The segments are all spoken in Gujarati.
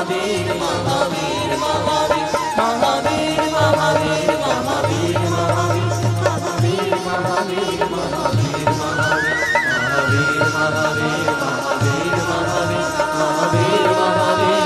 મહાવીર મહાવીર મહાવીર મહાવીર મહાવીર મહાવીર મહાવીર મહાવીર મહાવીર મહાવીર મહાવીર મહાવીર મહાવીર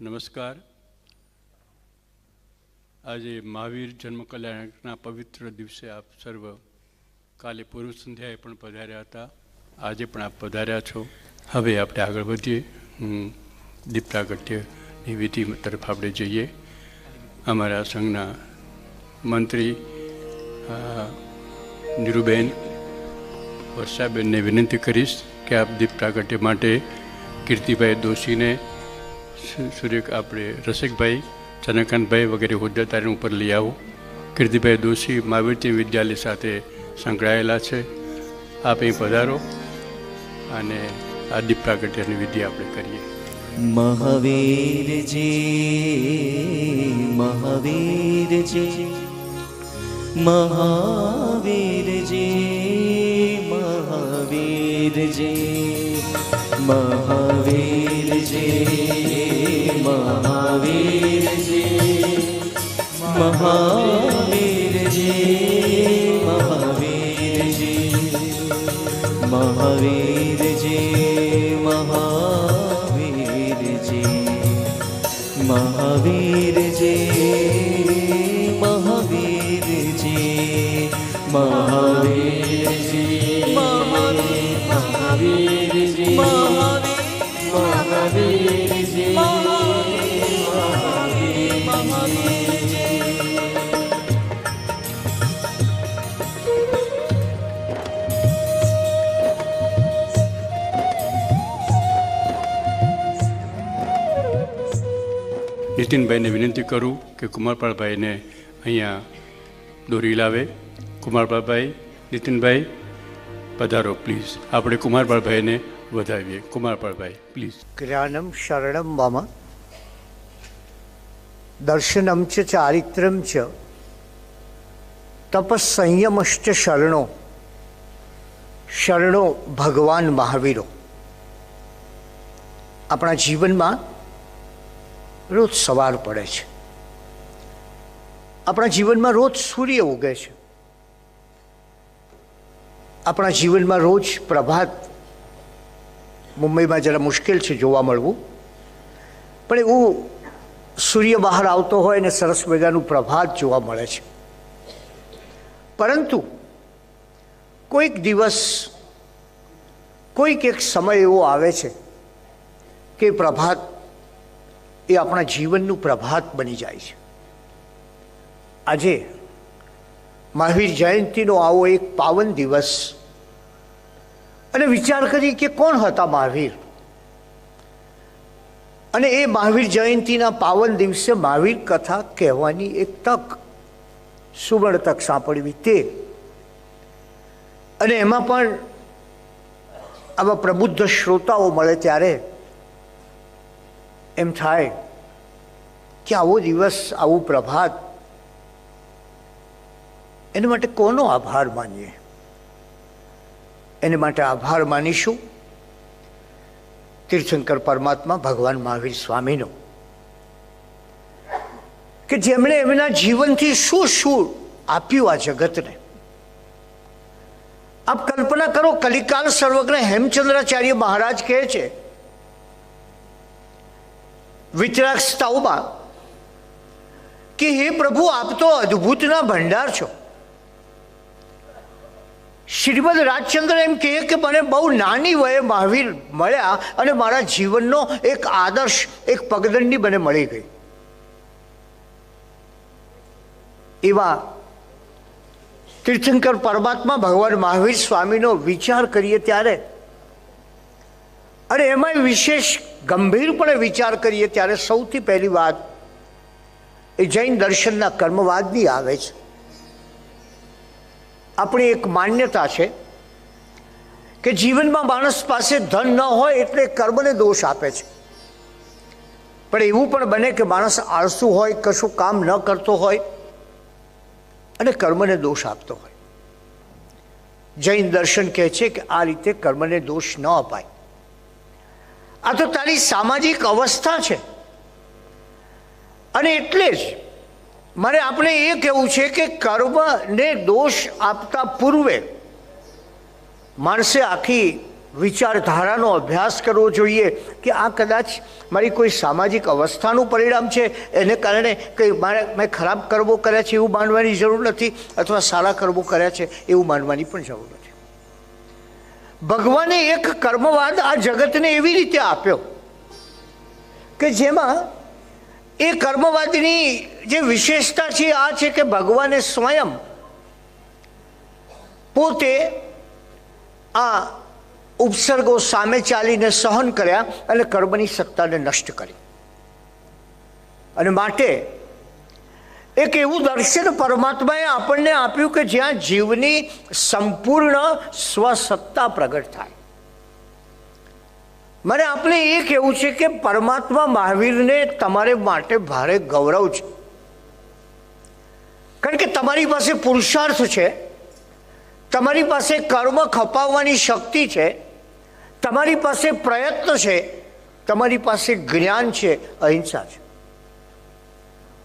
નમસ્કાર. આજે મહાવીર જન્મ કલ્યાણના પવિત્ર દિવસે આપ સર્વ કાલે પૂર્વ સંધ્યાએ પણ પધાર્યા હતા, આજે પણ આપ પધાર્યા છો. હવે આપણે આગળ વધીએ. દીપ પ્રાગટ્યની વિધિ તરફ આપણે જઈએ. અમારા સંઘના મંત્રી નીરુબેન વર્ષાબેનને વિનંતી કરીશ કે આપ દીપ પ્રાગટ્ય માટે કીર્તિભાઈ દોશીને, આપણે રસિકભાઈ, ચંદ્રકાંતભાઈ વગેરે હોદ્દેદારોને ઉપર લઈ આવો. કીર્તિભાઈ દોશી મહાવીર વિદ્યાલય સાથે સંકળાયેલા છે. આપ અહીં પધારો અને આ દીપ પ્રાગટ્યની વિધિ આપણે કરીએ. મહાવીરજી મહાવીરજી મહાવીરજી મહાવીરજી મહાવીરજી મહાવીરજી મહાવીરજી મહાવીરજી મહાવીરજી મહાવીરજી મહાવીરજી મહાવીરજી મહાવીરજી મહાવીરજી મહાવીરજી નીતિનભાઈને વિનંતી કરું કે કુમારપાળભાઈને અહીંયા દોરી લાવે. કુમારપાળભાઈ, નીતિનભાઈ પધારો પ્લીઝ. આપણે કુમારપાળભાઈને વધાવીએ. કુમારપાળભાઈ પ્લીઝ. જ્ઞાનમ શરણમ મમ દર્શનમ ચ ચારિત્રમ ચ તપસંયમશ્ચ શરણો શરણો ભગવાન મહાવીરો. આપણા જીવનમાં રોજ સવાર પડે છે, આપણા જીવનમાં રોજ સૂર્ય ઉગે છે, આપણા જીવનમાં રોજ પ્રભાત. મુંબઈમાં જરા મુશ્કેલ છે જોવા મળવું, પણ એવું સૂર્ય બહાર આવતો હોય ને સરસ મજાનું પ્રભાત જોવા મળે છે. પરંતુ કોઈક દિવસ કોઈક એક સમય એવો આવે છે કે પ્રભાત એ આપણા જીવનનું પ્રભાત બની જાય છે. આજે મહાવીર જયંતીનો આવો એક પાવન દિવસ, અને વિચાર કરી કે કોણ હતા મહાવીર, અને એ મહાવીર જયંતીના પાવન દિવસે મહાવીર કથા કહેવાની એક તક, સુવર્ણ તક સાંપડવી તે, અને એમાં પણ આવા પ્રબુદ્ધ શ્રોતાઓ મળે ત્યારે એમ થાય કે આવો દિવસ, આવું પ્રભાત, એના માટે કોનો આભાર માનીએ? એને માટે આભાર માનીશું તીર્થંકર પરમાત્મા ભગવાન મહાવીર સ્વામીનો, કે જેમણે એમના જીવનથી શું શું આપ્યું આ જગતને. આપ કલ્પના કરો, કલિકાલ સર્વજ્ઞ હેમચંદ્રાચાર્ય મહારાજ કહે છે વિતરાગ સ્તવમાં કે હે પ્રભુ, આપ તો અદ્ભુતના ભંડાર છો. શ્રીમદ રાજચંદ્ર એમ કહે કે મને બહુ નાની વયે મહાવીર મળ્યા અને મારા જીવનનો એક આદર્શ, એક પગદંડી મને મળી ગઈ. એવા તીર્થંકર પરમાત્મા ભગવાન મહાવીર સ્વામીનો વિચાર કરીએ ત્યારે, અને એમાં વિશેષ ગંભીરપણે વિચાર કરીએ ત્યારે સૌથી પહેલી વાત એ જૈન દર્શનના કર્મવાદની આવે છે. આપણી એક માન્યતા છે કે જીવનમાં માણસ પાસે ધન ન હોય એટલે કર્મને દોષ આપે છે, પણ એવું પણ બને કે માણસ આળસુ હોય, કશું કામ ન કરતો હોય અને કર્મને દોષ આપતો હોય. જૈન દર્શન કહે છે કે આ રીતે કર્મને દોષ ન અપાય. આ તો તારી સામાજિક અવસ્થા છે. અને એટલે જ મારે આપણે એ કહેવું છે કે કર્મને દોષ આપતા પૂર્વે માણસે આખી વિચારધારાનો અભ્યાસ કરવો જોઈએ કે આ કદાચ મારી કોઈ સામાજિક અવસ્થાનું પરિણામ છે, એને કારણે કંઈ મેં ખરાબ કર્મો કર્યા છે એવું માનવાની જરૂર નથી, અથવા સારા કર્મો કર્યા છે એવું માનવાની પણ જરૂર નથી. ભગવાને એક કર્મવાદ આ જગતને એવી રીતે આપ્યો કે જેમાં એ કર્મવાદની જે વિશેષતા છે આ છે કે ભગવાને સ્વયં પોતે આ ઉપસર્ગો સામે ચાલીને સહન કર્યા અને કર્મની સત્તાને નષ્ટ કરી. અને માટે એક એવું દર્શન પરમાત્માએ આપણને આપ્યું કે જ્યાં જીવની સંપૂર્ણ સ્વસત્તા પ્રગટ થાય. મને આપણે એ કહેવું છે કે પરમાત્મા મહાવીરને તમારે માટે ભારે ગૌરવ છે, કારણ કે તમારી પાસે પુરુષાર્થ છે, તમારી પાસે કર્મ ખપાવવાની શક્તિ છે, તમારી પાસે પ્રયત્ન છે, તમારી પાસે જ્ઞાન છે, અહિંસા છે.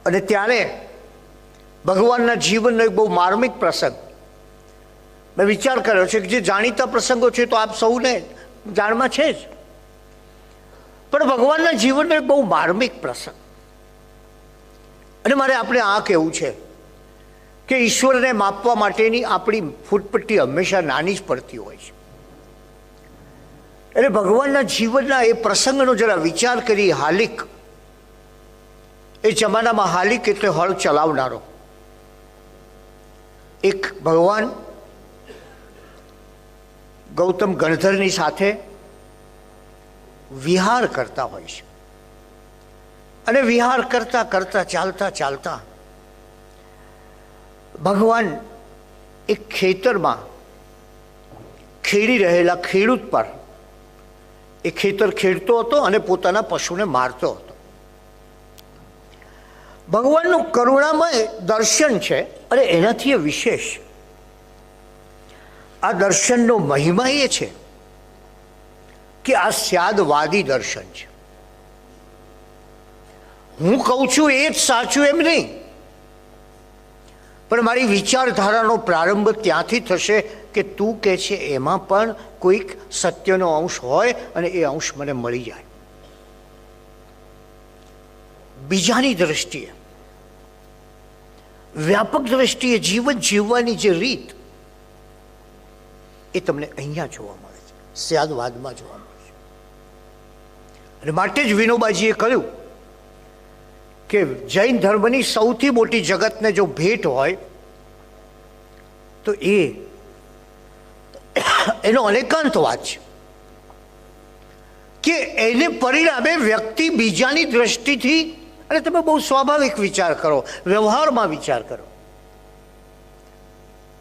અને ત્યારે ભગવાનના જીવનનો એક બહુ માર્મિક પ્રસંગ મેં વિચાર કર્યો છે કે જે જાણીતા પ્રસંગો છે તો આપ સૌને જાણમાં છે જ, પણ ભગવાનના જીવનનો એક બહુ માર્મિક પ્રસંગ. અને મારે આપણે આ કહેવું છે કે ઈશ્વરને માપવા માટેની આપણી ફૂટપટ્ટી હંમેશા નાની જ પડતી હોય છે. એટલે ભગવાનના જીવનના એ પ્રસંગનો જરા વિચાર કરી. હાલિક, એ જમાનામાં હાલિક એટલે હળ ચલાવનારો. એક ભગવાન ગૌતમ ગણધરની સાથે વિહાર કરતા હોય છે, અને વિહાર કરતા કરતા ચાલતા ચાલતા ભગવાન એક ખેતરમાં ખેડી રહેલા ખેડૂત પર, એ ખેતર ખેડતો હતો અને પોતાના પશુને મારતો હતો. ભગવાનનું કરુણામય દર્શન છે, અને એનાથી એ વિશેષ આ દર્શનનો મહિમા એ છે કે આ સ્યાદવાદી દર્શન છે. હું કહું છું એ જ સાચું એમ નહીં, પણ મારી વિચારધારાનો પ્રારંભ ત્યાંથી થશે કે તું કહે છે એમાં પણ કોઈક સત્યનો અંશ હોય અને એ અંશ મને મળી જાય. બીજાની દ્રષ્ટિએ, વ્યાપક દ્રષ્ટિએ જીવન જીવવાની જે રીત એ તમને અહીંયા જોવા મળે છે, સ્યાદવાદમાં જોવા મળે છે. અને માટે જ વિનોબાજીએ કહ્યું કે જૈન ધર્મની સૌથી મોટી જગતને જો ભેટ હોય તો એનો અનેકાંતવાદ છે કે એને પરિણામે વ્યક્તિ બીજાની દ્રષ્ટિથી, અને તમે બહુ સ્વાભાવિક વિચાર કરો, વ્યવહારમાં વિચાર કરો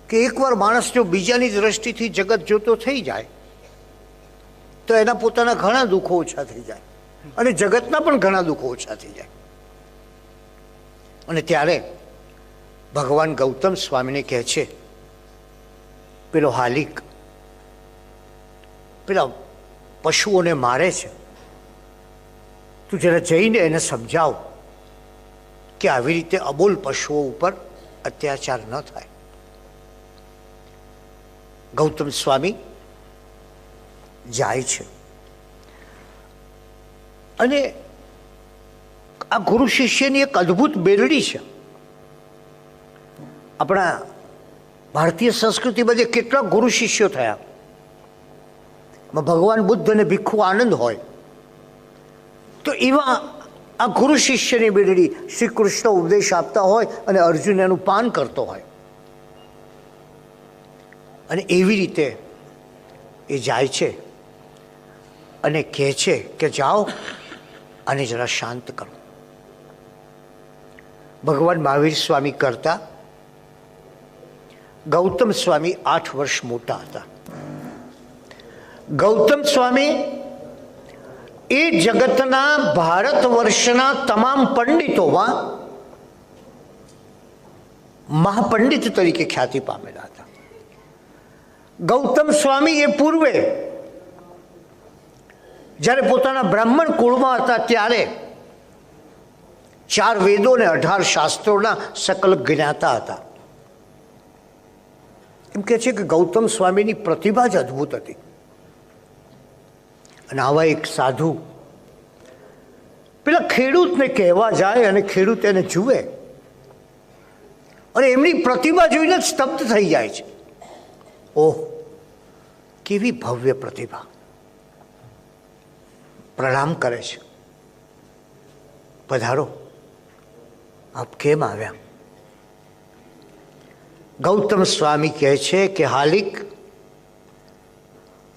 કે એકવાર માણસ જો બીજાની દ્રષ્ટિથી જગત જોતો થઈ જાય તો એના પોતાના ઘણા દુઃખો ઓછા થઈ જાય અને જગતના પણ ઘણા દુઃખો ઓછા થઈ જાય. અને ત્યારે ભગવાન ગૌતમ સ્વામીને કહે છે, પેલો હાલિક પેલા પશુઓને મારે છે, તું જરા જઈને એને સમજાવ કે આવી રીતે અબોલ પશુઓ ઉપર અત્યાચાર ન થાય. ગૌતમ સ્વામી જાય છે, અને આ ગુરુ શિષ્યની એક અદ્ભુત બેરડી છે. આપણા ભારતીય સંસ્કૃતિમાં જે કેટલા ગુરુ શિષ્યો થયા, ભગવાન બુદ્ધ અને ભિક્ષુ આનંદ હોય, તો એવા આ ગુરુ શિષ્યની બેડડી શ્રી કૃષ્ણ ઉપદેશ આપતા હોય અને અર્જુન એનું પાન કરતો હોય, અને એવી રીતે એ જાય છે અને કહે છે કે જાઓ અને જરા શાંત કરો. ભગવાન મહાવીર સ્વામી કરતા ગૌતમ સ્વામી 8 વર્ષ મોટા હતા. ગૌતમ સ્વામી એ જગતના ભારત વર્ષના તમામ પંડિતોમાં મહાપંડિત તરીકે ખ્યાતિ પામેલા હતા. ગૌતમ સ્વામી એ પૂર્વે જ્યારે પોતાના બ્રાહ્મણ કુળમાં હતા ત્યારે 4 વેદો અને 18 શાસ્ત્રોના સકલ જ્ઞાતા હતા. એમ કહે છે કે ગૌતમ સ્વામીની પ્રતિભા જ અદ્ભુત હતી. અને આવા એક સાધુ પેલા ખેડૂતને કહેવા જાય અને ખેડૂત એને જુએ અને એમની પ્રતિભા જોઈને જ સ્તબ્ધ થઈ જાય છે. ઓહ, કેવી ભવ્ય પ્રતિભા! પ્રણામ કરે છે. પધારો, આપ કેમ આવ્યા? ગૌતમ સ્વામી કહે છે કે હાલિક,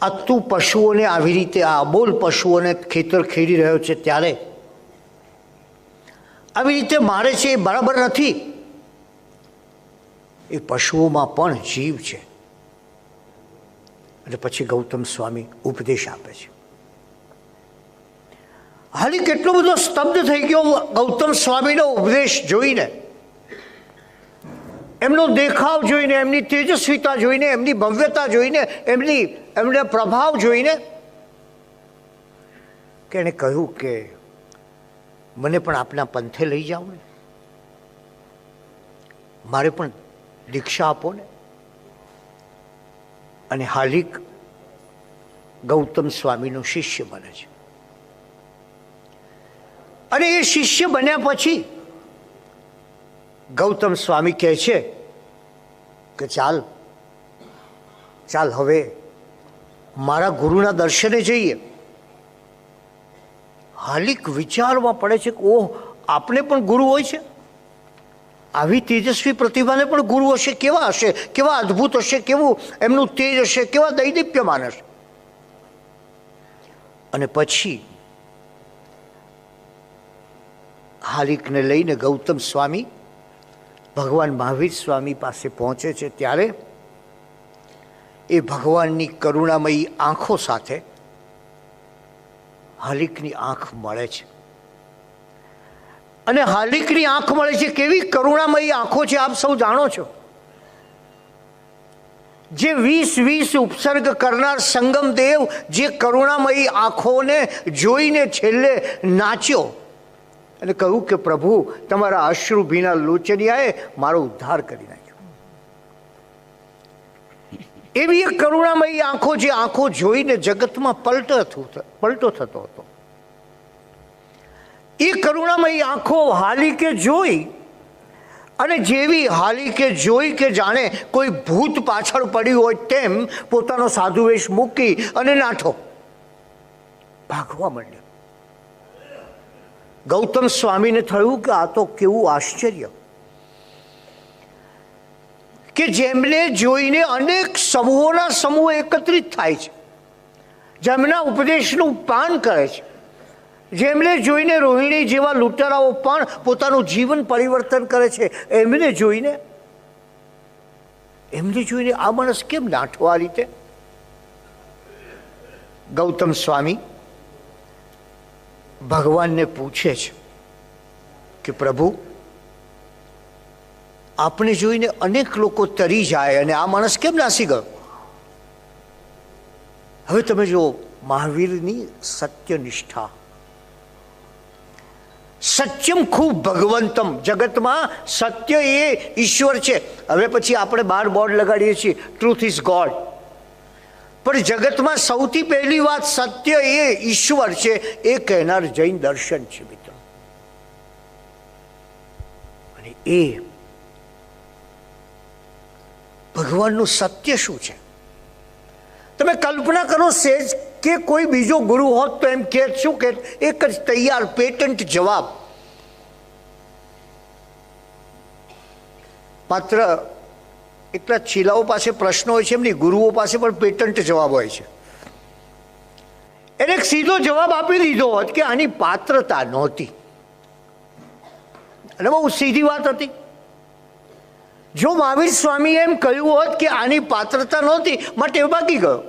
આ તું પશુઓને આવી રીતે આ અબોલ પશુઓને ખેતર ખેડી રહ્યો છે ત્યારે આવી રીતે મારે છે એ બરાબર નથી. એ પશુઓમાં પણ જીવ છે. અને પછી ગૌતમ સ્વામી ઉપદેશ આપે છે. હાલી કેટલો બધો સ્તબ્ધ થઈ ગયો ગૌતમ સ્વામીનો ઉપદેશ જોઈને, એમનો દેખાવ જોઈને, એમની તેજસ્વીતા જોઈને, એમની ભવ્યતા જોઈને, એમને પ્રભાવ જોઈને કે એણે કહ્યું કે મને પણ આપના પંથે લઈ જાઓ ને, મારે પણ દીક્ષા આપો ને. અને હાલિક ગૌતમ સ્વામીનો શિષ્ય બને છે. અને એ શિષ્ય બન્યા પછી ગૌતમ સ્વામી કહે છે કે ચાલ હવે મારા ગુરુના દર્શને જઈએ. હાલિક વિચારમાં પડે છે કે ઓહ, આપને પણ ગુરુ હોય છે? આવી તેજસ્વી પ્રતિભાને પણ ગુરુ હશે? કેવા હશે, કેવા અદ્ભુત હશે, કેવું એમનું તેજ હશે, કેવા દૈદીપ્યમાન હશે. અને પછી હાલિકને લઈને ગૌતમ સ્વામી ભગવાન મહાવીર સ્વામી પાસે પહોંચે છે. ત્યારે એ ભગવાનની કરુણામયી આંખો સાથે હાલિકની આંખ મળે છે. અને હાલિકની આંખ મળે છે. કેવી કરુણામયી આંખો છે આપ સૌ જાણો છો. જે 20 ઉપસર્ગ કરનાર સંગમ દેવ જે કરુણામયી આંખોને જોઈને છેલ્લે નાચ્યો અને કહ્યું કે પ્રભુ, તમારા અશ્રુ ભીના લોચનિયાએ મારો ઉદ્ધાર કરી નાખ્યો. એવી એક કરુણામયી આંખો, જે આંખો જોઈને જગતમાં પલટો થતો હતો. એ કરુણામયી આંખો હાલિકે જોઈ, અને જેવી હાલિકે જોઈ કે જાણે કોઈ ભૂત પાછળ પડ્યું હોય તેમ પોતાનો સાધુવેશ મૂકી અને નાઠો ભાગવા માંડ્યો. ગૌતમ સ્વામીને થયું કે આ તો કેવું આશ્ચર્ય કે જેમને જોઈને અનેક સમૂહોના સમૂહ એકત્રિત થાય છે, જેમના ઉપદેશનું પાન કરે છે, જેમને જોઈને રોહિણી જેવા લૂંટારાઓ પણ પોતાનું જીવન પરિવર્તન કરે છે, એમને જોઈને આ માણસ કેમ નાઠો આ રીતે? ગૌતમ સ્વામી ભગવાનને પૂછે છે કે પ્રભુ, આપને જોઈને અનેક લોકો તરી જાય અને આ માણસ કેમ નાસી ગયો? હવે તમે જો મહાવીરની સત્યનિષ્ઠા. સત્યમ ખૂબ ભગવંતમ, જગતમાં સત્ય એ ઈશ્વર છે. હવે પછી આપણે બાર બોર્ડ લગાડીએ છીએ, ટ્રુથ ઇઝ ગોડ. પણ જગતમાં સૌથી પહેલી વાત સત્ય એ ઈશ્વર છે એ કહેનાર જૈન દર્શન છે મિત્રો. અને એ ભગવાનનું સત્ય શું છે? તમે કલ્પના કરો સેજ કે કોઈ બીજો ગુરુ હોત તો એમ કે શું કે એક જ તૈયાર પેટન્ટ જવાબ. માત્ર એટલા ચીલાઓ પાસે પ્રશ્નો હોય છે, એમની ગુરુઓ પાસે પણ પેટન્ટ જવાબ હોય છે. એને એક સીધો જવાબ આપી દીધો હોત કે આની પાત્રતા નહોતી, અને બહુ સીધી વાત હતી. જો મહાવીર સ્વામીએ એમ કહ્યું હોત કે આની પાત્રતા નહોતી માટે ભાગી ગયો,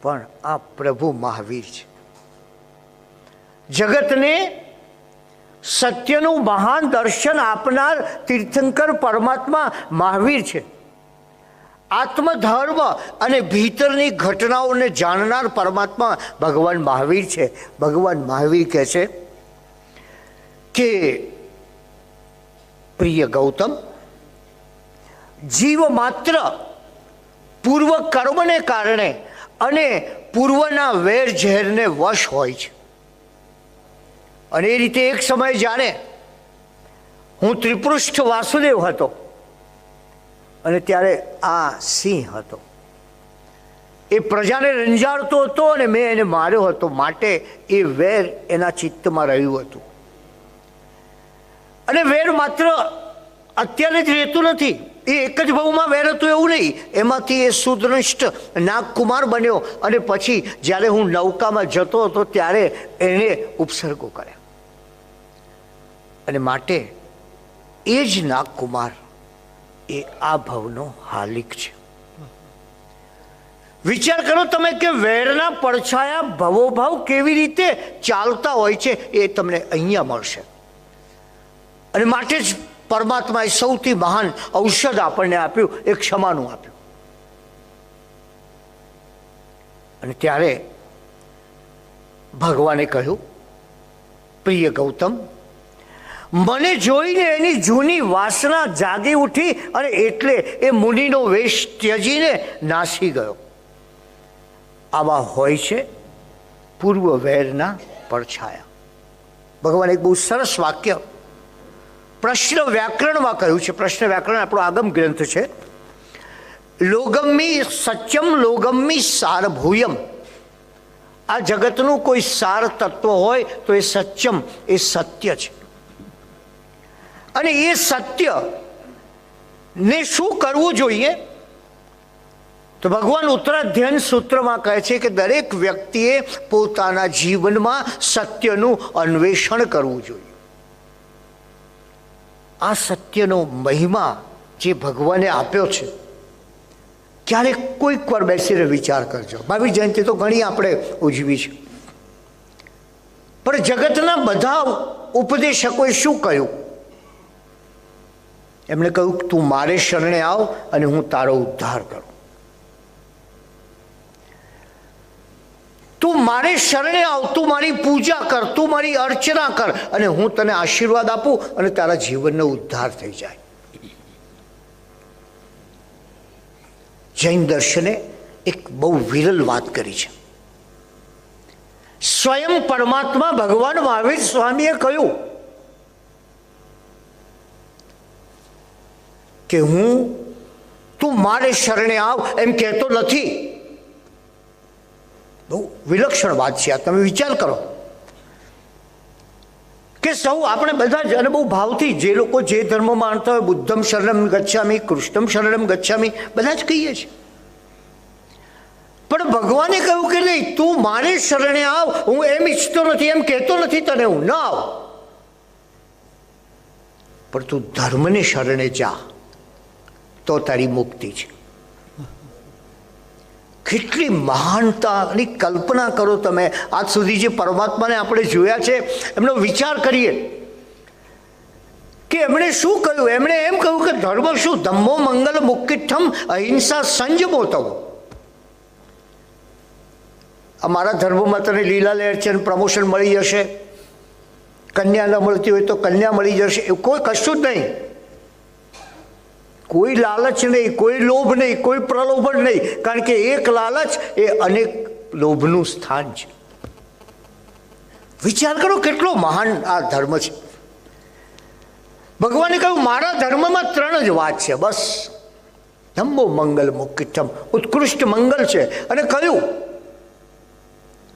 પણ આ પ્રભુ મહાવીર છે. જગતને સત્યનું મહાન દર્શન આપનાર તીર્થંકર પરમાત્મા મહાવીર છે. આત્મધર્મ અને ભીતરની ઘટનાઓને જાણનાર પરમાત્મા ભગવાન મહાવીર છે. ભગવાન મહાવીર કહે છે કે પ્રિય ગૌતમ, જીવ માત્ર પૂર્વ કર્મને કારણે અને પૂર્વના વેર ઝેરને વશ હોય છે. અને એ રીતે એક સમય જાણે હું ત્રિપૃષ્ઠ વાસુદેવ હતો અને ત્યારે આ સિંહ હતો. એ પ્રજાને રંજાડતો હતો અને મેં એને માર્યો હતો, માટે એ વેર એના ચિત્તમાં રહ્યું હતું. અને વેર માત્ર અત્યારે જ રહેતું નથી, એ એક જ ભાવમાં વેર હતું એવું નહીં. એમાંથી એ સુદ્રષ્ટ નાગકુમાર બન્યો અને પછી જ્યારે હું નૌકામાં જતો હતો ત્યારે એને ઉપસર્ગો કર્યા. અને માટે એ જ નાગકુમાર એ આ ભવનો હાલિક છે. વિચાર કરો તમે કે વેરના પડછાયા ભવોભાવ કેવી રીતે ચાલતા હોય છે, એ તમને અહીંયા મળશે. અને માટે જ પરમાત્માએ સૌથી મહાન ઔષધ આપણને આપ્યું, એ ક્ષમાનું આપ્યું. અને ત્યારે ભગવાને કહ્યું, પ્રિય ગૌતમ, મને જોઈને એની જૂની વાસના જાગી ઉઠી અને એટલે એ મુનિનો વેશ ત્યજીને નાસી ગયો. આવા હોય છે પૂર્વ વેરના પડછાયા. ભગવાન એક બહુ સરસ વાક્ય પ્રશ્ન વ્યાકરણમાં કહ્યું છે. પ્રશ્ન વ્યાકરણ આપણો આગમ ગ્રંથ છે. લોગમ્મી સત્યમ લોગમ્મી સારભૂયમ. આ જગતનું કોઈ સાર તત્વ હોય તો એ સત્યમ, એ સત્ય છે. અને એ સત્ય ને શું કરવું જોઈએ? તો ભગવાન ઉત્તરાધ્યયન સૂત્રમાં કહે છે કે દરેક વ્યક્તિએ પોતાના જીવનમાં સત્યનું અન્વેષણ કરવું જોઈએ. આ સત્યનો મહિમા જે ભગવાને આપ્યો છે, ક્યારેક કોઈક વાર બેસીને વિચાર કરજો. મહાવીર જયંતિ તો ઘણી આપણે ઉજવી છે, પણ જગતના બધા ઉપદેશકોએ શું કહ્યું? એમણે કહ્યું, તું મારે શરણે આવ અને હું તારો ઉદ્ધાર કરું. તું મારે શરણે આવ, તું મારી પૂજા કર, તું મારી અર્ચના કર અને હું તને આશીર્વાદ આપું અને તારા જીવનનો ઉદ્ધાર થઈ જાય. જૈન દર્શને એક બહુ વિરલ વાત કરી છે. સ્વયં પરમાત્મા ભગવાન મહાવીર સ્વામીએ કહ્યું કે તું મારે શરણે આવ એમ કહેતો નથી. બહુ વિલક્ષણ વાત છે આ. તમે વિચાર કરો કે સૌ આપણે બધા જ, અને બહુ ભાવથી જે લોકો જે ધર્મ માનતા હોય, બુદ્ધમ શરણમ ગચ્છામિ, કૃષ્ણમ શરણમ ગચ્છામિ, બધા જ કહીએ છીએ. પણ ભગવાને કહ્યું કે નહીં, તું મારે શરણે આવ. હું એમ ઈચ્છતો નથી, એમ કહેતો નથી તને હું ન આવ, પણ તું ધર્મને શરણે જા તો તારી મુક્તિ છે. કેટલી મહાનતાની કલ્પના કરો તમે. આજ સુધી જે પરમાત્માને આપણે જોયા છે એમનો વિચાર કરીએ કે એમણે શું કહ્યું. એમણે એમ કહ્યું કે ધર્મ શું? ધમ્મો મંગલ મુક્તિઠમ અહિંસા સંયમો તવ. અમારા ધર્મમાં તને લીલા લહેર છે, પ્રમોશન મળી જશે, કન્યા ન મળતી હોય તો કન્યા મળી જશે, એવું કોઈ કશું જ નહીં. કોઈ લાલચ નહીં, કોઈ લોભ નહીં, કોઈ પ્રલોભન નહીં, કારણ કે એક લાલચ એ અનેક લોભનું સ્થાન છે. વિચાર કરો કેટલો મહાન આ ધર્મ છે. ભગવાને કહ્યું મારા ધર્મમાં 3 જ વાત છે બસ. ધમ્મો મંગલ મુખ્યમ, ઉત્કૃષ્ટ મંગલ છે. અને કહ્યું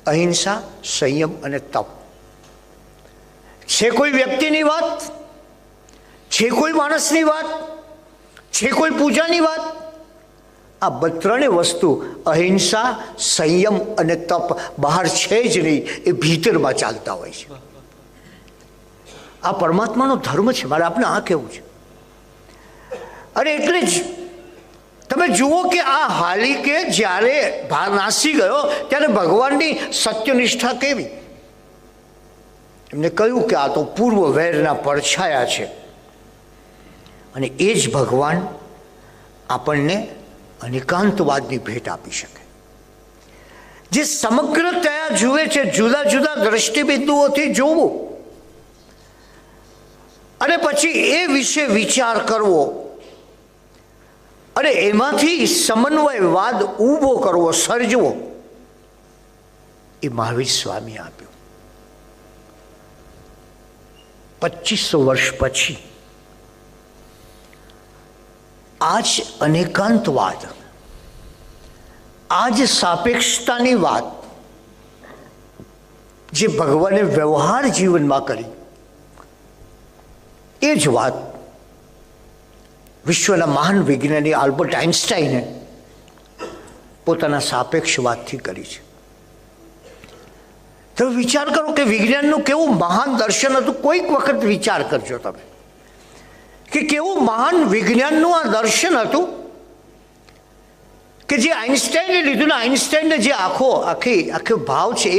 અહિંસા, સંયમ અને તપ. છે કોઈ વ્યક્તિની વાત, છે કોઈ માણસની વાત, છે કોઈ પૂજાની વાત? આ 3 વસ્તુ અહિંસા, સંયમ અને તપ બહાર છે જ નહીં, એ ભીતરમાં ચાલતા હોય છે. આ પરમાત્માનો ધર્મ છે. મારે આપને આ કહેવું છે. અને એટલે જ તમે જુઓ કે આ હાલી કે જ્યારે નાસી ગયો ત્યારે ભગવાનની સત્યનિષ્ઠા કેવી. એમને કહ્યું કે આ તો પૂર્વ વૈરના પડછાયા છે. અને એ જ ભગવાન આપણને અનેકાંતવાદની ભેટ આપી શકે, જે સમગ્રતયા જુએ છે, જુદા જુદા દ્રષ્ટિબિંદુઓથી જોવું અને પછી એ વિશે વિચાર કરવો અને એમાંથી સમન્વયવાદ ઊભો કરવો, સર્જવો, એ મહાવીર સ્વામી આપ્યું. 2500 વર્ષ પછી આજ અનેકાંતવાદ, આજ સાપેક્ષતાની વાત જે ભગવાને વ્યવહાર જીવનમાં કરી, એ જ વાત વિશ્વના મહાન વિજ્ઞાની આલ્બર્ટ આઇન્સ્ટાઈને પોતાના સાપેક્ષવાદથી કરી છે. તમે વિચાર કરો કે વિજ્ઞાનનું કેવું મહાન દર્શન હતું. કોઈક વખત વિચાર કરજો તમે કે કેવું મહાન વિજ્ઞાનનું આ દર્શન હતું કે જે આઇન્સ્ટાઈને લીધું ને, આઇન્સ્ટાઈને જે આખો ભાવ છે,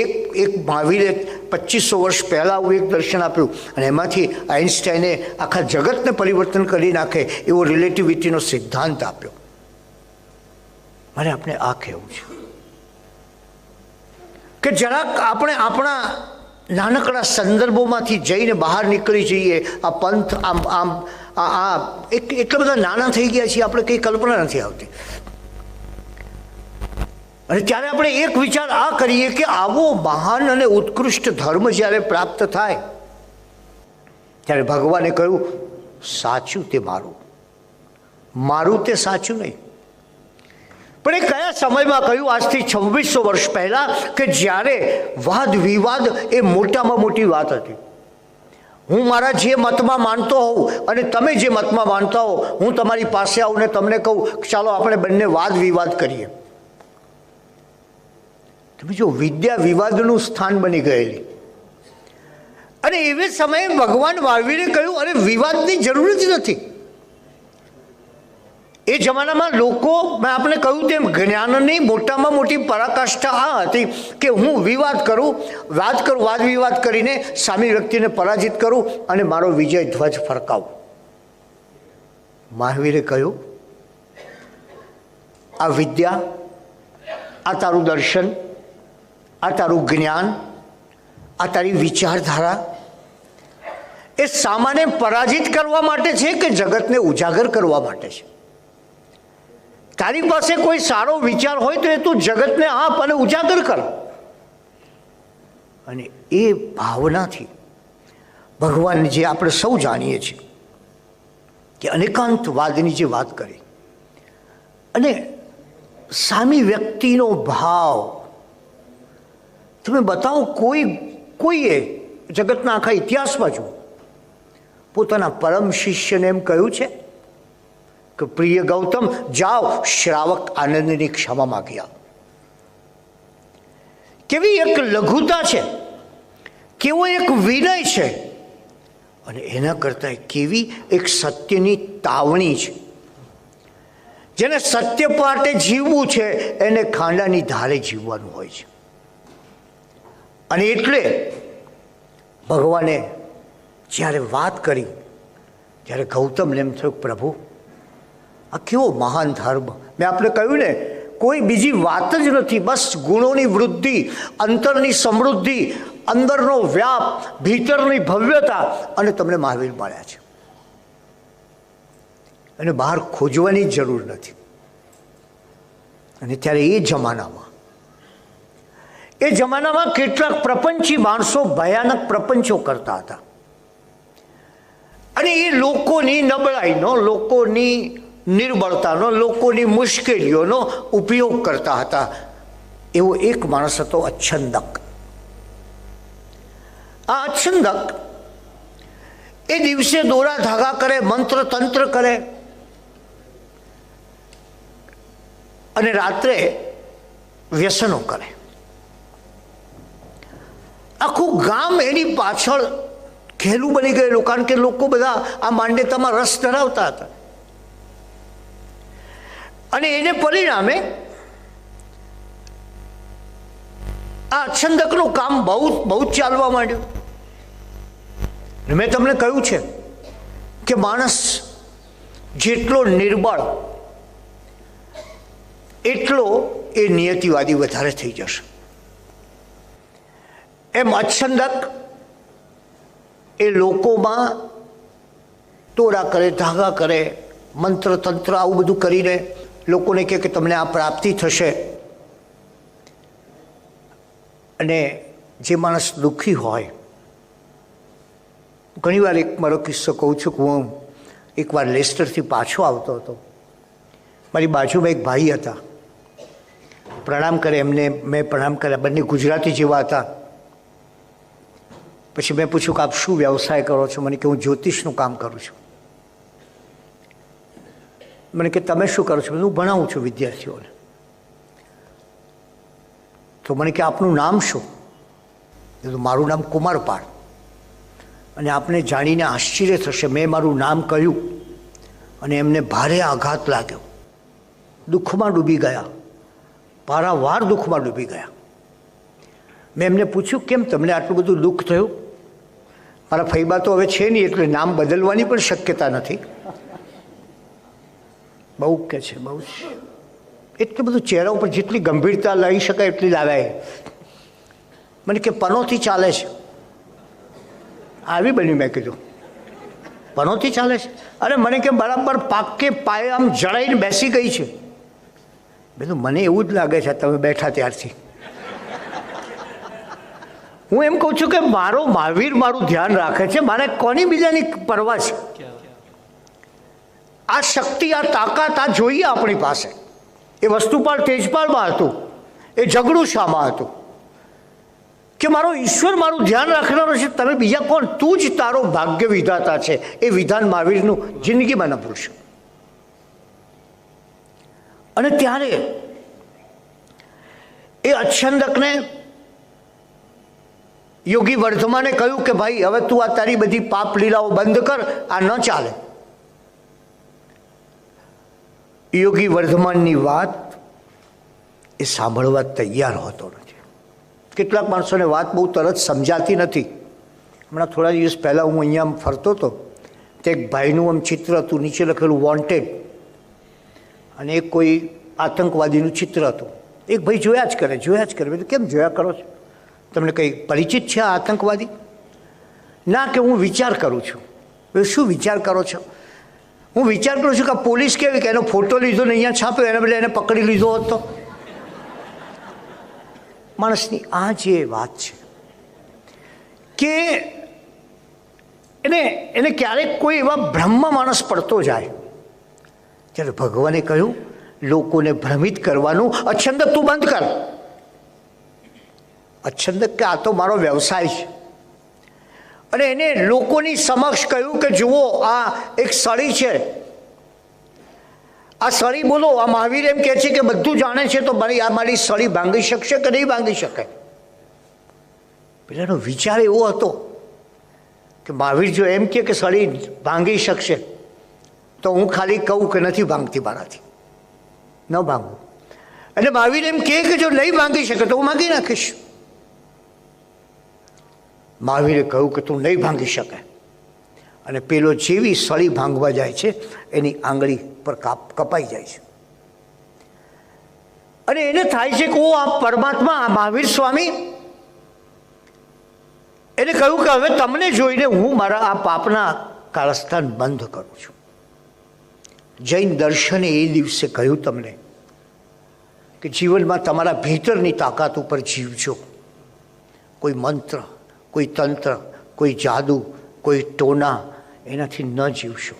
એક મહાવીરે 2500 વર્ષ પહેલાં આવું એક દર્શન આપ્યું અને એમાંથી આઇન્સ્ટાઈને આખા જગતને પરિવર્તન કરી નાખે એવો રિલેટિવિટીનો સિદ્ધાંત આપ્યો. મારે આપણે આ કહેવું છે કે જરાક આપણે આપણા નાનકડા સંદર્ભોમાંથી જઈને બહાર નીકળી જઈએ. આ પંથ આમ એટલા બધા નાના થઈ ગયા છીએ, આપણે કંઈ કલ્પના નથી આવતી. અને ત્યારે આપણે એક વિચાર આ કરીએ કે આવો મહાન અને ઉત્કૃષ્ટ ધર્મ જ્યારે પ્રાપ્ત થાય ત્યારે ભગવાને કહ્યું સાચું તે મારું, મારું તે સાચું નહીં. પણ એ કયા સમયમાં કહ્યું? આજથી 2600 વર્ષ પહેલા, કે જ્યારે વાદ વિવાદ એ મોટામાં મોટી વાત હતી. હું મારા જે મતમાં માનતો હોઉં અને તમે જે મતમાં માનતા હો, હું તમારી પાસે આવું ને તમને કહું ચાલો આપણે બંને વાદ વિવાદ કરીએ. તમે જો વિદ્યા વિવાદનું સ્થાન બની ગયેલી. અને એવી સમયે ભગવાન મહાવીરે કહ્યું અરે વિવાદની જરૂર જ નથી. એ જમાનામાં લોકો, મેં આપણે કહ્યું તેમ, જ્ઞાનની મોટામાં મોટી પરાકાષ્ઠા આ હતી કે હું વાદ વિવાદ કરીને સામી વ્યક્તિને પરાજિત કરું અને મારો વિજય ધ્વજ ફરકાવું. મહાવીરે કહ્યું આ વિદ્યા, આ તારું દર્શન, આ તારું જ્ઞાન, આ તારી વિચારધારા એ સામાને પરાજિત કરવા માટે છે કે જગતને ઉજાગર કરવા માટે છે? તારી પાસે કોઈ સારો વિચાર હોય તો એ તું જગતને આપ અને ઉજાગર કર. અને એ ભાવનાથી ભગવાન, જે આપણે સૌ જાણીએ છીએ કે અનેકાંતવાદની જે વાત કરી અને સામી વ્યક્તિનો ભાવ, તમે બતાવો કોઈએ જગતના આખા ઇતિહાસમાં જુઓ પોતાના પરમ શિષ્યને એમ કહ્યું છે કે પ્રિય ગૌતમ જાઓ શ્રાવક આનંદની ક્ષમા માગી આવો. કેવી એક લઘુતા છે, કેવો એક વિનય છે, અને એના કરતાં કેવી એક સત્યની તાવણી છે. જેને સત્ય માટે જીવવું છે એને ખાંડાની ધારે જીવવાનું હોય છે. અને એટલે ભગવાને જ્યારે વાત કરી ત્યારે ગૌતમને એમ થયું પ્રભુ આ કેવો મહાન ધર્મ. મેં આપણે કહ્યું ને, કોઈ બીજી વાત જ નથી, બસ ગુણોની વૃદ્ધિ, અંતરની સમૃદ્ધિ, અંદરનો વ્યાપ, ભીતરની ભવ્યતા, અને તમને મહાવીર મળ્યા છે. અને બહાર ખોજવાની જરૂર નથી. અને ત્યારે એ જમાનામાં કેટલાક પ્રપંચી માણસો ભયાનક પ્રપંચો કરતા હતા. અને એ લોકોની નબળાઈનો, લોકોની નિર્બળતાનો, લોકોની મુશ્કેલીઓનો ઉપયોગ કરતા હતા. એવો એક માણસ હતો અચ્છંદક. આ અચ્છંદક એ દિવસે દોરા ધાગા કરે, મંત્ર તંત્ર કરે અને રાત્રે વ્યસનો કરે. આખું ગામ એની પાછળ ઘેલું બની ગયેલું, કારણ કે લોકો બધા આ માન્યતામાં રસ ધરાવતા હતા. અને એને પરિણામે આ અચ્છંદકનું કામ બહુ જ ચાલવા માંડ્યું. મેં તમને કહ્યું છે કે માણસ જેટલો નિર્બળ એટલો એ નિયતિવાદી વધારે થઈ જશે. એમ અચ્છંદક એ લોકોમાં તોડા કરે, ધાગા કરે, મંત્ર તંત્ર આવું બધું કરીને લોકોને કહે કે તમને આ પ્રાપ્તિ થશે. અને જે માણસ દુઃખી હોય, ઘણીવાર એક મારો કિસ્સો કહું છું કે હું એકવાર લેસ્ટરથી પાછો આવતો હતો. મારી બાજુમાં એક ભાઈ હતા, પ્રણામ કરે એમને, મેં પ્રણામ કર્યા. બંને ગુજરાતી જેવા હતા. પછી મેં પૂછ્યું કે આપ શું વ્યવસાય કરો છો? મને કે હું જ્યોતિષનું કામ કરું છું. મને કે તમે શું કરો છો? હું ભણાવું છું વિદ્યાર્થીઓને. તો મને કે આપનું નામ શું? મારું નામ કુમારપાળ. અને આપને જાણીને આશ્ચર્ય થશે, મેં મારું નામ કહ્યું અને એમને ભારે આઘાત લાગ્યો. દુઃખમાં ડૂબી ગયા, પારાવાર દુઃખમાં ડૂબી ગયા. મેં એમને પૂછ્યું કેમ તમને આટલું બધું દુઃખ થયું? મારા ફૈબા તો હવે છે નહીં, એટલે નામ બદલવાની પણ શક્યતા નથી. બહુ કે છે, બહુ જ. એટલું બધું ચહેરા ઉપર જેટલી ગંભીરતા લઈ શકાય એટલી લાગાય. મને કે પનોથી ચાલે છે. આવી બન્યું. મેં કીધું પનોથી ચાલે છે? અરે મને કે બરાબર પાકે પાયે આમ જડાઈને બેસી ગઈ છે. બધું મને એવું જ લાગે છે તમે બેઠા ત્યારથી. હું એમ કહું છું કે મારો મહાવીર મારું ધ્યાન રાખે છે, મારે કોની બીજાની પરવા છે? આ શક્તિ, આ તાકાત, આ જોઈએ આપણી પાસે. એ વસ્તુપાલ તેજપાલમાં હતું, એ ઝઘડું શામાં હતું કે મારો ઈશ્વર મારું ધ્યાન રાખનારો છે. તમે બીજા કોણ? તું જ તારો ભાગ્ય વિધાતા છે. એ વિધાન મહાવીરનું જિંદગીમાં ન ભૂલશો. અને ત્યારે એ અચ્છંદકને યોગી વર્ધમાને કહ્યું કે ભાઈ હવે તું આ તારી બધી પાપ લીલાઓ બંધ કર, આ ન ચાલે. યોગી વર્ધમાનની વાત એ સાંભળવા તૈયાર હોતો નથી. કેટલાક માણસોને વાત બહુ તરત સમજાતી નથી. હમણાં થોડા દિવસ પહેલાં હું અહીંયા ફરતો હતો, તો એક ભાઈનું આમ ચિત્ર હતું, નીચે લખેલું વોન્ટેડ, અને એક કોઈ આતંકવાદીનું ચિત્ર હતું. એક ભાઈ જોયા જ કરે. મેં કેમ જોયા કરો છો? તમને કંઈ પરિચિત છે આ આતંકવાદી? ના, કે હું વિચાર કરું છું. શું વિચાર કરો છો? હું વિચાર કરું છું કે પોલીસ કેવી કે એનો ફોટો લીધો ને અહીંયા છાપ્યો, એના બદલે એને પકડી લીધો હોત તો. માણસની આ જે વાત છે કે એને ક્યારેક કોઈ એવા ભ્રમમાં માણસ પડતો જાય, ત્યારે ભગવાને કહ્યું લોકોને ભ્રમિત કરવાનું અચ્છંદક તું બંધ કર. અચ્છંદક કે આ તો મારો વ્યવસાય છે. અને એને લોકોની સમક્ષ કહ્યું કે જુઓ આ એક સળી છે, આ સળી બોલો, આ મહાવીર એમ કહે છે કે બધું જાણે છે, તો મારી સળી ભાંગી શકશે કે નહીં ભાંગી શકે? પેલાનો વિચાર એવો હતો કે મહાવીર જો એમ કે સળી ભાંગી શકશે તો હું ખાલી કહું કે નથી ભાંગતી, મારાથી ન ભાંગવું. અને મહાવીર એમ કહે કે જો નહીં ભાંગી શકે તો હું ભાંગી નાખીશ. મહાવીરે કહ્યું કે તું નહીં ભાંગી શકે. અને પેલો જેવી સળી ભાંગવા જાય છે એની આંગળી પર કપાઈ જાય છે. અને એને થાય છે કે ઓ આ પરમાત્મા, આ મહાવીર સ્વામી એને કહ્યું કે હવે તમને જોઈને હું મારા આ પાપના કાળસ્થાન બંધ કરું છું. જૈન દર્શને એ દિવસે કહ્યું તમને કે જીવનમાં તમારા ભીતરની તાકાત ઉપર જીવજો. કોઈ મંત્ર, કોઈ તંત્ર, કોઈ જાદુ, કોઈ ટોના, એનાથી ન જીવશો.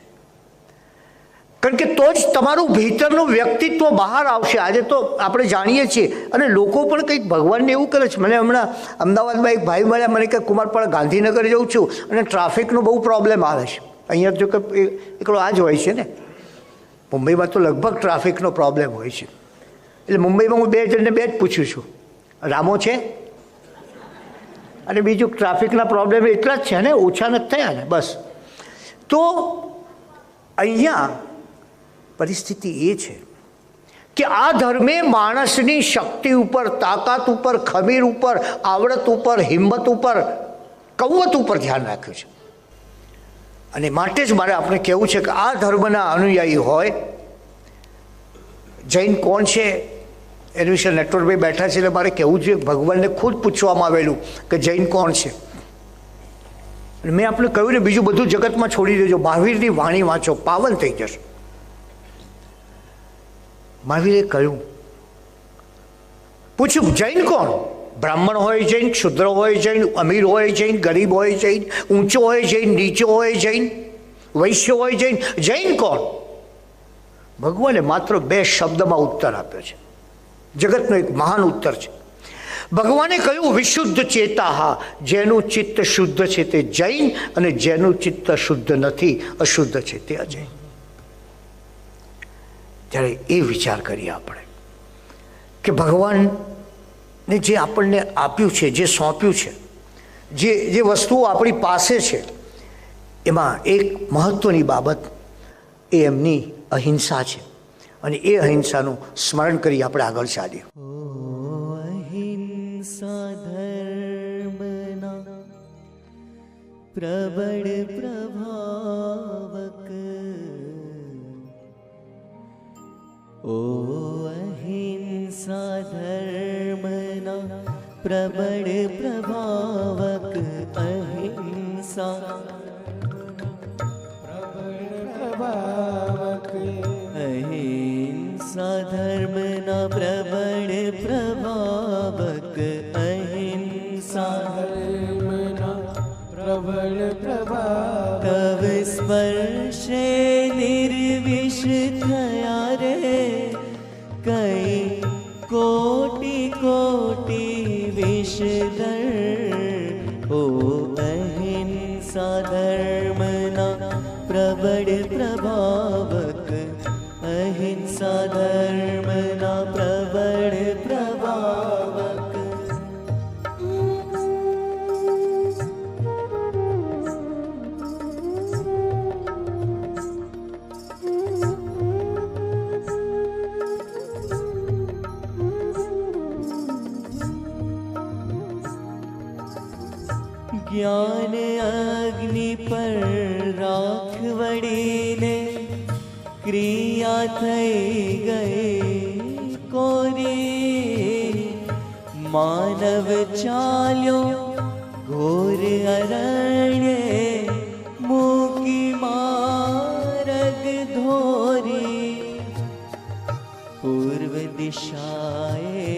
કારણ કે તો જ તમારું ભીતરનું વ્યક્તિત્વ બહાર આવશે. આજે તો આપણે જાણીએ છીએ અને લોકો પણ કંઈક ભગવાનને એવું કરે છે. મને હમણાં અમદાવાદમાં એક ભાઈ મળ્યા, મને કે કુમારપાડા ગાંધીનગર જઉં છું અને ટ્રાફિકનો બહુ પ્રોબ્લેમ આવે છે. અહીંયા જો કે એકલો આ જ હોય છે ને, મુંબઈમાં તો લગભગ ટ્રાફિકનો પ્રોબ્લેમ હોય છે. એટલે મુંબઈમાં હું 2 જણને 2 જ પૂછું છું, રામો છે અને બીજું ટ્રાફિકના પ્રોબ્લેમ એટલા જ છે ને, ઓછા નથી થયા ને, બસ. તો અહીંયા પરિસ્થિતિ એ છે કે આ ધર્મે માણસની શક્તિ ઉપર, તાકાત ઉપર, ખમીર ઉપર, આવડત ઉપર, હિંમત ઉપર, કવત ઉપર ધ્યાન રાખ્યું છે. અને માટે જ મારે આપણે કહેવું છે કે આ ધર્મના અનુયાયી હોય, જૈન કોણ છે એના વિશે નટવરભાઈ બેઠા છે એટલે મારે કહેવું જોઈએ. ભગવાનને ખુદ પૂછવામાં આવેલું કે જૈન કોણ છે. અને મેં આપણે કહ્યું ને, બીજું બધું જગતમાં છોડી દેજો, મહાવીરની વાણી વાંચો, પાવન થઈ જશે. મહાવીરે કહ્યું, પૂછ્યું જૈન કોણ? બ્રાહ્મણ હોય જૈન, શુદ્ર હોય જૈન, અમીર હોય જૈન, ગરીબ હોય જૈન, ઊંચો હોય જૈન, નીચો હોય જૈન, વૈશ્ય હોય જૈન, જૈન કોણ? ભગવાને માત્ર 2 શબ્દમાં ઉત્તર આપ્યો છે. જગતનો એક મહાન ઉત્તર છે. ભગવાને કહ્યું, વિશુદ્ધ ચેતાહા, જેનું ચિત્ત શુદ્ધ છે તે જૈન, અને જેનું ચિત્ત શુદ્ધ નથી, અશુદ્ધ છે તે અજૈન. જ્યારે એ વિચાર કરીએ આપણે કે ભગવાનને જે આપણને આપ્યું છે, જે સોંપ્યું છે, જે વસ્તુઓ આપણી પાસે છે, એમાં એક મહત્ત્વની બાબત એ એમની અહિંસા છે. અને એ અહિંસાનું સ્મરણ કરી આપણે આગળ ચાલીએ. અહિંસા ધર્મના પ્રબળ પ્રભાવક, ઓ અહિંસા ધર્મના પ્રબળ પ્રભાવક, અહિંસા અહિંસા ધર્મના પ્રબળ પ્રભાવક, અહિંસા ધર્મના પ્રબળ પ્રભાવક. તવ સ્પર્શે નિર્વિષ થયા રે કઈ કોટી કોટી વિષધર, ઓ અહિંસા ધર્મના પ્રબળ પ્રભાવક, અહિંસા ધર્મના પ્રબળ પ્રભાવક. જ્ઞાન અગ્નિ પર રાખ વળીને ક્રિયા થઈ ગઈ કોરી, માનવ ચાલ્યો ઘોર અરણ્યે મૂકી માર્ગ ધોરી. પૂર્વ દિશાએ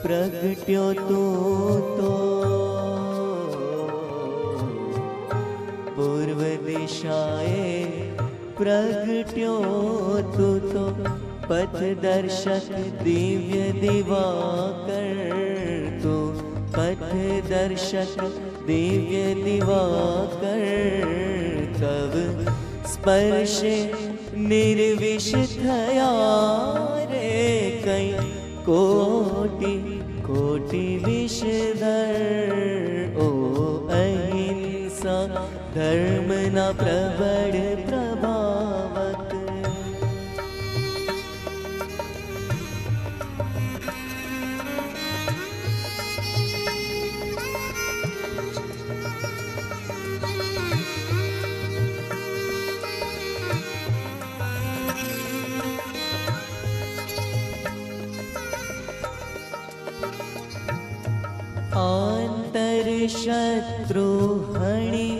પ્રગટ્યો તું તો, પૂર્વ દિશાએ પ્રગટ્યો તું તો, પથદર્શક દિવ્ય દિવાકર, તો પથદર્શક દિવ્ય દિવાકર. તવ સ્પર્શે નિર્વિષ થયા રે કઈ કોટી કોટી વિષધર, ઓ અહિંસા ધર્મના પ્રબળ પ્રભાવક. આંતર શત્રુ હણી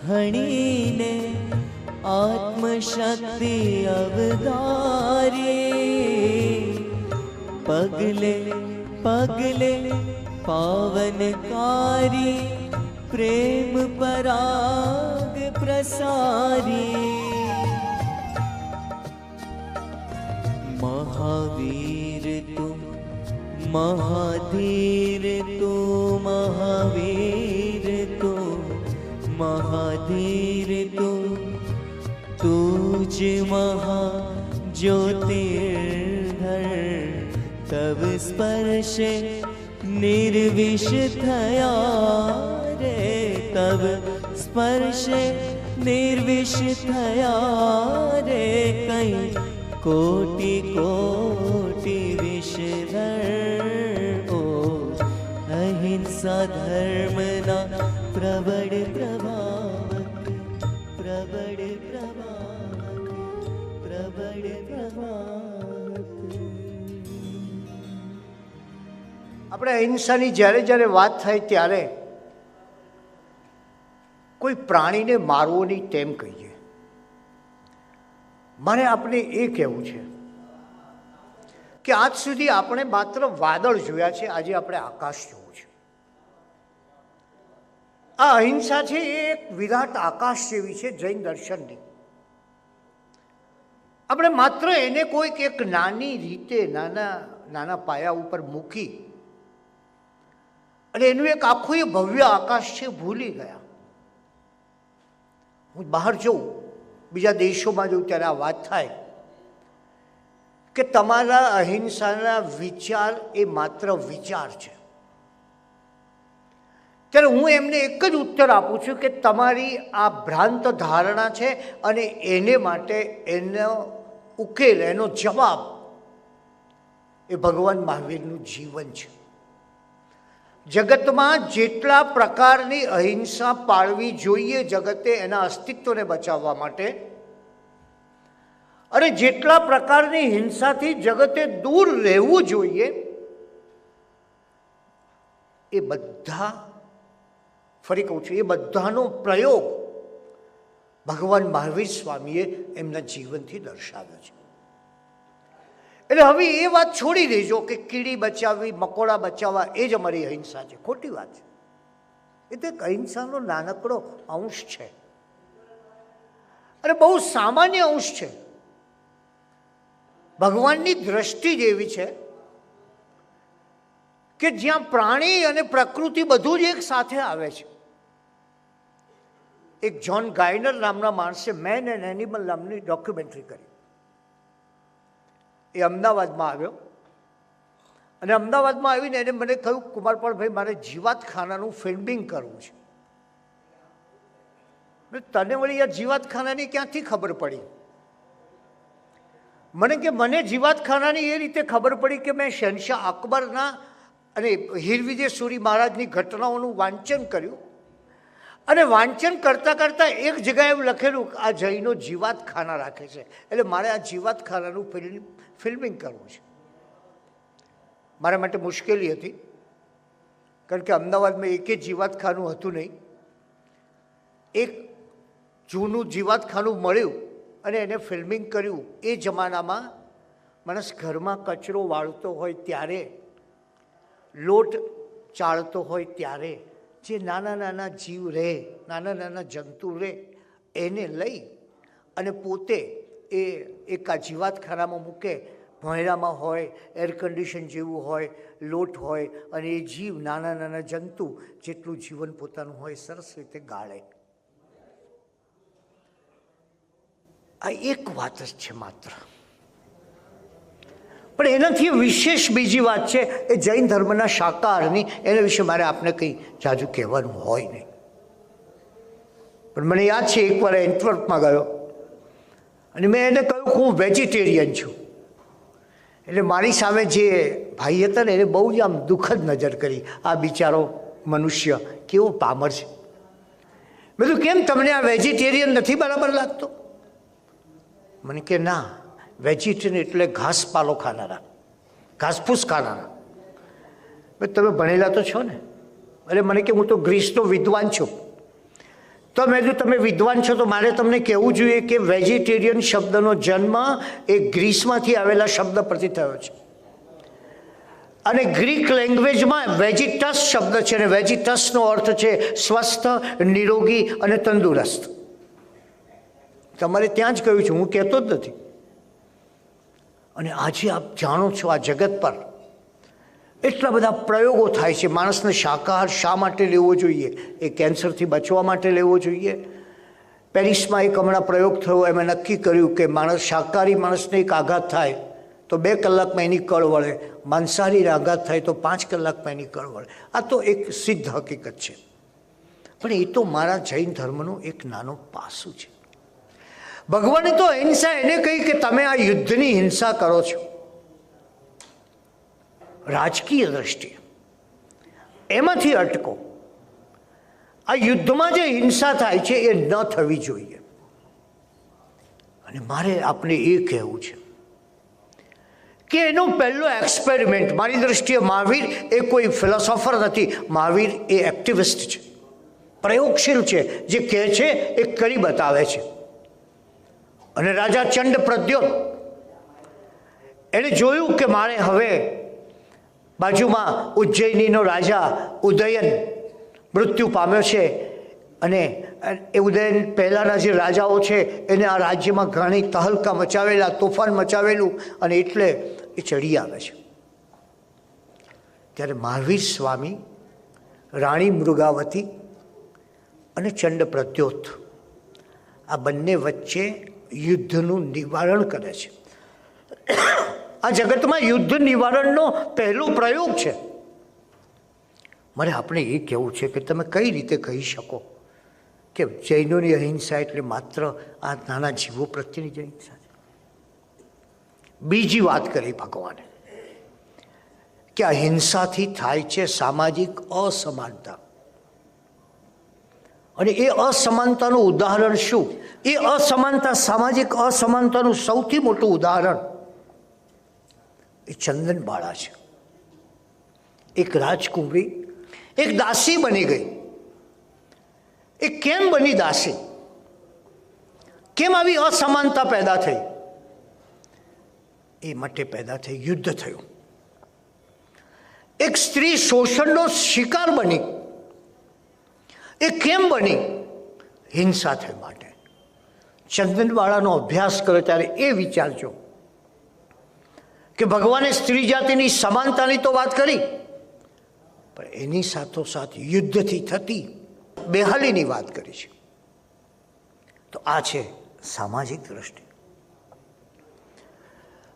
હણીને આત્મશક્તિ અવધારી, પગલે પગલે પાવનકારી પ્રેમ પરાગ प्रसारी महावीर तू महाधीर तू महावीर तू महाधीर तू तुझ महाज्योतिर्धर तब स्पर्शे निर्विष थया रे तब स्पर्शे निर्विष थया रे कई कोटि कोटि विषधर ओ अहिंसा धर्मना प्रबल प्रभाव प्रबल प्रभाव प्रबल प्रभाव। આપણે અહિંસાની જ્યારે જ્યારે વાત થાય ત્યારે કોઈ પ્રાણીને મારવોની તેમ કહીએ. મારે આપણે એ કહેવું છે કે આજ સુધી આપણે માત્ર વાદળ જોયા છે, આજે આપણે આકાશ જોવું છે. આ અહિંસા છે એ એક વિરાટ આકાશ જેવી છે જૈન દર્શનની. આપણે માત્ર એને કોઈક એક નાની રીતે નાના નાના પાયા ઉપર મૂકી અને એનું એક આખું એ ભવ્ય આકાશ છે ભૂલી ગયા. હું બહાર જઉં, બીજા દેશોમાં જઉં ત્યારે આ વાત થાય કે તમારા અહિંસાના વિચાર એ માત્ર વિચાર છે. ત્યારે હું એમને એક જ ઉત્તર આપું છું કે તમારી આ ભ્રાંત ધારણા છે અને એને માટે એનો ઉકેલ, એનો જવાબ એ ભગવાન મહાવીરનું જીવન છે. જગતમાં જેટલા પ્રકારની અહિંસા પાળવી જોઈએ જગતે એના અસ્તિત્વને બચાવવા માટે, અને જેટલા પ્રકારની હિંસાથી જગતે દૂર રહેવું જોઈએ, એ બધા, ફરી કહું છું, એ બધાનો પ્રયોગ ભગવાન મહાવીર સ્વામીએ એમના જીવનથી દર્શાવ્યો છે. એટલે હવે એ વાત છોડી દેજો કે કીડી બચાવવી, મકોડા બચાવવા એ જ અમારી અહિંસા છે. ખોટી વાત છે. એ તો એક અહિંસાનો નાનકડો અંશ છે અને બહુ સામાન્ય અંશ છે. ભગવાનની દ્રષ્ટિ જ એવી છે કે જ્યાં પ્રાણી અને પ્રકૃતિ બધું જ એક સાથે આવે છે. એક જ્હોન ગાયનર નામના માણસે મેન એન્ડ એનિમલ નામની ડોક્યુમેન્ટરી કરી. એ અમદાવાદમાં આવ્યો અને અમદાવાદમાં આવીને એને મને કહ્યું, કુમારપાળભાઈ, મારે જીવાતખાનાનું ફિલ્મિંગ કરવું છે. તને વળી આ જીવાતખાનાની ક્યાંથી ખબર પડી? મને જીવાતખાનાની એ રીતે ખબર પડી કે મેં શહેનશાહ અકબરના અને હીરવિજય સૂરી મહારાજની ઘટનાઓનું વાંચન કર્યું અને વાંચન કરતાં કરતાં એક જગ્યાએ એવું લખેલું કે આ જૈનો જીવાતખાના રાખે છે, એટલે મારે આ જીવાતખાનાનું ફિલ્મિંગ કરવું છે. મારા માટે મુશ્કેલી હતી, કારણ કે અમદાવાદમાં એકે જીવાતખાનું હતું નહીં. એક જૂનું જીવાતખાનું મળ્યું અને એને ફિલ્મિંગ કર્યું. એ જમાનામાં માણસ ઘરમાં કચરો વાળતો હોય ત્યારે, લોટ ચાળતો હોય ત્યારે જે નાના નાના જીવ રહે, નાના નાના જંતુ રહે, એને લઈ અને પોતે એ એક આ જીવાતખાનામાં મૂકે. ભોંયરામાં હોય, એર કન્ડિશન જેવું હોય, લોટ હોય, અને એ જીવ, નાના નાના જંતુ જેટલું જીવન પોતાનું હોય, સરસ રીતે ગાળે. આ એક વાત જ છે માત્ર. પણ એનાથી વિશેષ બીજી વાત છે એ જૈન ધર્મના શાકાહારની. એના વિશે મારે આપને કંઈ જાજુ કહેવાનું હોય નહીં. પણ મને યાદ છે એકવાર એન્ટવર્પમાં ગયો અને મેં એને કહ્યું કે હું વેજીટેરિયન છું. એટલે મારી સામે જે ભાઈ હતા ને એને બહુ જ આમ દુઃખદ નજર કરી. આ બિચારો મનુષ્ય કેવો પામર છે. મેં કીધું, કેમ તમને આ વેજીટેરિયન નથી બરાબર લાગતો? મને કે ના, વેજીટેરિયન એટલે ઘાસપાલો ખાનારા, ઘાસફૂસ ખાનારા. તમે ભણેલા તો છો ને? એટલે મને કે હું તો ગ્રીસનો વિદ્વાન છું. તો મેં કીધું, તમે વિદ્વાન છો તો મારે તમને કહેવું જોઈએ કે વેજીટેરિયન શબ્દનો જન્મ એ ગ્રીસમાંથી આવેલા શબ્દ પરથી થયો છે. અને ગ્રીક લેંગ્વેજમાં વેજીટસ શબ્દ છે અને વેજીટસનો અર્થ છે સ્વસ્થ, નિરોગી અને તંદુરસ્ત. તમારે ત્યાં જ કહ્યું છે, હું કહેતો જ નથી. અને આજે આપ જાણો છો આ જગત પર એટલા બધા પ્રયોગો થાય છે. માણસને શાકાહાર શા માટે લેવો જોઈએ? એ કેન્સરથી બચવા માટે લેવો જોઈએ. પેરિસમાં એક હમણાં પ્રયોગ થયો, એમાં નક્કી કર્યું કે શાકાહારી માણસને એક આઘાત થાય તો 2 કલાકમાં એની કળ વળે, માંસાહારીને આઘાત થાય તો 5 કલાકમાં એની કળ વળે. આ તો એક સિદ્ધ હકીકત છે. પણ એ તો મારા જૈન ધર્મનું એક નાનું પાસું છે. ભગવાને તો અહિંસા એને કહી કે તમે આ યુદ્ધની હિંસા કરો છો રાજકીય દ્રષ્ટિએ, એમાંથી અટકો. આ યુદ્ધમાં જે હિંસા થાય છે એ ન થવી જોઈએ. અને મારે આપને એ કહેવું છે કે એનો પહેલો એક્સપેરિમેન્ટ, મારી દ્રષ્ટિએ મહાવીર એ કોઈ ફિલોસોફર નથી, મહાવીર એ એક્ટિવિસ્ટ છે, પ્રયોગશીલ છે, જે કહે છે એ કરી બતાવે છે. અને રાજા ચંડ પ્રદ્યોત એણે જોયું કે મારે હવે બાજુમાં ઉજ્જૈનીનો રાજા ઉદયન મૃત્યુ પામ્યો છે, અને એ ઉદયન પહેલાંના જે રાજાઓ છે એને આ રાજ્યમાં ઘણી તહલકા મચાવેલા, તોફાન મચાવેલું, અને એટલે એ ચડી આવે છે. ત્યારે મહાવીર સ્વામી રાણી મૃગાવતી અને ચંડ પ્રદ્યોત આ બંને વચ્ચે યુદ્ધનું નિવારણ કરે છે. આ જગતમાં યુદ્ધ નિવારણનો પહેલો પ્રયોગ છે. મારે આપણે એ કહેવું છે કે તમે કઈ રીતે કહી શકો કે જૈનોની અહિંસા એટલે માત્ર આ નાના જીવો પ્રત્યેની જ અહિંસા છે? બીજી વાત કરી ભગવાને કે અહિંસાથી થાય છે સામાજિક અસમાનતા. અને એ અસમાનતાનું ઉદાહરણ શું? એ અસમાનતા, સામાજિક અસમાનતાનું સૌથી મોટું ઉદાહરણ એ ચંદનબાળા છે. એક રાજકુંવરી એક દાસી બની ગઈ. એ કેમ બની દાસી? કેમ આવી અસમાનતા પેદા થઈ? એ માટે પેદા થઈ યુદ્ધ થયું. એક સ્ત્રી શોષણનો શિકાર બની. એ કેમ બની? હિંસા થઈ માટે. ચંદનવાળાનો અભ્યાસ કરો ત્યારે એ વિચારજો કે ભગવાને સ્ત્રી જાતિની સમાનતાની તો વાત કરી, પણ એની સાથોસાથ યુદ્ધથી થતી બેહાલીની વાત કરી છે. તો આ છે સામાજિક દ્રષ્ટિ.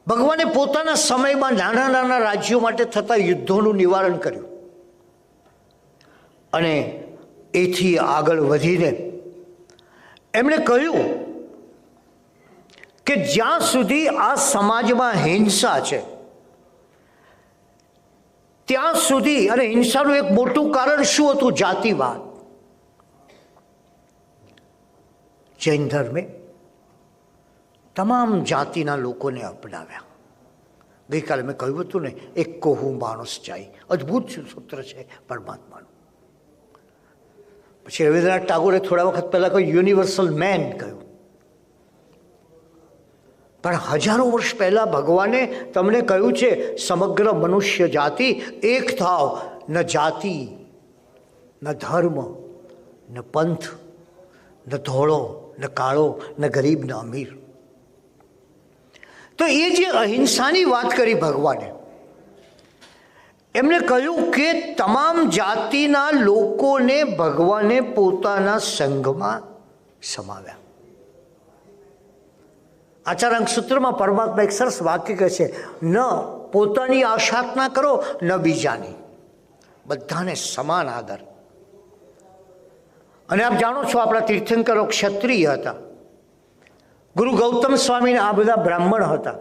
ભગવાને પોતાના સમયમાં નાના નાના રાજ્યો માટે થતા યુદ્ધોનું નિવારણ કર્યું, અને એથી આગળ વધીને એમણે કહ્યું કે જ્યાં સુધી આ સમાજમાં હિંસા છે ત્યાં સુધી, અને હિંસાનું એક મોટું કારણ શું હતું? જાતિવાદ. જૈન ધર્મે તમામ જાતિના લોકોને અપનાવ્યા. ગઈકાલે મેં કહ્યું હતું ને, એક કોહુ માણસ જાય, અદ્ભુત સૂત્ર છે પરમાત્માનું. પછી રવિન્દ્રનાથ ટાગોરે થોડા વખત પહેલાં કહ્યું યુનિવર્સલ મેન કહ્યું. પણ હજારો વર્ષ પહેલાં ભગવાને તમને કહ્યું છે સમગ્ર મનુષ્ય જાતિ એક થાવ, ન જાતિ, ન ધર્મ, ન પંથ, ન ધોળો, ન કાળો, ન ગરીબ, ન અમીર. તો એ જે અહિંસાની વાત કરી ભગવાને, એમણે કહ્યું કે તમામ જાતિના લોકોને ભગવાને પોતાના સંઘમાં સમાવ્યા. આચારાંક સૂત્રમાં પરમાત્મા એક સરસ વાક્ય કહે છે, ન પોતાની આશાત ના કરો, ન બીજાની, બધાને સમાન આદર. અને આપ જાણો છો આપણા તીર્થંકરો ક્ષત્રિય હતા, ગુરુ ગૌતમ સ્વામીને આ બધા બ્રાહ્મણ હતા,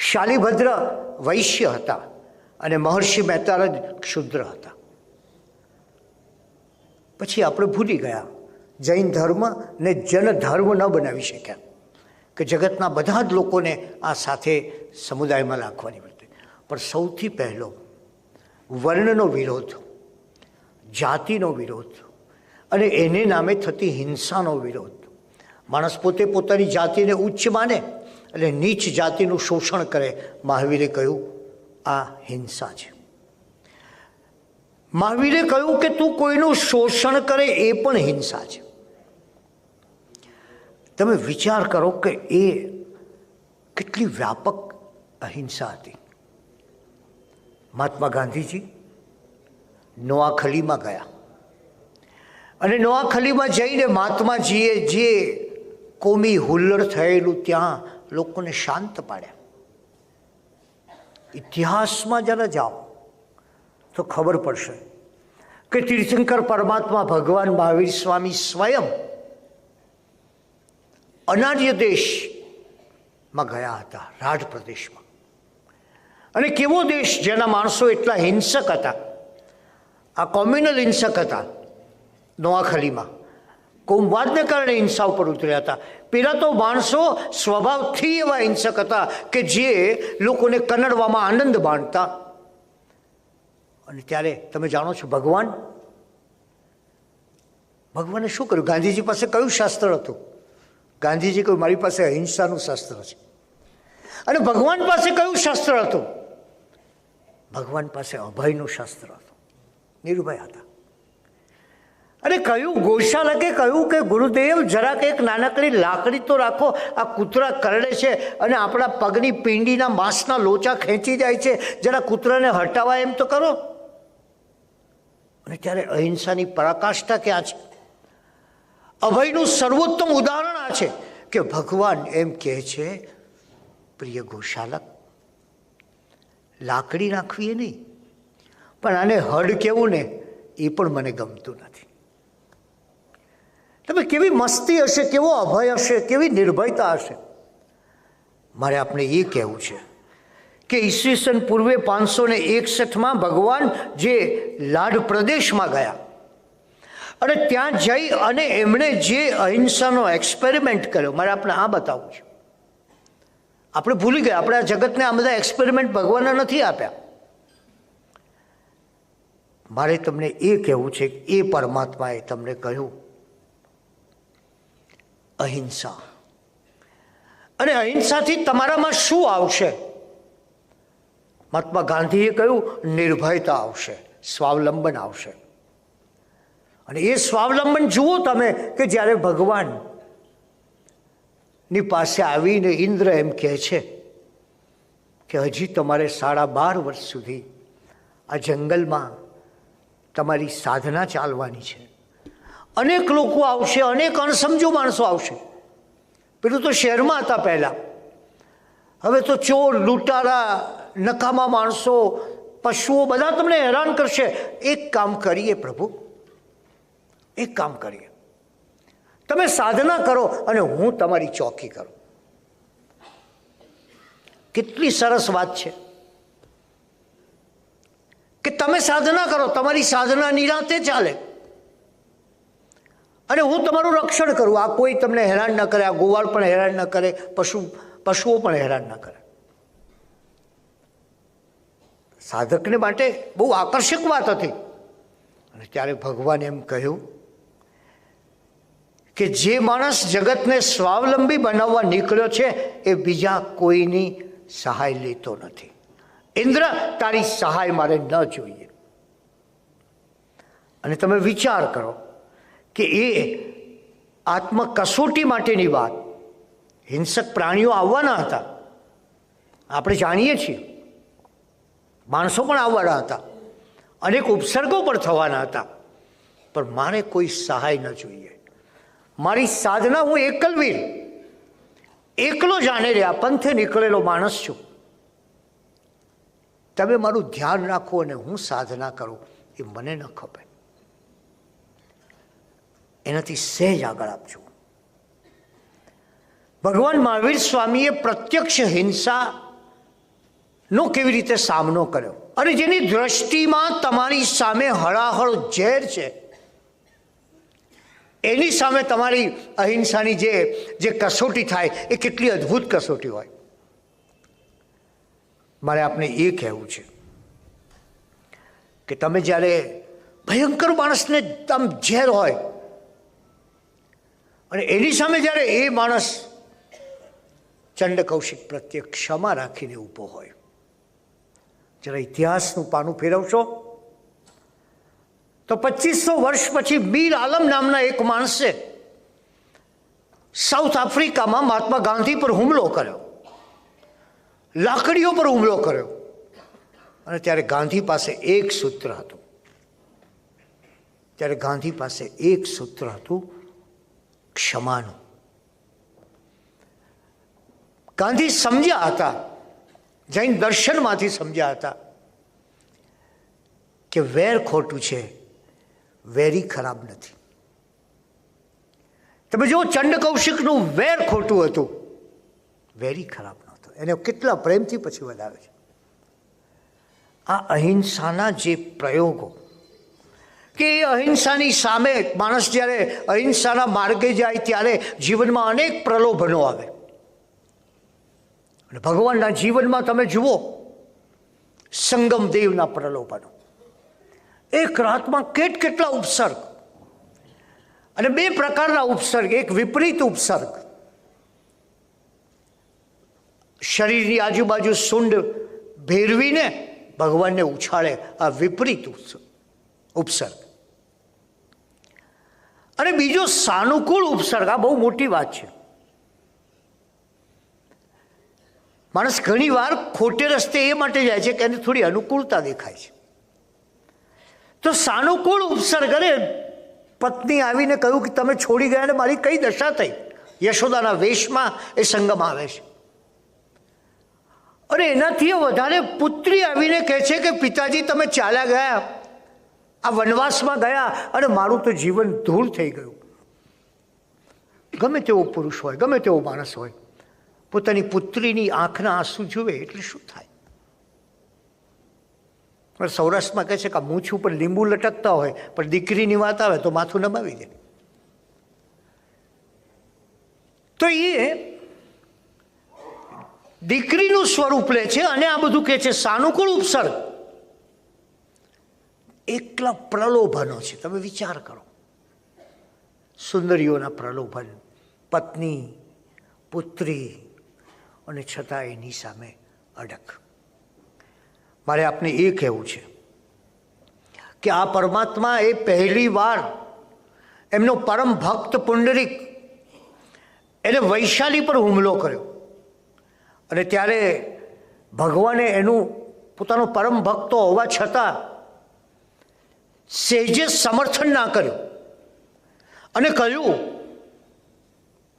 શાલિભદ્ર વૈશ્ય હતા, અને મહર્ષિ મહેતારજ ક્ષુદ્ર હતા. પછી આપણે ભૂલી ગયા, જૈન ધર્મ ને જન ધર્મ ન બનાવી શક્યા કે જગતના બધા જ લોકોને આ સાથે સમુદાયમાં રાખવાની પડતી. પણ સૌથી પહેલો વર્ણનો વિરોધ, જાતિનો વિરોધ, અને એને નામે થતી હિંસાનો વિરોધ. માણસ પોતે પોતાની જાતિને ઉચ્ચ માને અને નીચ જાતિનું શોષણ કરે. મહાવીરે કહ્યું આ હિંસા છે. મહાવીરે કહ્યું કે તું કોઈનું શોષણ કરે એ પણ હિંસા છે. તમે વિચાર કરો કે એ કેટલી વ્યાપક અહિંસા હતી. મહાત્મા ગાંધીજી નોઆખલીમાં ગયા અને નોઆખલીમાં જઈને મહાત્માજીએ જે કોમી હુલ્લડ થયેલું ત્યાં લોકોને શાંત પાડ્યા. ઇતિહાસમાં જરા જાઓ તો ખબર પડશે કે તીર્થંકર પરમાત્મા ભગવાન મહાવીર સ્વામી સ્વયં અનાર્ય દેશમાં ગયા હતા, રાઢ પ્રદેશમાં. અને કેવો દેશ જેના માણસો એટલા હિંસક હતા, આ કોમ્યુનલ હિંસક હતા. નોઆખલીમાં કોમવાદને કારણે હિંસા ઉપર ઉતર્યા હતા. પેલા તો માણસો સ્વભાવથી એવા હિંસક હતા કે જે લોકોને કનડવામાં આનંદ માણતા. અને ત્યારે તમે જાણો છો ભગવાને શું કર્યું? ગાંધીજી પાસે કયું શાસ્ત્ર હતું? ગાંધીજી કહ્યું મારી પાસે અહિંસાનું શાસ્ત્ર છે. અને ભગવાન પાસે કયું શાસ્ત્ર હતું? ભગવાન પાસે અભયનું શાસ્ત્ર હતું. નિર્ભય હતા. અને કહ્યું ગોશાલકે કહ્યું કે ગુરુદેવ જરાક એક નાનકડી લાકડી તો રાખો, આ કૂતરા કરડે છે અને આપણા પગની પીંડીના માંસના લોચા ખેંચી જાય છે, જરા કૂતરાને હટાવા એમ તો કરો. અને ત્યારે અહિંસાની પરાકાષ્ઠા ક્યાં છે? અભયનું સર્વોત્તમ ઉદાહરણ આ છે કે ભગવાન એમ કહે છે, પ્રિય ગોશાલક, લાકડી નાખવી એ નહીં, પણ આને હડ કેવું ને એ પણ મને ગમતું નથી. તમે કેવી મસ્તી હશે, કેવો અભય હશે, કેવી નિર્ભયતા હશે. મારે આપણે એ કહેવું છે કે ઈસવીસન પૂર્વે 561માં ભગવાન જે લાઢ પ્રદેશમાં ગયા અને ત્યાં જઈ અને એમણે જે અહિંસાનો એક્સપેરિમેન્ટ કર્યો, મારે આપણે આ બતાવવું છે. આપણે ભૂલી ગયા, આપણે આ જગતને આ બધા એક્સપેરિમેન્ટ ભગવાને નથી આપ્યા. મારે તમને એ કહેવું છે કે એ પરમાત્માએ તમને કહ્યું અહિંસા. અને અહિંસાથી તમારામાં શું આવશે? મહાત્મા ગાંધીએ કહ્યું નિર્ભયતા આવશે, સ્વાવલંબન આવશે. અને એ સ્વાવલંબન જુઓ તમે કે જ્યારે ભગવાનની પાસે આવીને ઇન્દ્ર એમ કહે છે કે હજી તમારે 12.5 વર્ષ સુધી આ જંગલમાં તમારી સાધના ચાલવાની છે. અનેક લોકો આવશે, અનેક અણસમજુ માણસો આવશે. પેલું તો શહેરમાં હતા પહેલાં, હવે તો ચોર, લૂંટારા, નકામા માણસો, પશુઓ બધા તમને હેરાન કરશે. એક કામ કરીએ પ્રભુ, એક કામ કરીએ, તમે સાધના કરો અને હું તમારી ચોકી કરું. કેટલી સરસ વાત છે કે તમે સાધના કરો, તમારી સાધના નિરાંતે ચાલે અને હું તમારું રક્ષણ કરું. આ કોઈ તમને હેરાન ન કરે, આ ગોવાળ પણ હેરાન ન કરે, પશુઓ પણ હેરાન ન કરે. સાધકને માટે બહુ આકર્ષક વાત હતી. અને ત્યારે ભગવાને એમ કહ્યું કે જે માણસ જગતને સ્વાવલંબી બનાવવા નીકળ્યો છે એ બીજા કોઈની સહાય લેતો નથી. ઇન્દ્ર, તારી સહાય મારે ન જોઈએ. અને તમે વિચાર કરો કે એ આત્મ કસોટી માટેની વાત. હિંસક પ્રાણીઓ આવવાના હતા, આપણે જાણીએ છીએ. માણસો પણ આવવાના હતા, અનેક ઉપસર્ગો પણ થવાના હતા. પણ મારે કોઈ સહાય ન જોઈએ. મારી સાધના, હું એકલવીર, એકલો જાણે રહ્યા પંથે નીકળેલો માણસ છું. તમે મારું ધ્યાન રાખો અને હું સાધના કરું એ મને ન ખપે. એનાથી સહેજ આગળ આપજો. ભગવાન મહાવીર સ્વામીએ પ્રત્યક્ષ હિંસાનો કેવી રીતે સામનો કર્યો, અને જેની દ્રષ્ટિમાં તમારી સામે હળાહળ ઝેર છે, એની સામે તમારી અહિંસાની જે કસોટી થાય એ કેટલી અદ્ભુત કસોટી હોય. મારે આપણે એ કહેવું છે કે તમે જ્યારે ભયંકર માણસને આમ ઝેર હોય અને એની સામે જ્યારે એ માણસ ચંડ કૌશિક પ્રત્યે ક્ષમા રાખીને ઊભો હોય, જરા ઇતિહાસનું પાનું ફેરવશો તો 2500 વર્ષ પછી મીર આલમ નામના એક માણસે સાઉથ આફ્રિકામાં મહાત્મા ગાંધી પર હુમલો કર્યો, લાકડીઓ પર હુમલો કર્યો, અને ત્યારે ગાંધી પાસે એક સૂત્ર હતું. ત્યારે ગાંધી પાસે એક સૂત્ર હતું, ક્ષમાનું. ગાંધી સમજ્યા હતા, જૈન દર્શનમાંથી સમજ્યા હતા કે વેર ખોટું છે, વેરી ખરાબ નથી. તમે જો ચંડ કૌશિકનું વેર ખોટું હતું, વેરી ખરાબ નહોતું. એને કેટલા પ્રેમથી પછી વધાવે છે. આ અહિંસાના જે પ્રયોગો, કે એ અહિંસાની સામે માણસ જ્યારે અહિંસાના માર્ગે જાય ત્યારે જીવનમાં અનેક પ્રલોભનો આવે. અને ભગવાનના જીવનમાં તમે જુઓ સંગમ દેવના પ્રલોભનો, એક રાતમાં કેટલા ઉપસર્ગ, અને બે પ્રકારના ઉપસર્ગ. એક વિપરીત ઉપસર્ગ, શરીરની આજુબાજુ સૂંડ ભેરવીને ભગવાનને ઉછાળે, આ વિપરીત ઉપસર્ગ. અને બીજો સાનુકૂળ ઉપસર્ગ. આ બહુ મોટી વાત છે. માણસ ઘણી વાર ખોટે રસ્તે એ માટે જાય છે કે એને થોડી અનુકૂળતા દેખાય છે. તો સાનુકૂળ ઉપસર્ગ, અરે પત્ની આવીને કહ્યું કે તમે છોડી ગયા ને મારી કઈ દશા થઈ. યશોદાના વેશમાં એ સંગમ આવે છે. અને એનાથી વધારે પુત્રી આવીને કહે છે કે પિતાજી તમે ચાલ્યા ગયા, આ વનવાસમાં ગયા, અને મારું તો જીવન ધૂળ થઈ ગયું. ગમે તેવો પુરુષ હોય, ગમે તેવો માણસ હોય, પોતાની પુત્રીની આંખના આંસુ જુએ એટલે શું થાય? પણ સૌરાષ્ટ્રમાં કહે છે કે મૂછ ઉપર લીંબુ લટકતા હોય, પણ દીકરીની વાત આવે તો માથું નમાવી દે. તો એ દીકરીનું સ્વરૂપ લે છે, અને આ બધું કહે છે સાનુકૂળ ઉપસર્ગ. એકલા પ્રલોભનો છે. તમે વિચાર કરો, સુંદરીઓના પ્રલોભન, પત્ની, પુત્રી, અને છતાં એની સામે અડગ. મારે આપને એ કહેવું છે કે આ પરમાત્મા એ પહેલી વાર એમનો પરમ ભક્ત પુંડરીક, એને વૈશાલી પર હુમલો કર્યો, અને ત્યારે ભગવાને એનું પોતાનો પરમ ભક્ત હોવા છતાં સહેજે સમર્થન ના કર્યું, અને કહ્યું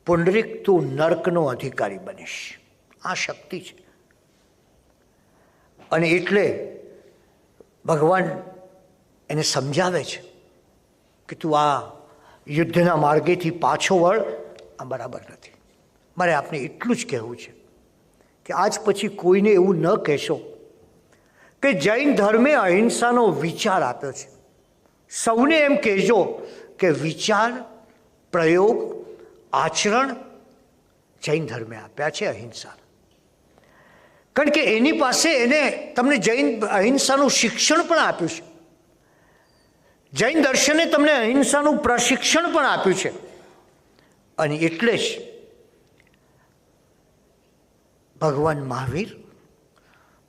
પુંડરીક તું નર્કનો અધિકારી બનીશ. આ શક્તિ છે. અને એટલે ભગવાન એને સમજાવે છે કે તું આ યુદ્ધના માર્ગેથી પાછો વળ, આ બરાબર નથી. મારે આપને એટલું જ કહેવું છે કે આજ પછી કોઈને એવું ન કહેશો કે જૈન ધર્મે અહિંસાનો વિચાર આપ્યો છે. સૌને એમ કહેજો કે વિચાર, પ્રયોગ, આચરણ જૈન ધર્મે આપ્યા છે અહિંસા. કારણ કે એની પાસે એને તમને જૈન અહિંસાનું શિક્ષણ પણ આપ્યું છે. જૈન દર્શને તમને અહિંસાનું પ્રશિક્ષણ પણ આપ્યું છે. અને એટલે જ ભગવાન મહાવીર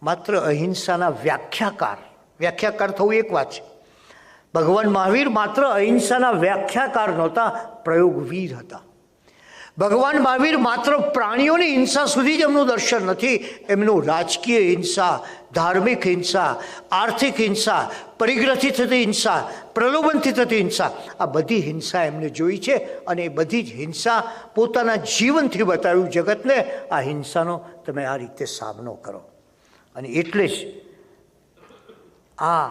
માત્ર અહિંસાના વ્યાખ્યાકાર થવું એક વાત છે. ભગવાન મહાવીર માત્ર અહિંસાના વ્યાખ્યાકાર નહોતા, પ્રયોગવીર હતા. ભગવાન મહાવીર માત્ર પ્રાણીઓની હિંસા સુધી જ એમનું દર્શન નથી, એમનું રાજકીય હિંસા, ધાર્મિક હિંસા, આર્થિક હિંસા, પરિગ્રહથી થતી હિંસા, પ્રલોભનથી થતી હિંસા, આ બધી હિંસા એમને જોઈ છે. અને એ બધી જ હિંસા પોતાના જીવનથી બતાવ્યું જગતને, આ હિંસાનો તમે આ રીતે સામનો કરો. અને એટલે જ આ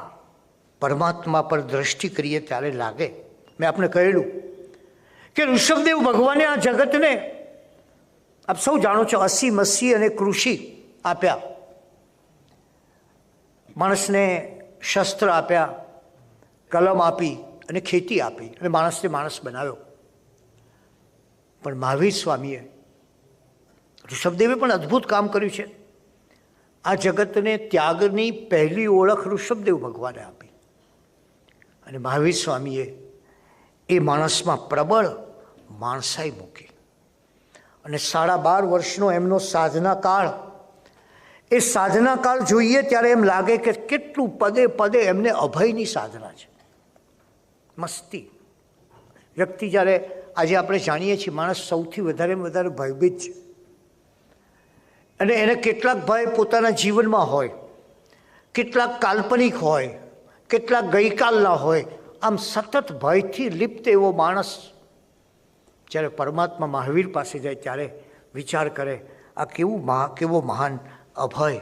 પરમાત્મા પર દ્રષ્ટિ કરીએ ત્યારે લાગે, મેં આપને કહેલું કે ઋષભદેવ ભગવાને આ જગતને, આપ સૌ જાણો છો, 80 મસી અને કૃષિ આપ્યા, માણસને શસ્ત્ર આપ્યા, કલમ આપી, અને ખેતી આપી, અને માણસને માણસ બનાવ્યો. પણ મહાવીર સ્વામીએ, ઋષભદેવે પણ અદ્ભુત કામ કર્યું છે. આ જગતને ત્યાગની પહેલી ઓળખ ઋષભદેવ ભગવાને આપી, અને મહાવીર સ્વામીએ એ માણસમાં પ્રબળ માણસાઈ મૂકી. અને 12.5 વર્ષનો એમનો સાધના કાળ, એ સાધના કાળ જોઈએ ત્યારે એમ લાગે કે કેટલું પદે પદે એમને અભયની સાધના છે. મસ્તી. વ્યક્તિ જ્યારે આજે આપણે જાણીએ છીએ માણસ સૌથી વધારે ભયભીત છે, અને એને કેટલાક ભય પોતાના જીવનમાં હોય, કેટલાક કાલ્પનિક હોય, કેટલાક ગઈકાલના હોય. આમ સતત ભયથી લિપ્ત એવો માણસ જ્યારે પરમાત્મા મહાવીર પાસે જાય ત્યારે વિચાર કરે, આ કેવો મહાન અભય,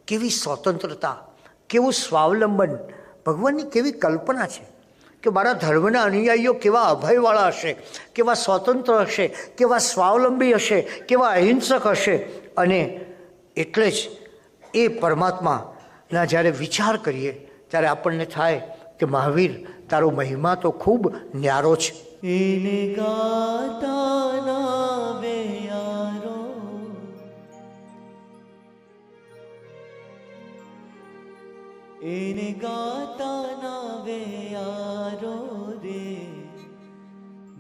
કેવી સ્વતંત્રતા, કેવું સ્વાવલંબન, ભગવાનની કેવી કલ્પના છે કે મારા ધર્મના અનુયાયીઓ કેવા અભયવાળા હશે, કેવા સ્વતંત્ર હશે, કેવા સ્વાવલંબી હશે, કેવા અહિંસક હશે. અને એટલે જ એ પરમાત્માના જ્યારે વિચાર કરીએ ત્યારે આપણને થાય કે મહાવીર તારો મહિમા તો ખૂબ ન્યારો છે. એને ગાતા નાવે યારો, એને ગાતા નાવે યારો રે,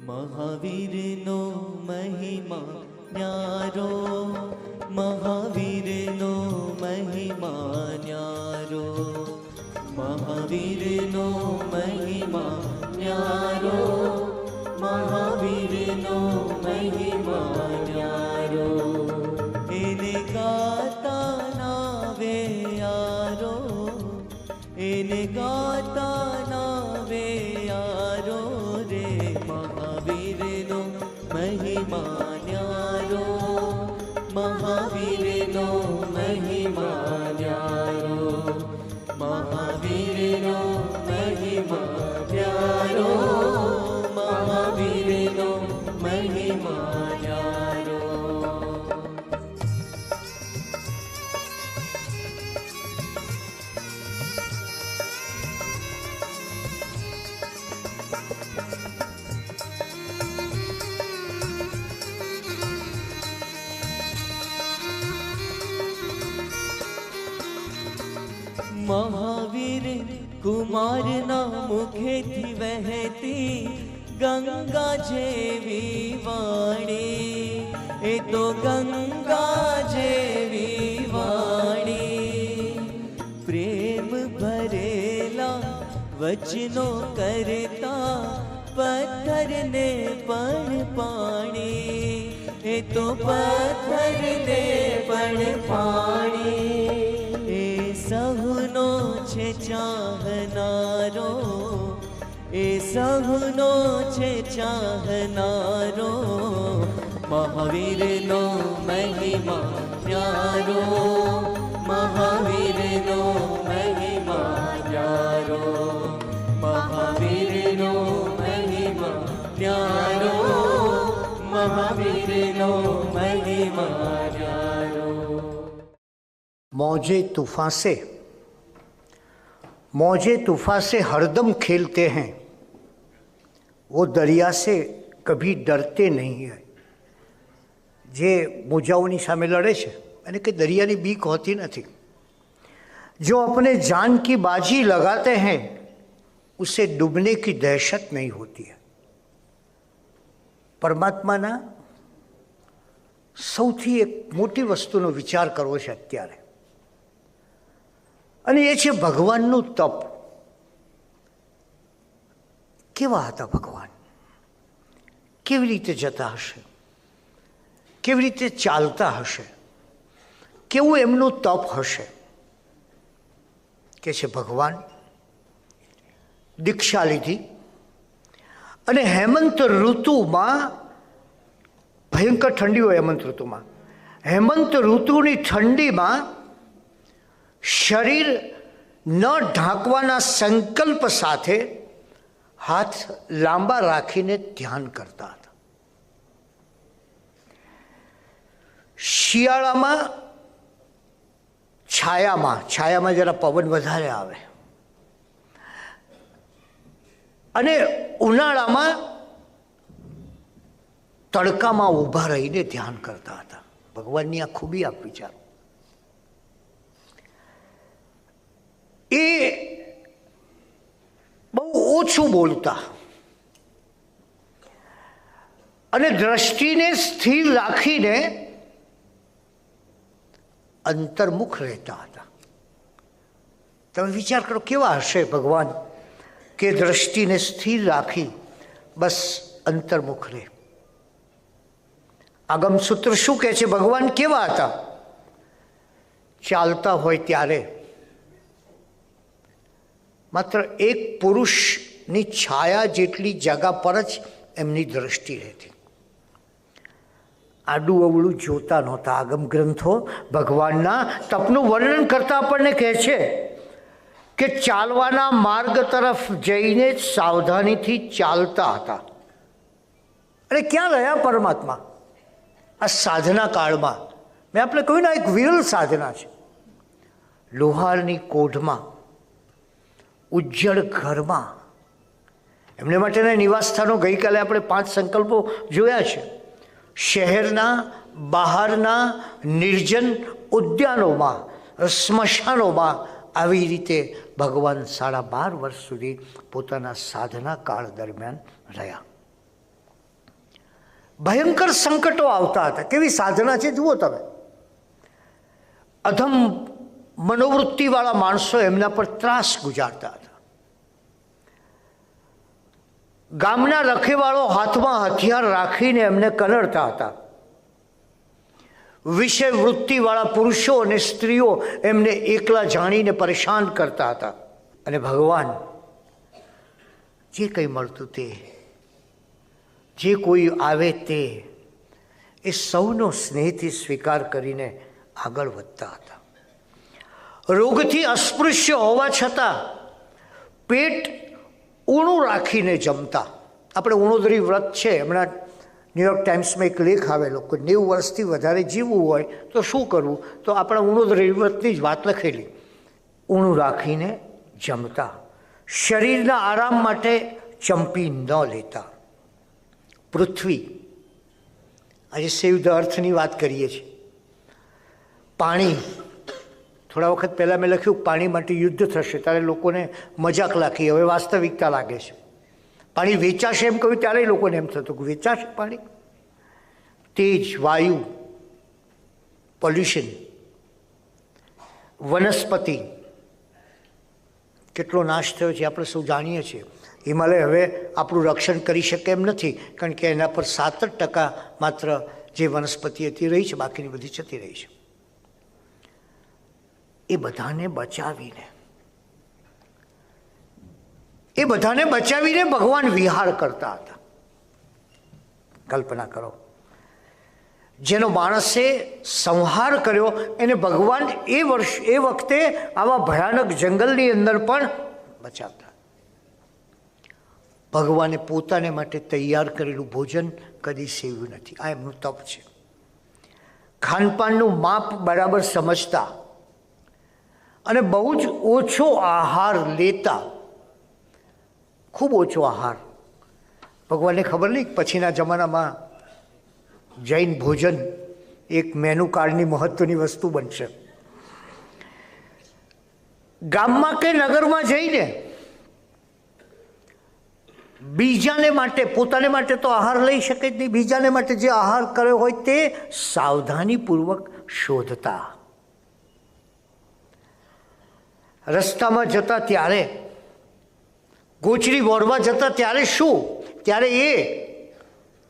મહાવીરનો મહિમા ન્યારો, મહાવીરનો મહિમા ન્યારો, મહાવીરનો મહિમા ન્યારો, મહાવીરનો મહિમા ન્યારો. એને ગાતા નાવે યારો, એને ગાતા નાવે યારો રે, મહાવીરનો મહિમા ન્યારો, મહાવીરનો મહિમા ન્યારો, મહાવીરનો મહિમા ન્યારો, મહાવીરનો મહિમા ન્યારો. મહાવીર કુમારના મુખેથી વહેતી ગંગા જેવી વાણી, એ તો ગંગા જેવી વાણી. પ્રેમ ભરેલા વચનો કરતા પથ્થરને પણ પાણી, એ તો પથ્થરને પણ પાણી. સહુનો છે ચાહનારો, એ સહુનો છે ચાહનારો, મહાવીરનો મહિમા ન્યારો, મહાવીરનો મહિમા ન્યારો, મહાવીરનો મહિમા ન્યારો, મહાવીરનો મહિમા ન્યારો. मौजे तूफान से हरदम खेलते हैं, वो दरिया से कभी डरते नहीं है. જે મોજાઓની સામે લડે છે અને કે દરિયાની બીક હોતી નથી. जो अपने जान की बाजी लगाते हैं उसे डूबने की दहशत नहीं होती है. પરમાત્માના સૌથી એક મોટી વસ્તુનો વિચાર કરવો છે અત્યારે, અને એ છે ભગવાનનું તપ. કેવા હતા ભગવાન, કેવી રીતે જતા હશે, કેવી રીતે ચાલતા હશે, કેવું એમનું તપ હશે. કે છે ભગવાન દીક્ષા લીધી અને હેમંત ઋતુમાં, ભયંકર ઠંડી હોય હેમંત ઋતુમાં, હેમંત ઋતુની ઠંડીમાં શરીર ન ઢાંકવાના સંકલ્પ સાથે હાથ લાંબા રાખીને ધ્યાન કરતા હતા. શિયાળામાં છાયામાં જરા પવન વધારે આવે, અને ઉનાળામાં તડકામાં ઊભા રહીને ધ્યાન કરતા હતા. ભગવાનની આ ખૂબી આપ વિચારો. એ બહુ ઓછું બોલતા અને દ્રષ્ટિને સ્થિર રાખીને અંતર્મુખ રહેતા હતા. તમે વિચાર કરો કેવા હશે ભગવાન કે દ્રષ્ટિને સ્થિર રાખી બસ અંતર્મુખ રહે. આગમસૂત્ર શું કહે છે? ભગવાન કેવા હતા? ચાલતા હોય ત્યારે માત્ર એક પુરુષની છાયા જેટલી જગા પર જ એમની દ્રષ્ટિ રહેતી. આડું અવળું જોતા નહોતા. આગમ ગ્રંથો ભગવાનના તપનું વર્ણન કરતા આપણને કહે છે કે ચાલવાના માર્ગ તરફ જઈને જ સાવધાનીથી ચાલતા હતા. અને ક્યાં રહ્યા પરમાત્મા? આ સાધના કાળમાં મેં આપણે કહ્યું ને, એક વિરલ સાધના છે. લોહારની કોઢમાં, ઉજ્જળ ઘરમાં, એમને માટેના નિવાસસ્થાનો ગઈકાલે આપણે 5 સંકલ્પો જોયા છે. શહેરના બહારના નિર્જન ઉદ્યાનોમાં, સ્મશાનોમાં આવી રીતે ભગવાન 12.5 વર્ષ સુધી પોતાના સાધના કાળ દરમિયાન રહ્યા. ભયંકર સંકટો આવતા હતા. કેવી સાધના છે જુઓ તમે. અધમ મનોવૃત્તિવાળા માણસો એમના પર ત્રાસ ગુજારતા હતા. ગામના રખેવાળો હાથમાં હથિયાર રાખીને એમને કનડતા હતા. વિષય વૃત્તિવાળા પુરુષો અને સ્ત્રીઓ એમને એકલા જાણીને પરેશાન કરતા હતા. અને ભગવાન જે કંઈ મળતું તે, જે કોઈ આવે તે, એ સૌનો સ્નેહથી સ્વીકાર કરીને આગળ વધતા હતા. રોગથી અસ્પૃશ્ય હોવા છતાં પેટ ઊણું રાખીને જમતા. આપણે ઉણોદરી વ્રત છે, હમણાં ન્યૂયોર્ક ટાઈમ્સમાં એક લેખ આવેલો કે 90 વર્ષથી વધારે જીવવું હોય તો શું કરવું, તો આપણા ઉણોદરી વ્રતની જ વાત લખેલી. ઊણું રાખીને જમતા. શરીરના આરામ માટે ચંપી ન લેતા. પૃથ્વી, આજે સેવ ધ અર્થની વાત કરીએ છીએ. પાણી, થોડા વખત પહેલાં મેં લખ્યું પાણી માટે યુદ્ધ થશે ત્યારે લોકોને મજાક લાગી, હવે વાસ્તવિકતા લાગે છે. પાણી વેચાશે એમ કહ્યું ત્યારે લોકોને એમ થતું કે વેચાશે પાણી. તેજ, વાયુ, પોલ્યુશન, વનસ્પતિ, કેટલો નાશ થયો છે આપણે સૌ જાણીએ છીએ. હિમાલય હવે આપણું રક્ષણ કરી શકે એમ નથી, કારણ કે એના પર 7% માત્ર જે વનસ્પતિ હતી રહી છે, બાકીની બધી જતી રહી છે. એ બધાને બચાવીને ભગવાન વિહાર કરતા હતા. કલ્પના કરો, જેનો માણસે સંહાર કર્યો એને ભગવાન એ વખતે આવા ભયાનક જંગલની અંદર પણ બચાવતા. ભગવાને પોતાને માટે તૈયાર કરેલું ભોજન કદી સેવ્યું નથી. આ એમનું તપ છે. ખાનપાનનું માપ બરાબર સમજતા અને બહુ જ ઓછો આહાર લેતા. ખૂબ ઓછો આહાર. ભગવાનને ખબર નહીં પછીના જમાનામાં જૈન ભોજન એક મેનુ કાર્ડની મહત્વની વસ્તુ બનશે. ગામમાં કે નગરમાં જઈને બીજાને માટે, પોતાને માટે તો આહાર લઈ શકે જ નહીં, બીજાને માટે જે આહાર કર્યો હોય તે સાવધાનીપૂર્વક શોધતા. રસ્તામાં જતા ત્યારે, કોચરી વોરવા જતા ત્યારે શું? ત્યારે એ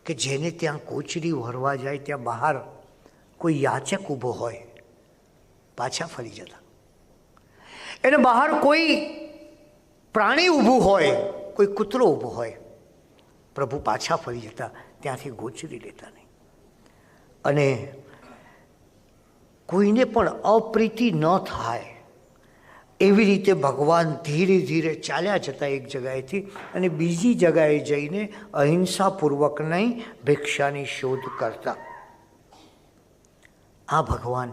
કે જેને ત્યાં કોચરી વોરવા જાય ત્યાં બહાર કોઈ યાચક ઊભો હોય, પાછા ફરી જતા. એને બહાર કોઈ પ્રાણી ઊભું હોય, કોઈ કૂતરો ઊભો હોય, પ્રભુ પાછા ફરી જતા, ત્યાંથી ગોચરી લેતા નહીં. અને કોઈને પણ અપ્રીતિ ન થાય એવી રીતે ભગવાન ધીરે ધીરે ચાલ્યા જતા એક જગાએથી અને બીજી જગાએ જઈને અહિંસાપૂર્વક નહીં ભિક્ષાની શોધ કરતા. આ ભગવાન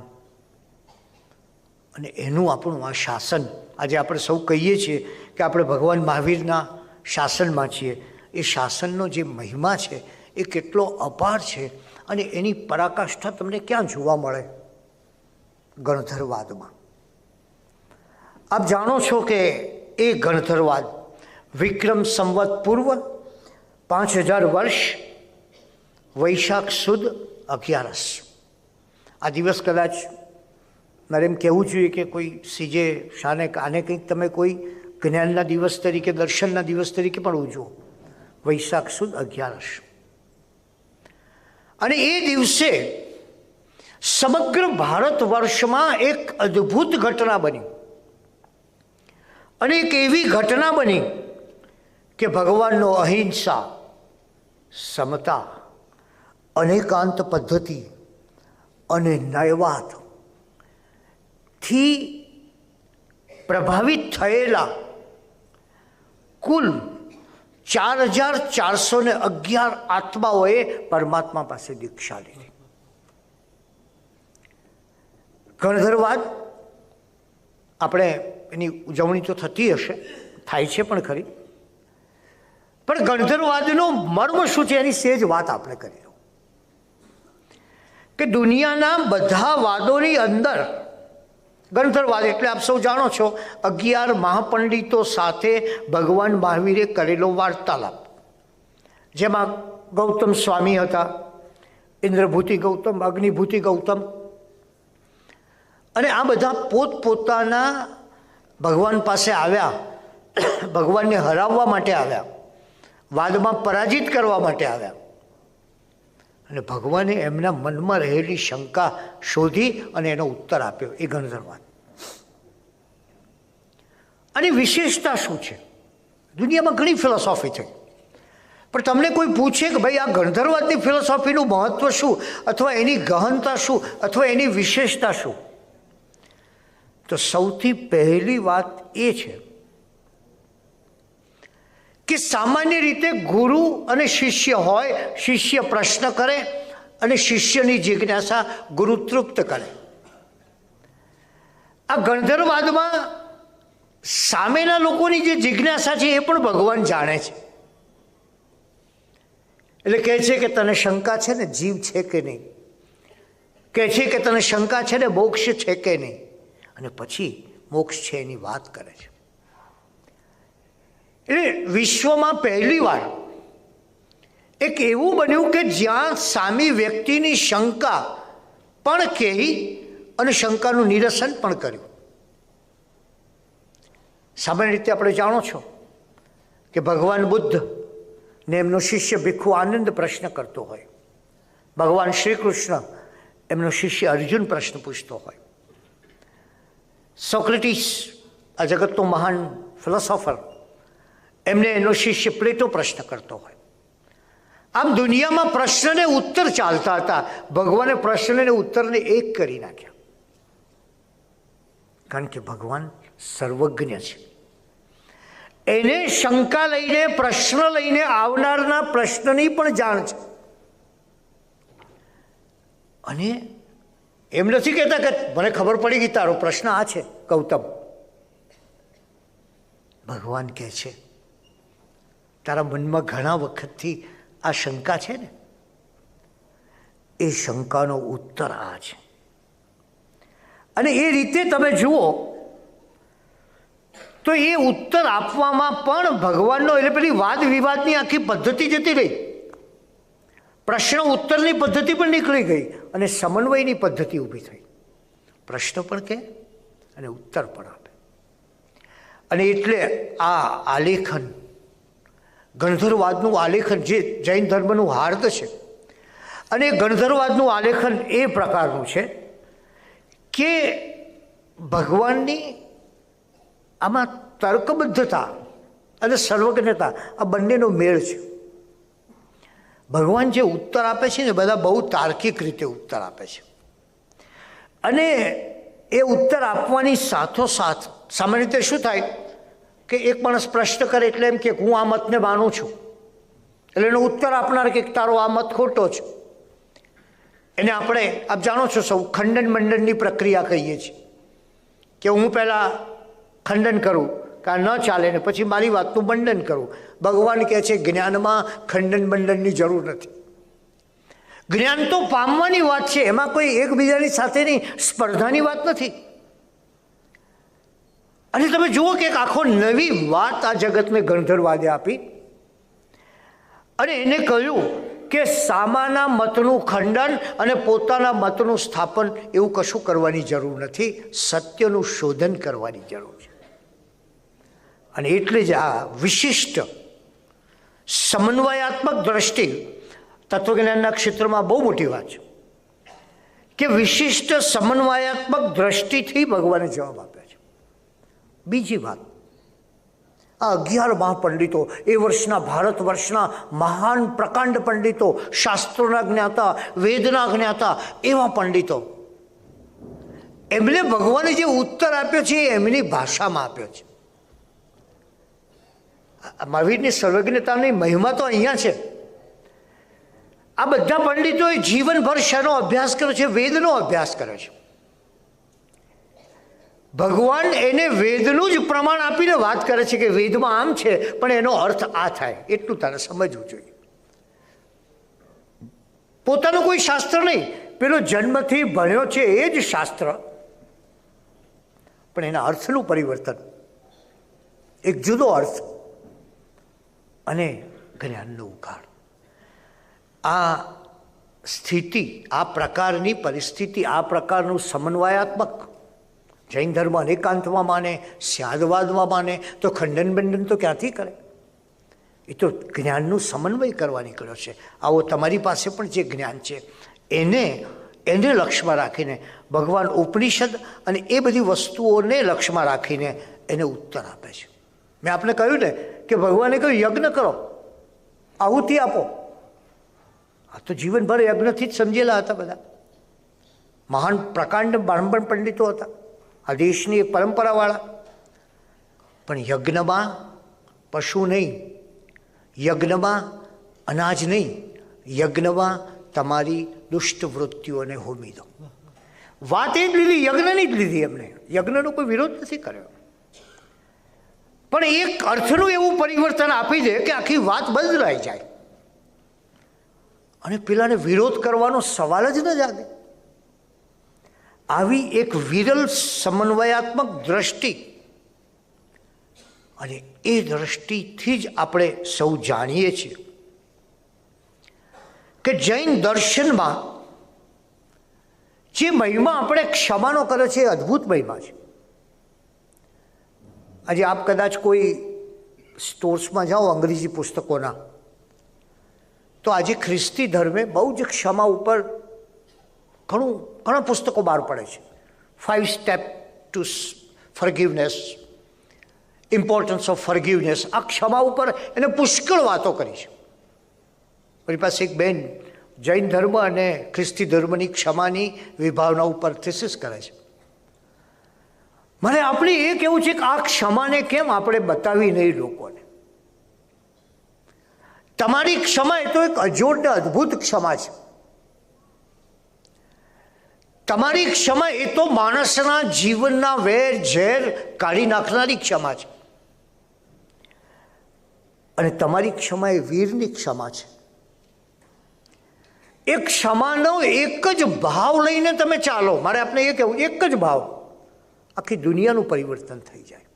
અને એનું આપણું આ શાસન, આજે આપણે સૌ કહીએ છીએ કે આપણે ભગવાન મહાવીરના શાસનમાં છીએ. એ શાસનનો જે મહિમા છે એ કેટલો અપાર છે અને એની પરાકાષ્ઠા તમને ક્યાં જોવા મળે? ગણધરવાદમાં. આપ જાણો છો કે એ ગણધરવાદ વિક્રમ સંવત પૂર્વ 5000 વર્ષ વૈશાખ સુદ 11. આ દિવસ કદાચ મારે એમ કહેવું જોઈએ કે કોઈ સીજે શાને આને કંઈક તમે કોઈ જ્ઞાનના દિવસ તરીકે, દર્શનના દિવસ તરીકે પણ ઉજવો. વૈશાખ સુદ 11. અને એ દિવસે સમગ્ર ભારત વર્ષમાં એક અદ્ભુત ઘટના બની, અને એક એવી ઘટના બની કે ભગવાનનો અહિંસા, સમતા, અનેકાંત પદ્ધતિ અને ન્યાયવાદથી પ્રભાવિત થયેલા કુલ 4411 આત્માઓએ પરમાત્મા પાસે દીક્ષા લીધી. ગણધરવાદ, આપણે એની ઉજવણી તો થતી હશે, થાય છે પણ ખરી, પણ ગણધરવાદનો મર્મ શું છે એની સેજ વાત આપણે કરી દઉં કે દુનિયાના બધા વાદોની અંદર ગણધરવાદ એટલે આપ સૌ જાણો છો 11 મહાપંડિતો સાથે ભગવાન મહાવીરે કરેલો વાર્તાલાપ, જેમાં ગૌતમ સ્વામી હતા, ઇન્દ્રભૂતિ ગૌતમ, અગ્નિભૂતિ ગૌતમ, અને આ બધા પોતપોતાના ભગવાન પાસે આવ્યા, ભગવાનને હરાવવા માટે આવ્યા, વાદમાં પરાજિત કરવા માટે આવ્યા, અને ભગવાને એમના મનમાં રહેલી શંકા શોધી અને એનો ઉત્તર આપ્યો. એ ગણધરવાદ. આની વિશેષતા શું છે? દુનિયામાં ઘણી ફિલોસોફી થઈ, પણ તમને કોઈ પૂછે કે ભાઈ આ ગણધરવાદની ફિલોસોફીનું મહત્વ શું, અથવા એની ગહનતા શું, અથવા એની વિશેષતા શું, તો સૌથી પહેલી વાત એ છે કે સામાન્ય રીતે ગુરુ અને શિષ્ય હોય, શિષ્ય પ્રશ્ન કરે અને શિષ્યની જિજ્ઞાસા ગુરુ તૃપ્ત કરે. આ ગણધરવાદમાં સામેના લોકોની જે જિજ્ઞાસા છે એ પણ ભગવાન જાણે છે. એટલે કહે છે કે તને શંકા છે ને જીવ છે કે નહીં, કહે છે કે તને શંકા છે ને મોક્ષ છે કે નહીં, અને પછી મોક્ષ છે એની વાત કરે છે. એટલે વિશ્વમાં પહેલીવાર એક એવું બન્યું કે જ્યાં સામી વ્યક્તિની શંકા પણ કહી અને શંકાનું નિરસન પણ કર્યું. સામાન્ય રીતે આપણે જાણો છો કે ભગવાન બુદ્ધ ને એમનો શિષ્ય ભિક્ષુ આનંદ પ્રશ્ન કરતો હોય, ભગવાન શ્રી કૃષ્ણ એમનો શિષ્ય અર્જુન પ્રશ્ન પૂછતો હોય, સોક્રેટિસ આ જગતનો મહાન ફિલોસોફર એમને એનો શિષ્ય પ્લેટો પ્રશ્ન કરતો હોય. આમ દુનિયામાં પ્રશ્નને ઉત્તર ચાલતા હતા. ભગવાને પ્રશ્નને ઉત્તરને એક કરી નાખ્યા, કારણ કે ભગવાન સર્વજ્ઞ છે. એને શંકા લઈને, પ્રશ્ન લઈને આવનારના પ્રશ્નની પણ જાણ છે. અને એમ નથી કહેતા કે મને ખબર પડી ગઈ તારો પ્રશ્ન આ છે ગૌતમ. ભગવાન કહે છે તારા મનમાં ઘણા વખતથી આ શંકા છે ને, એ શંકાનો ઉત્તર આ છે. અને એ રીતે તમે જુઓ તો એ ઉત્તર આપવામાં પણ ભગવાનનો, એટલે પેલી વાદ વિવાદની આખી પદ્ધતિ જતી રહી, પ્રશ્ન ઉત્તરની પદ્ધતિ પણ નીકળી ગઈ અને સમન્વયની પદ્ધતિ ઊભી થઈ. પ્રશ્ન પણ કહે અને ઉત્તર પણ આપે. અને એટલે આ આલેખન, ગણધરવાદનું આલેખન જે જૈન ધર્મનું હાર્દ છે, અને ગણધરવાદનું આલેખન એ પ્રકારનું છે કે ભગવાનની આમાં તર્કબદ્ધતા અને સર્વજ્ઞતા આ બંનેનો મેળ છે. ભગવાન જે ઉત્તર આપે છે ને બધા બહુ તાર્કિક રીતે ઉત્તર આપે છે, અને એ ઉત્તર આપવાની સાથોસાથ સામાન્ય રીતે શું થાય કે એક માણસ પ્રશ્ન કરે એટલે એમ કે હું આ મતને માનું છું, એટલે એનો ઉત્તર આપનાર કે તારો આ મત ખોટો છે. એને આપણે આપ જાણો છો સૌ ખંડન મંડનની પ્રક્રિયા કહીએ છીએ કે હું પહેલાં ખંડન કરું કે આ ન ચાલે ને પછી મારી વાતનું મંડન કરું. ભગવાન કહે છે જ્ઞાનમાં ખંડન મંડનની જરૂર નથી. જ્ઞાન તો પામવાની વાત છે, એમાં કોઈ એકબીજાની સાથેની સ્પર્ધાની વાત નથી. અને તમે જુઓ કે એક આખો નવી વાત આ જગતને ગણધરવાદે આપી અને એને કહ્યું કે સામાના મતનું ખંડન અને પોતાના મતનું સ્થાપન એવું કશું કરવાની જરૂર નથી, સત્યનું શોધન કરવાની જરૂર છે. અને એટલે જ આ વિશિષ્ટ સમન્વયાત્મક દ્રષ્ટિ તત્વજ્ઞાનના ક્ષેત્રમાં બહુ મોટી વાત છે કે વિશિષ્ટ સમન્વયાત્મક દ્રષ્ટિથી ભગવાને જવાબ આપ્યો છે. બીજી વાત, આ 11 મહાપંડિતો, એ વર્ષના ભારત વર્ષના મહાન પ્રકાંડ પંડિતો, શાસ્ત્રોના જ્ઞાતા, વેદના જ્ઞાતા, એવા પંડિતો, એમને ભગવાને જે ઉત્તર આપ્યો છે એ એમની ભાષામાં આપ્યો છે. મહાવીરની સર્વજ્ઞતાની મહિમા તો અહીંયા છે. આ બધા પંડિતોએ જીવનભર શેનો અભ્યાસ કર્યો છે? વેદનો અભ્યાસ કર્યો છે. ભગવાન એને વેદનું જ પ્રમાણ આપીને વાત કરે છે કે વેદમાં આમ છે પણ એનો અર્થ આ થાય, એટલું તારે સમજવું જોઈએ. પોતાનું કોઈ શાસ્ત્ર નહીં, પેલો જન્મથી ભણ્યો છે એ જ શાસ્ત્ર, પણ એના અર્થનું પરિવર્તન, એક જુદો અર્થ અને જ્ઞાનનો ઉઘાડ. આ સ્થિતિ, આ પ્રકારની પરિસ્થિતિ, આ પ્રકારનું સમન્વયાત્મક, જૈન ધર્મ અનેકાંતમાં માને, સ્યાદવાદમાં માને તો ખંડન બંડન તો ક્યાંથી કરે? એ તો જ્ઞાનનું સમન્વય કરવા નીકળ્યો છે. આવો તમારી પાસે પણ જે જ્ઞાન છે એને લક્ષ્યમાં રાખીને ભગવાન ઉપનિષદ અને એ બધી વસ્તુઓને લક્ષ્યમાં રાખીને એને ઉત્તર આપે છે. મેં આપને કહ્યું ને કે ભગવાને કહ્યું યજ્ઞ કરો, આહુતિ આપો. આ તો જીવનભર યજ્ઞથી જ સમજેલા હતા બધા. મહાન પ્રકાંડ બ્રાહ્મણ પંડિતો હતા, આ દેશની પરંપરાવાળા. પણ યજ્ઞમાં પશુ નહીં, યજ્ઞમાં અનાજ નહીં, યજ્ઞમાં તમારી દુષ્ટ વૃત્તિઓને હોમી દો. વાત એ જ લીધી, યજ્ઞની જ લીધી એમને. યજ્ઞનો કોઈ વિરોધ નથી કર્યો, પણ એક અર્થનું એવું પરિવર્તન આપી દે કે આખી વાત બદલાઈ જાય અને પેલાને વિરોધ કરવાનો સવાલ જ ન જાગે. આવી એક વિરલ સમન્વયાત્મક દ્રષ્ટિ, અને એ દ્રષ્ટિથી જ આપણે સૌ જાણીએ છીએ કે જૈન દર્શનમાં જે મહિમા આપણે ક્ષમાનો કરે છે એ અદ્ભુત મહિમા છે. આજે આપ કદાચ કોઈ સ્ટોર્સમાં જાઓ અંગ્રેજી પુસ્તકોના, તો આજે ખ્રિસ્તી ધર્મે બહુ જ ક્ષમા ઉપર ઘણા પુસ્તકો બહાર પડે છે. 5 step to forgiveness, importance of forgiveness. આ ક્ષમા ઉપર એને પુષ્કળ વાતો કરી છે. મારી પાસે એક બેન જૈન ધર્મ અને ખ્રિસ્તી ધર્મની ક્ષમાની વિભાવના ઉપર થીસીસ કરે છે. મને આપણે એ કહેવું છે કે આ ક્ષમાને કેમ આપણે બતાવી નહીં લોકોને? તમારી ક્ષમા એ તો એક અજોડ ને અદ્ભુત ક્ષમા છે. તમારી ક્ષમા એ તો માણસના જીવનના વેર ઝેર કાઢી નાખનારી ક્ષમા છે. અને તમારી ક્ષમા એ વીરની ક્ષમા છે. એ ક્ષમાનો એક જ ભાવ લઈને તમે ચાલો. મારે આપણે એ કહેવું, એક જ ભાવ, આખી દુનિયાનું પરિવર્તન થઈ જાય.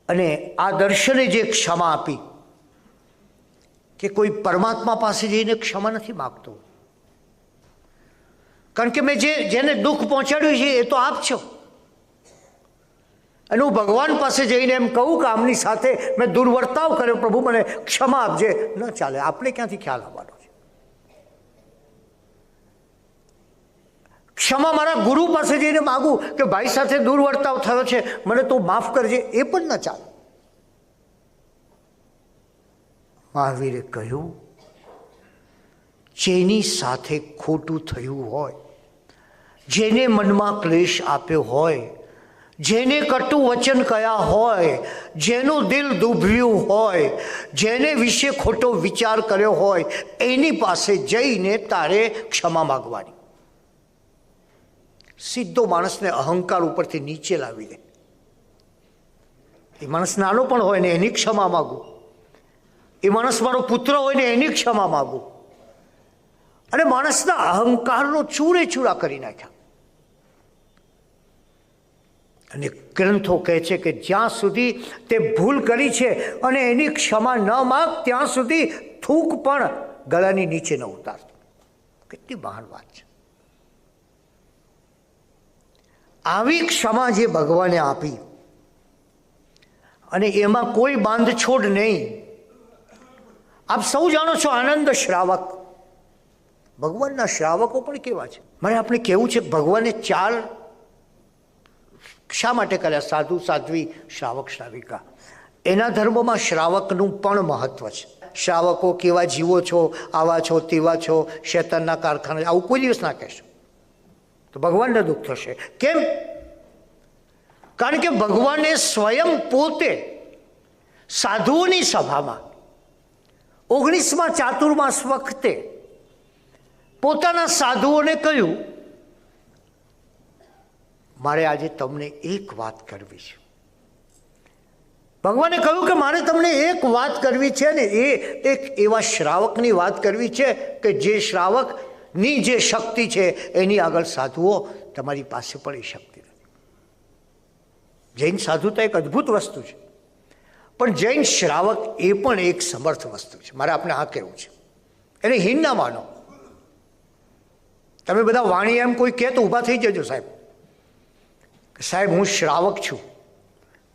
અને આ દર્શને જે ક્ષમા આપી કે કોઈ પરમાત્મા પાસે જઈને ક્ષમા નથી માગતો, કારણ કે મેં જેને દુઃખ પહોંચાડ્યું છે એ તો આપ છો. અને હું ભગવાન પાસે જઈને એમ કહું કે આમની સાથે મેં દુર્વર્તાવ કર્યો, પ્રભુ મને ક્ષમા આપજે, ન ચાલે. આપણે ક્યાંથી ખ્યાલ આવવાનો છે? ક્ષમા મારા ગુરુ પાસે જઈને માગું કે ભાઈ સાથે દુર્વર્તાવ થયો છે, મને તો માફ કરજે, એ પણ ન ચાલે. મહાવીરે કહ્યું, જેની સાથે ખોટું થયું હોય, જેને મનમાં ક્લેશ આપ્યો હોય, જેને કટુ વચન કયા હોય, જેનું દિલ દુભ્યું હોય, જેને વિશે ખોટો વિચાર કર્યો હોય, એની પાસે જઈને તારે ક્ષમા માગવાની. સીધો માણસને અહંકાર ઉપરથી નીચે લાવી દે. એ માણસ નાનો પણ હોય ને એની ક્ષમા માગું, એ માણસ મારો પુત્ર હોય ને એની ક્ષમા માગું. અને માણસના અહંકારનો ચૂરે ચૂરા કરી નાખ્યા. અને ગ્રંથો કહે છે કે જ્યાં સુધી તે ભૂલ કરી છે અને એની ક્ષમા ન માગ, ત્યાં સુધી થૂક પણ ગળાની નીચે ન ઉતારતો. કેટલી મહાન વાત છે! આવી ક્ષમા જે ભગવાને આપી, અને એમાં કોઈ બાંધછોડ નહીં. આપ સૌ જાણો છો આનંદ શ્રાવક, ભગવાનના શ્રાવકો પણ કેવા છે. મારે આપણે કહેવું છે ભગવાને 4 શા માટે કર્યા? સાધુ સાધ્વી, શ્રાવક શ્રાવિકા. એના ધર્મમાં શ્રાવકનું પણ મહત્વ છે. શ્રાવકો કેવા જીવો છો, આવા છો, તેવા છો, શેતાનના કારખાના, આવું કોઈ દિવસ ના કહેશો તો ભગવાનને દુઃખ થશે. કેમ? કારણ કે ભગવાને સ્વયં પોતે સાધુઓની સભામાં 19મા ચાતુર્માસ વખતે પોતાના સાધુઓને કહ્યું, મારે આજે તમને એક વાત કરવી છે. ભગવાને કહ્યું કે મારે તમને એક વાત કરવી છે ને એ એક એવા શ્રાવકની વાત કરવી છે કે જે શ્રાવકની જે શક્તિ છે એની આગળ સાધુઓ તમારી પાસે પણ એ શક્તિ નથી. જૈન સાધુતા એક અદ્ભુત વસ્તુ છે, પણ જૈન શ્રાવક એ પણ એક સમર્થ વસ્તુ છે. મારે આપણે આ કહેવું છે, એને હીન ના માનો. તમે બધા વાણી એમ કોઈ કહે તો ઊભા થઈ જજો સાહેબ, સાહેબ હું શ્રાવક છું,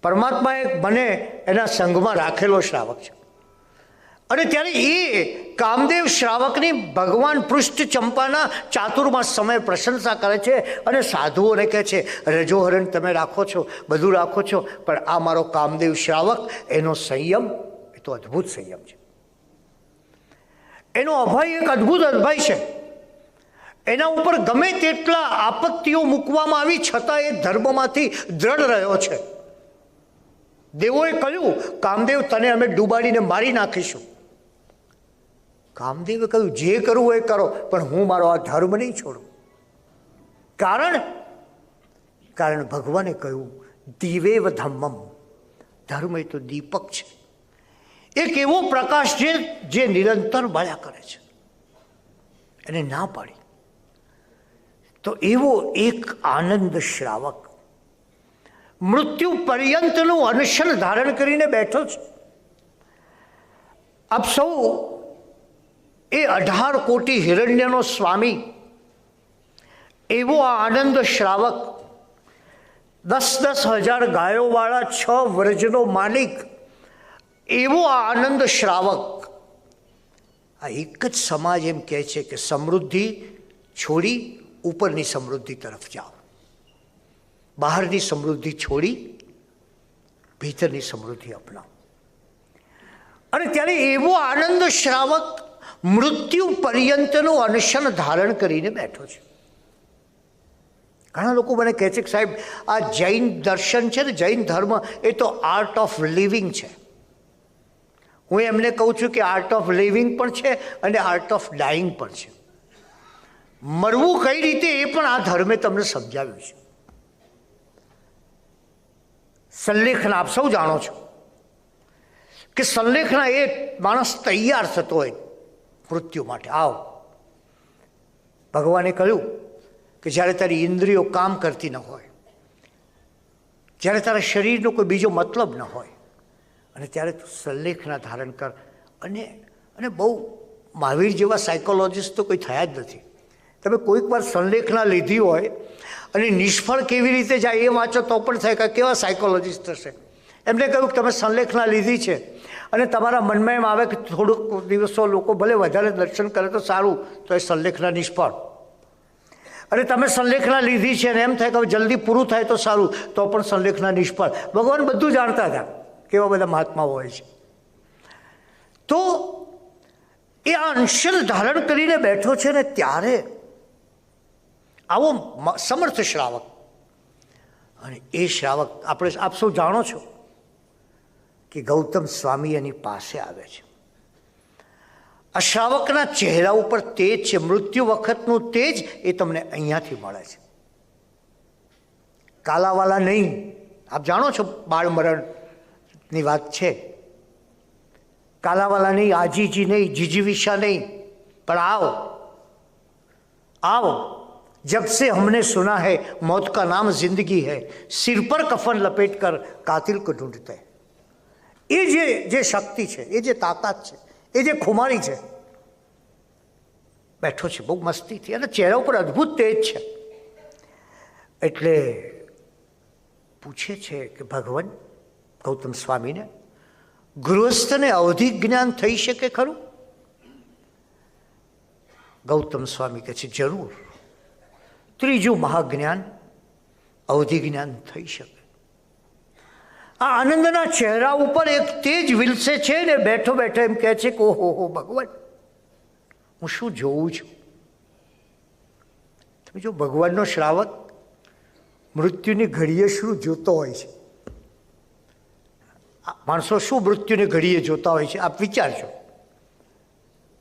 પરમાત્માએ મને એના સંઘમાં રાખેલો શ્રાવક છે. અને ત્યારે એ કામદેવ શ્રાવકની ભગવાન પૃષ્ઠ ચંપાના ચાતુર્માસ સમયે પ્રશંસા કરે છે અને સાધુઓને કહે છે, રજોહરણ તમે રાખો છો, બધું રાખો છો, પણ આ મારો કામદેવ શ્રાવક, એનો સંયમ એ તો અદ્ભુત સંયમ છે. એનો અભય એક અદ્ભુત અભય છે. એના ઉપર ગમે તેટલા આપત્તિઓ મૂકવામાં આવી છતાં એ ધર્મમાંથી દ્રઢ રહ્યો છે. દેવોએ કહ્યું, કામદેવ તને અમે ડૂબાડીને મારી નાખીશું. કામદેવે કહ્યું, જે કરવું એ કરો, પણ હું મારો આ ધર્મ નહીં છોડું. કારણ ભગવાને કહ્યું, દિવેવ ધમ્મમ, ધર્મ એ તો દીપક છે, એક એવો પ્રકાશ છે જે નિરંતર બળ્યા કરે છે. એને ના પાડી તો એવો એક આનંદ શ્રાવક મૃત્યુ પર્યંતનું અનશન ધારણ કરીને બેઠો છે. આપ સૌ એ 18 કોટી હિરણ્યનો સ્વામી એવો આ આનંદ શ્રાવક, 10,000 ગાયોવાળા 6 વ્રજનો માલિક એવો આ આનંદ શ્રાવક, આ એક જ સમાજ એમ કહે છે કે સમૃદ્ધિ છોડી ઉપરની સમૃદ્ધિ તરફ જાઓ, બહારની સમૃદ્ધિ છોડી ભીતરની સમૃદ્ધિ અપનાવો. અને ત્યારે એવો આનંદ શ્રાવક મૃત્યુ પર્યંતનું અનશન ધારણ કરીને બેઠો છે. ઘણા લોકો મને કહે છે કે સાહેબ આ જૈન દર્શન છે ને, જૈન ધર્મ એ તો આર્ટ ઓફ લિવિંગ છે. હું એમને કહું છું કે આર્ટ ઓફ લિવિંગ પણ છે અને આર્ટ ઓફ ડાઈંગ પણ છે. મરવું કઈ રીતે એ પણ આ ધર્મે તમને સમજાવ્યું છે. સંલેખના આપ સૌ જાણો છો કે સંલેખના એ માણસ તૈયાર થતો હોય મૃત્યુ માટે. આવો, ભગવાને કહ્યું કે જ્યારે તારી ઇન્દ્રિયો કામ કરતી ન હોય, જ્યારે તારા શરીરનો કોઈ બીજો મતલબ ન હોય, અને ત્યારે તું સંલેખના ધારણ કર. અને બહુ મહાવીર જેવા સાયકોલોજીસ્ટ તો કોઈ થયા જ નથી. તમે કોઈક વાર સંલેખના લીધી હોય અને નિષ્ફળ કેવી રીતે જાય એ વાંચો તો પણ થાય કે કેવા સાયકોલોજીસ્ટ હશે. એમને કહ્યું કે તમે સંલેખના લીધી છે અને તમારા મનમાં એમ આવે કે થોડુંક દિવસો લોકો ભલે વધારે દર્શન કરે તો સારું, તો એ સંલેખના નિષ્ફળ. અને તમે સંલેખના લીધી છે અને એમ થાય કે જલ્દી પૂરું થાય તો સારું, તો પણ સંલેખના નિષ્ફળ. ભગવાન બધું જાણતા હતા, કેવા બધા મહાત્માઓ હોય છે. તો એ આ અંશન ધારણ કરીને બેઠો છે ને ત્યારે આવો સમર્થ શ્રાવક, અને એ શ્રાવક આપણે આપ સૌ જાણો છો કે ગૌતમ સ્વામી એની પાસે આવે છે. આ શ્રાવકના ચહેરા ઉપર તેજ છે, મૃત્યુ વખતનું તેજ એ તમને અહીંયાથી મળે છે, કાલાવાલા નહીં. આપ જાણો છો બાળમરણની વાત છે. કાલાવાલા નહીં, આજીજી નહીં, જીજીવિશા નહીં, પણ आओ आओ, जब से हमने सुना है मौत का नाम जिंदगी है, सिर पर कफन लपेट कर कातिल को ढूंढते हैं. એ જે શક્તિ છે, એ જે તાકાત છે, એ જે ખુમારી છે, બેઠો છે બહુ મસ્તીથી અને ચહેરા ઉપર અદ્ભુત તેજ છે. એટલે પૂછે છે કે ભગવાન ગૌતમ સ્વામીને, ગૃહસ્થને અવધિ જ્ઞાન થઈ શકે ખરું? ગૌતમ સ્વામી કહે છે જરૂર, ત્રીજું મહાજ્ઞાન અવધિ જ્ઞાન થઈ શકે. આ આનંદના ચહેરા ઉપર એક તેજ વિલસે છે ને બેઠો બેઠો એમ કહે છે કે ઓહો ભગવાન, હું શું જોઉં છું. તમે જો ભગવાનનો શ્રાવક મૃત્યુની ઘડીએ શું જોતો હોય છે. માણસો શું મૃત્યુની ઘડીએ જોતા હોય છે આપ વિચારજો.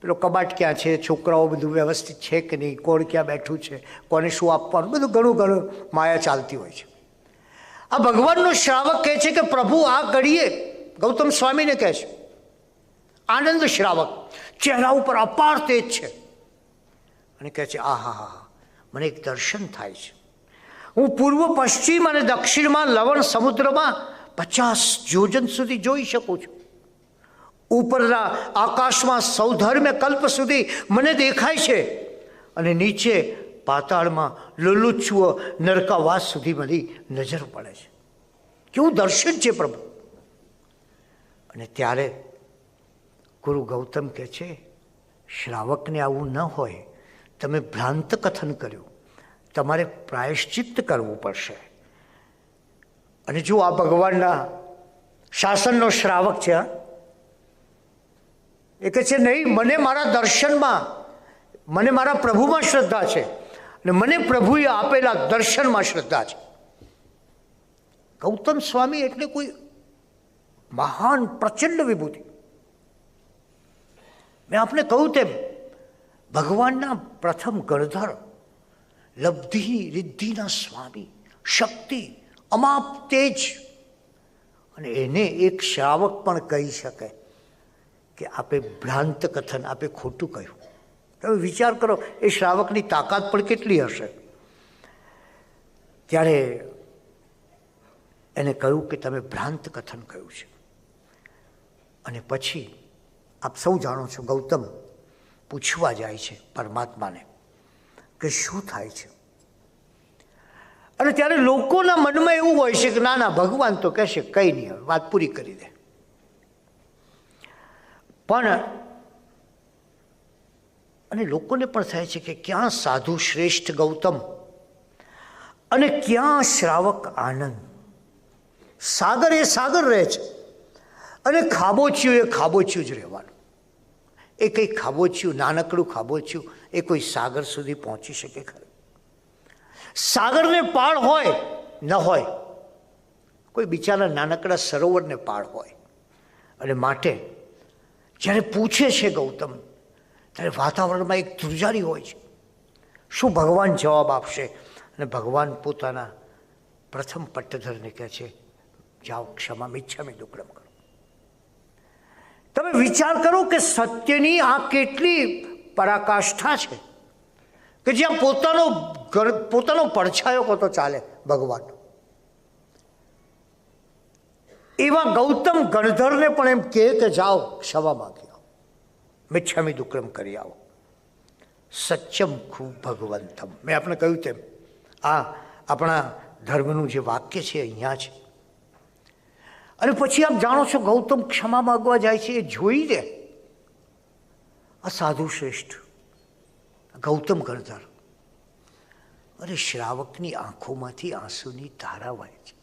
પેલો કબાટ ક્યાં છે, છોકરાઓ બધું વ્યવસ્થિત છે કે નહીં, કોણ ક્યાં બેઠું છે, કોને શું આપવાનું, બધું ઘણું માયા ચાલતી હોય છે. આ ભગવાનનો શ્રાવક કહે છે કે પ્રભુ આ ઘડીએ, ગૌતમ સ્વામીને કહે છે, આનંદ શ્રાવક ચહેરા ઉપર અપાર તેજ છે અને કહે છે આહા મને એક દર્શન થાય છે. હું પૂર્વ પશ્ચિમ અને દક્ષિણમાં લવણ સમુદ્રમાં 50 યોજન સુધી જોઈ શકું છું. ઉપરના આકાશમાં સૌધર્મ્ય કલ્પ સુધી મને દેખાય છે અને નીચે પાતાળમાં લુલુચ્છુઓ નરકાવાસ સુધી મારી નજર પડે છે. કેવું દર્શન છે પ્રભુ. અને ત્યારે ગુરુ ગૌતમ કહે છે શ્રાવકને આવું ન હોય, તમે ભ્રાંત કથન કર્યું, તમારે પ્રાયશ્ચિત્ત કરવું પડશે. અને જો આ ભગવાનના શાસનનો શ્રાવક છે, એ કહે છે નહીં, મને મારા દર્શનમાં, મને મારા પ્રભુમાં શ્રદ્ધા છે અને મને પ્રભુએ આપેલા દર્શનમાં શ્રદ્ધા છે. ગૌતમ સ્વામી એટલે કોઈ મહાન પ્રચંડ વિભૂતિ. મેં આપને કહ્યું તેમ ભગવાનના પ્રથમ ગણધર, લબ્ધિ રિદ્ધિના સ્વામી, શક્તિ, અમાપ તેજ. અને એને એક શ્રાવક પણ કહી શકે કે આપે ભ્રાંત કથન, આપે ખોટું કહ્યું. તમે વિચાર કરો એ શ્રાવકની તાકાત પણ કેટલી હશે. ત્યારે એને કહ્યું કે તમે ભ્રાંત કથન કહ્યું છે. અને પછી આપ સૌ જાણો છો ગૌતમ પૂછવા જાય છે પરમાત્માને કે શું થાય છે. અને ત્યારે લોકોના મનમાં એવું હોય છે કે ના ના ભગવાન તો કહેશે કંઈ નહીં, હવે વાત પૂરી કરી દે. પણ અને લોકોને પણ થાય છે કે ક્યાં સાધુ શ્રેષ્ઠ ગૌતમ અને ક્યાં શ્રાવક આનંદ. સાગર એ સાગર રહે છે અને ખાબોચિયું એ ખાબોચિયું જ રહેવાનું. એ કંઈ ખાબોચિયું, નાનકડું ખાબોચિયું એ કોઈ સાગર સુધી પહોંચી શકે ખરું? સાગરને પાળ હોય ન હોય, કોઈ બિચારા નાનકડા સરોવરને પાળ હોય. અને માટે જ્યારે પૂછે છે ગૌતમ, ત્યારે વાતાવરણમાં એક ધ્રુજારી હોય છે. શું ભગવાન જવાબ આપશે? અને ભગવાન પોતાના પ્રથમ પટ્ટધરને કહે છે જાઓ ક્ષમા મિચ્છામિ દુક્કડમ કરો. તમે વિચાર કરો કે સત્યની આ કેટલી પરાકાષ્ઠા છે કે જ્યાં પોતાનો પડછાયો કોતો ચાલે ભગવાન. એવા ગૌતમ ગણધરને પણ એમ કહે કે જાઓ ક્ષમા માગી આવો, મિચ્છામિ દુક્કડમ કરી આવો. સત્યમ ખૂબ ભગવંતમ. મેં આપણે કહ્યું તેમ આ આપણા ધર્મનું જે વાક્ય છે અહીંયા છે. અને પછી આપ જાણો છો ગૌતમ ક્ષમા માગવા જાય છે. એ જોઈ દે આ સાધુ શ્રેષ્ઠ ગૌતમ ગણધર, અરે શ્રાવકની આંખોમાંથી આંસુની ધારા વહે છે.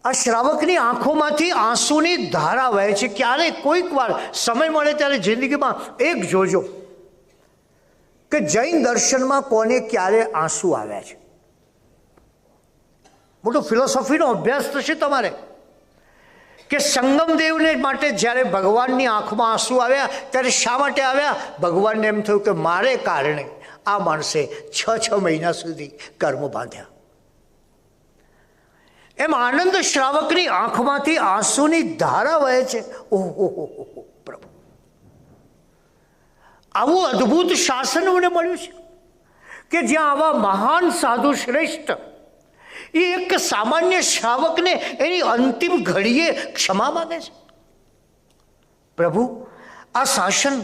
આ શ્રાવકની આંખોમાંથી આંસુની ધારા વહે છે. ક્યારે કોઈક વાર સમય મળે ત્યારે જિંદગીમાં એક જોજો કે જૈન દર્શનમાં કોને ક્યારે આંસુ આવ્યા છે. મોટો ફિલોસોફીનો અભ્યાસ થશે તમારે કે સંગમદેવને માટે જ્યારે ભગવાનની આંખમાં આંસુ આવ્યા ત્યારે શા માટે આવ્યા? ભગવાનને એમ થયું કે મારે કારણે આ માણસે 6 મહિના સુધી કર્મ બાંધ્યા. એમ આનંદ શ્રાવકની આંખમાંથી આંસુની ધારા વહે છે. ઓહો પ્રભુ, આવું અદ્ભુત શાસન મને મળ્યું છે કે જ્યાં આવા મહાન સાધુ શ્રેષ્ઠ એ એક સામાન્ય શ્રાવકને એની અંતિમ ઘડીએ ક્ષમા માંગે છે. પ્રભુ, આ શાસન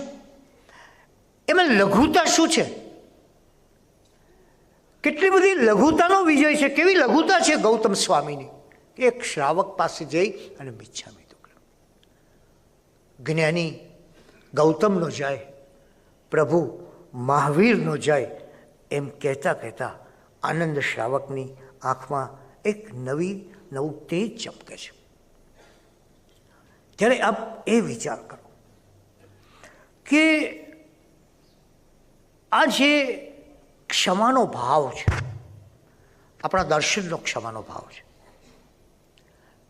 એમાં લઘુતા શું છે? કેટલી બધી લઘુતાનો વિજય છે. કેવી લઘુતા છે ગૌતમ સ્વામીની! એક શ્રાવક પાસે જઈ અને મિચ્છામિ દુક્કડમ. જ્ઞાની ગૌતમનો જાય, પ્રભુ મહાવીરનો જાય, એમ કહેતા કહેતા આનંદ શ્રાવકની આંખમાં એક નવું તેજ ચમકે છે. ત્યારે આપ એ વિચાર કરો કે આ જે ક્ષમાનો ભાવ છે, આપણા દર્શનનો ક્ષમાનો ભાવ છે,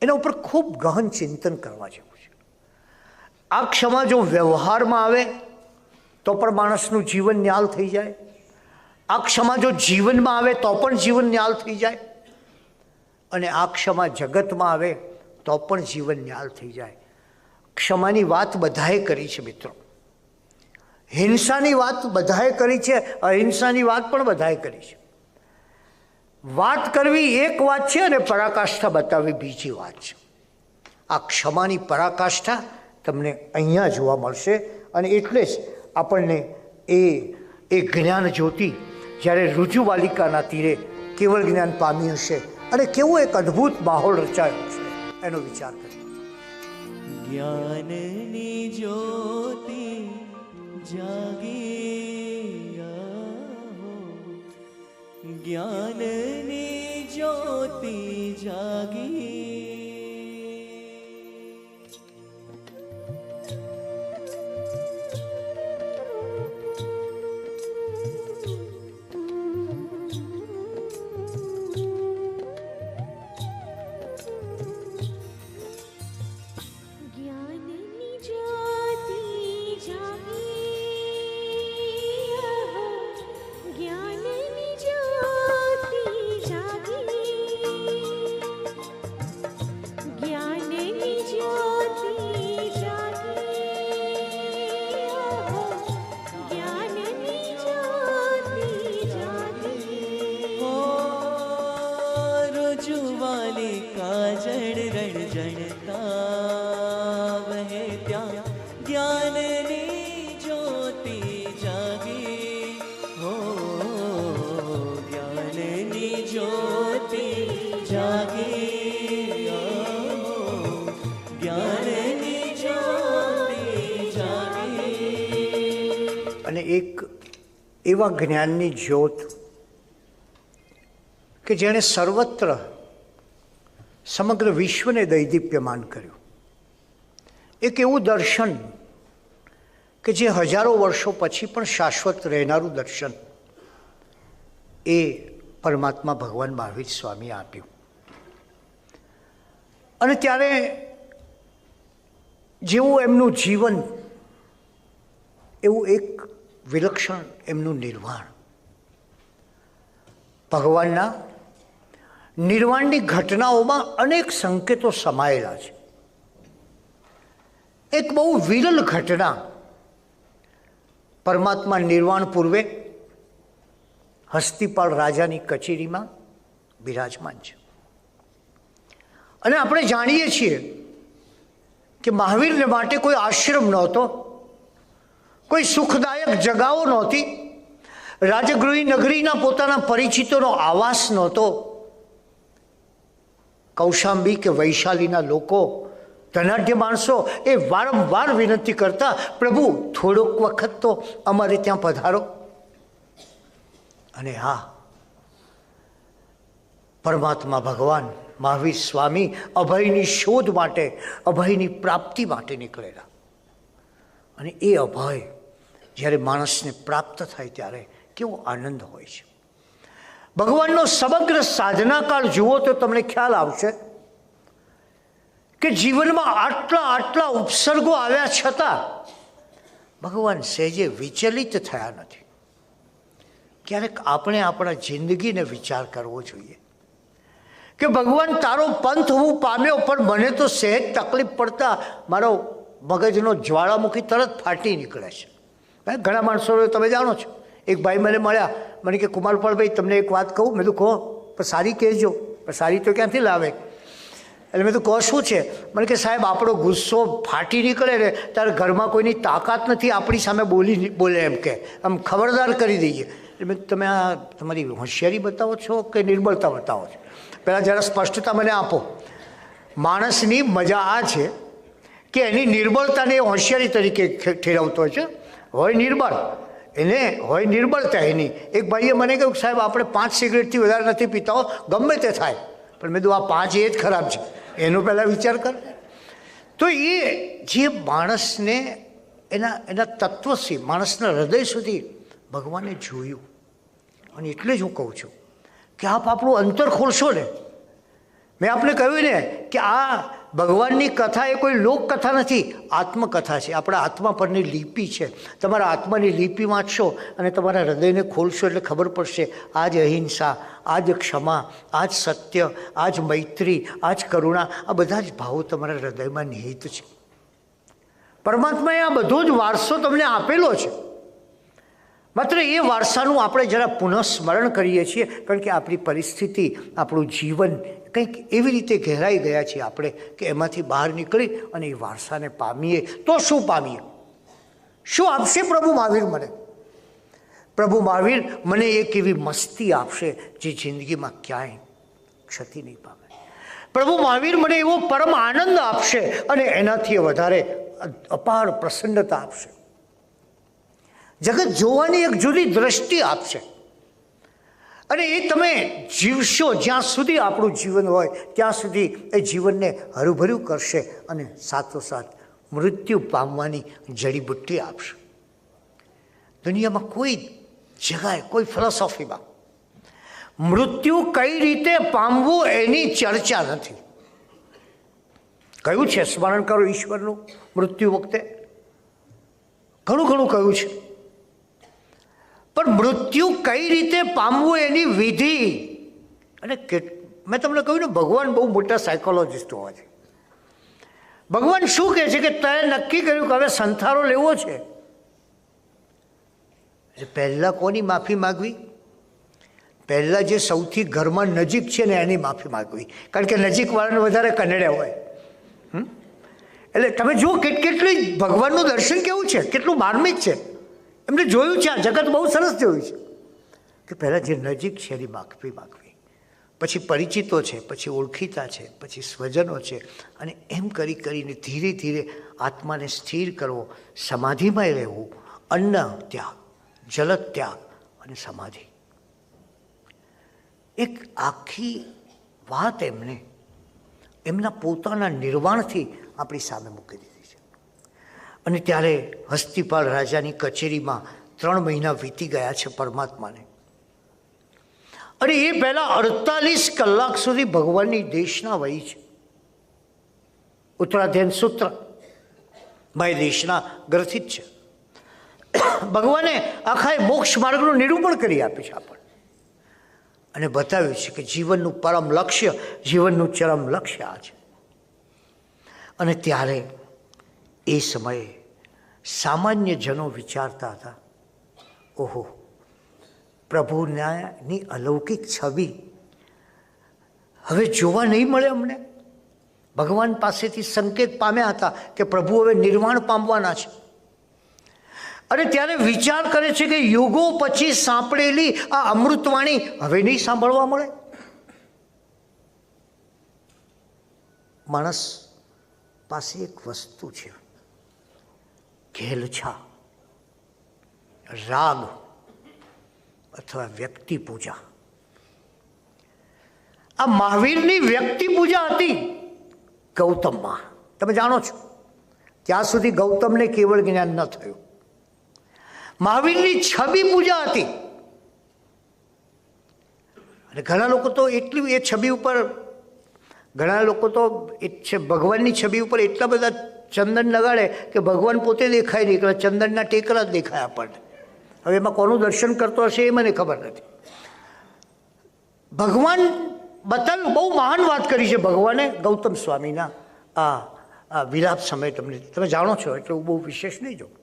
એના ઉપર ખૂબ ગહન ચિંતન કરવા જેવું છે. આ ક્ષમા જો વ્યવહારમાં આવે તો પણ માણસનું જીવન ન્યાલ થઈ જાય. આ ક્ષમા જો જીવનમાં આવે તો પણ જીવન ન્યાલ થઈ જાય. અને આ ક્ષમા જગતમાં આવે તો પણ જીવન ન્યાલ થઈ જાય. ક્ષમાની વાત બધાએ કરી છે મિત્રો, હિંસાની વાત બધાએ કરી છે, અહિંસાની વાત પણ બધાએ કરી છે. વાત કરવી એક વાત છે અને પરાકાષ્ઠા બતાવવી બીજી વાત છે. આ ક્ષમાની પરાકાષ્ઠા તમને અહીંયા જોવા મળશે. અને એટલે જ આપણને એ જ્ઞાન જ્યોતિ જ્યારે ઋજુવાલિકાના તીરે કેવળ જ્ઞાન પામી હશે અને કેવો એક અદ્ભુત માહોલ રચાયો છે એનો વિચાર કરીએ. જ્ઞાનની જ્યોતિ જાગી, જ્ઞાનની જ્યોતિ જાગી. અને એક એવા જ્ઞાનની જ્યોત કે જેણે સર્વત્ર સમગ્ર વિશ્વને દૈદીપ્યમાન કર્યું. એક એવું દર્શન કે જે હજારો વર્ષો પછી પણ શાશ્વત રહેનારું દર્શન એ પરમાત્મા ભગવાન મહાવીર સ્વામીએ આપ્યું. અને ત્યારે જેવું એમનું જીવન એવું એક વિલક્ષણ એમનું નિર્વાણ. ભગવાનના નિર્વાણની ઘટનાઓમાં અનેક સંકેતો સમાયેલા છે. એક બહુ વિરલ ઘટના પરમાત્મા નિર્વાણ પૂર્વે હસ્તિપાળ રાજાની કચેરીમાં બિરાજમાન છે. અને આપણે જાણીએ છીએ કે મહાવીરને માટે કોઈ આશ્રમ નહોતો, કોઈ સુખદાયક જગાઓ નહોતી, રાજગૃહી નગરીના પોતાના પરિચિતોનો આવાસ નહોતો. કૌશાંબી કે વૈશાલીના લોકો, ધનાઢ્ય માણસો એ વારંવાર વિનંતી કરતા, પ્રભુ થોડોક વખત તો અમારે ત્યાં પધારો. અને હા, પરમાત્મા ભગવાન મહાવીર સ્વામી અભયની શોધ માટે, અભયની પ્રાપ્તિ માટે નીકળેલા. અને એ અભય જ્યારે માણસને પ્રાપ્ત થાય ત્યારે કેવો આનંદ હોય છે. ભગવાનનો સમગ્ર સાધનાકાળ જુઓ તો તમને ખ્યાલ આવશે કે જીવનમાં આટલા ઉપસર્ગો આવ્યા છતાં ભગવાન સહેજે વિચલિત થયા નથી. ક્યારેક આપણે આપણા જિંદગીને વિચાર કરવો જોઈએ કે ભગવાન તારો પંથ હું પામ્યો, પણ મને તો સહેજ તકલીફ પડતા મારો મગજનો જ્વાળામુખી તરત ફાટી નીકળે છે. ઘણા માણસો તમે જાણો છો, એક ભાઈ મને મળ્યા, મને કે કુમારપાળભાઈ તમને એક વાત કહું. મેં તો કહો, પણ સારી કહેજો. પણ સારી તો ક્યાંથી લાવે? એટલે મેં તો કહો શું છે? મને કે સાહેબ આપણો ગુસ્સો ફાટી નીકળે ને ત્યારે ઘરમાં કોઈની તાકાત નથી આપણી સામે બોલે એમ કે આમ ખબરદાર કરી દઈએ. એટલે મેં તમે આ તમારી હોશિયારી બતાવો છો કે નિર્બળતા બતાવો છો? પહેલાં જરા સ્પષ્ટતા મને આપો. માણસની મજા આ છે કે એની નિર્બળતાને એ હોશિયારી તરીકે ઠેરવતો હોય છે. હોય નિર્બળ એને, હોય નિર્બળતા એની. એક ભાઈએ મને કહ્યું કે સાહેબ આપણે 5 સિગરેટથી વધારે નથી પીતા, ગમે તે થાય. પણ મેં કીધું આ 5 એ જ ખરાબ છે, એનો પહેલાં વિચાર કર. તો એ જે માણસને એના તત્વથી, માણસના હૃદય સુધી ભગવાને જોયું. અને એટલે જ હું કહું છું કે આપ આપણું અંતર ખોલશો ને. મેં આપને કહ્યું ને કે આ ભગવાનની કથા એ કોઈ લોકકથા નથી, આત્મકથા છે. આપણા આત્મા પરની લિપિ છે. તમારા આત્માની લિપિ વાંચશો અને તમારા હૃદયને ખોલશો એટલે ખબર પડશે આ જ અહિંસા, આ જ ક્ષમા, આ જ સત્ય, આ જ મૈત્રી, આ જ કરુણા, આ બધા જ ભાવો તમારા હૃદયમાં નિહિત છે. પરમાત્માએ આ બધો જ વારસો તમને આપેલો છે. માત્ર એ વારસાનું આપણે જરા પુનઃસ્મરણ કરીએ છીએ, કારણ કે આપણી પરિસ્થિતિ, આપણું જીવન કંઈક એવી રીતે ઘેરાઈ ગયા છીએ આપણે કે એમાંથી બહાર નીકળી અને એ વારસાને પામીએ તો શું પામીએ? શું આપશે પ્રભુ મહાવીર મને? પ્રભુ મહાવીર મને એક એવી મસ્તી આપશે જે જિંદગીમાં ક્યાંય ક્ષતિ નહીં પામે. પ્રભુ મહાવીર મને એવો પરમ આનંદ આપશે અને એનાથી વધારે અપાર પ્રસન્નતા આપશે. જગત જોવાની એક જુદી દ્રષ્ટિ આપશે. અને એ તમે જીવશો, જ્યાં સુધી આપણું જીવન હોય ત્યાં સુધી એ જીવનને હરુભર્યું કરશે અને સાથોસાથ મૃત્યુ પામવાની જડીબુટ્ટી આપશે. દુનિયામાં કોઈ જગાએ, કોઈ ફિલોસોફીમાં મૃત્યુ કઈ રીતે પામવું એની ચર્ચા નથી. કયું છે સ્મરણ કરો ઈશ્વરનું મૃત્યુ વખતે, ઘણું ઘણું કહ્યું છે. પણ મૃત્યુ કઈ રીતે પામવું એની વિધિ, અને મેં તમને કહ્યું ને ભગવાન બહુ મોટા સાયકોલોજિસ્ટ હોવા છે. ભગવાન શું કહે છે કે તે નક્કી કર્યું કે હવે સંથારો લેવો છે, એટલે પહેલાં કોની માફી માગવી? પહેલાં જે સૌથી ઘરમાં નજીક છે ને એની માફી માગવી, કારણ કે નજીકવાળાને વધારે કનડે હોય. એટલે તમે જુઓ કેટલી ભગવાનનું દર્શન કેવું છે, કેટલું માર્મિક છે. એમને જોયું છે, આ જગત બહુ સરસ જોયું છે કે પહેલાં જે નજીક છે એની માફી માગવી, પછી પરિચિતો છે, પછી ઓળખીતા છે, પછી સ્વજનો છે, અને એમ કરીને ધીરે ધીરે આત્માને સ્થિર કરવો, સમાધિમાં રહેવું. અન્ન ત્યાગ, જલ ત્યાગ અને સમાધિ, એક આખી વાત એમને એમના પોતાના નિર્વાણથી આપણી સામે મૂકી દીધી છે. અને ત્યારે હસ્તિપાલ રાજાની કચેરીમાં 3 મહિના વીતી ગયા છે પરમાત્માને. અને એ પહેલાં 48 કલાક સુધી ભગવાનની દેશના વહી છે. ઉત્તરાધ્યાન સૂત્ર માય દેશના ગ્રથિત છે. ભગવાને આખા મોક્ષ માર્ગનું નિરૂપણ કરી આપ્યું છે આપણને, અને બતાવ્યું છે કે જીવનનું પરમ લક્ષ્ય, જીવનનું ચરમ લક્ષ્ય આ છે. અને ત્યારે એ સમયે સામાન્ય જનો વિચારતા હતા, ઓહો, પ્રભુની અલૌકિક છબી હવે જોવા નહીં મળે અમને. ભગવાન પાસેથી સંકેત પામ્યા હતા કે પ્રભુ હવે નિર્વાણ પામવાના છે. અને ત્યારે વિચાર કરે છે કે યુગો પછી સાંભળેલી આ અમૃતવાણી હવે નહીં સાંભળવા મળે. માણસ પાસે એક વસ્તુ છે, ઘેલછા, રાગ અથવા વ્યક્તિ પૂજા. આ મહાવીરની વ્યક્તિ પૂજા હતી ગૌતમમાં. તમે જાણો છો ત્યાં સુધી ગૌતમને કેવળ જ્ઞાન ન થયું. મહાવીરની છબી પૂજા હતી. અને ઘણા લોકો તો એટલી એ છબી ઉપર, ઘણા લોકો તો ભગવાનની છબી ઉપર એટલા બધા ચંદન લગાડે કે ભગવાન પોતે દેખાય નહીં, એટલે ચંદનના ટેકરા જ દેખાય આપણને. હવે એમાં કોનું દર્શન કરતો હશે એ મને ખબર નથી. ભગવાન બતાવ્યું, બહુ મહાન વાત કરી છે ભગવાને ગૌતમ સ્વામીના આ વિલાપ સમય. તમે જાણો છો એટલે હું બહુ વિશેષ નહીં જોઉં.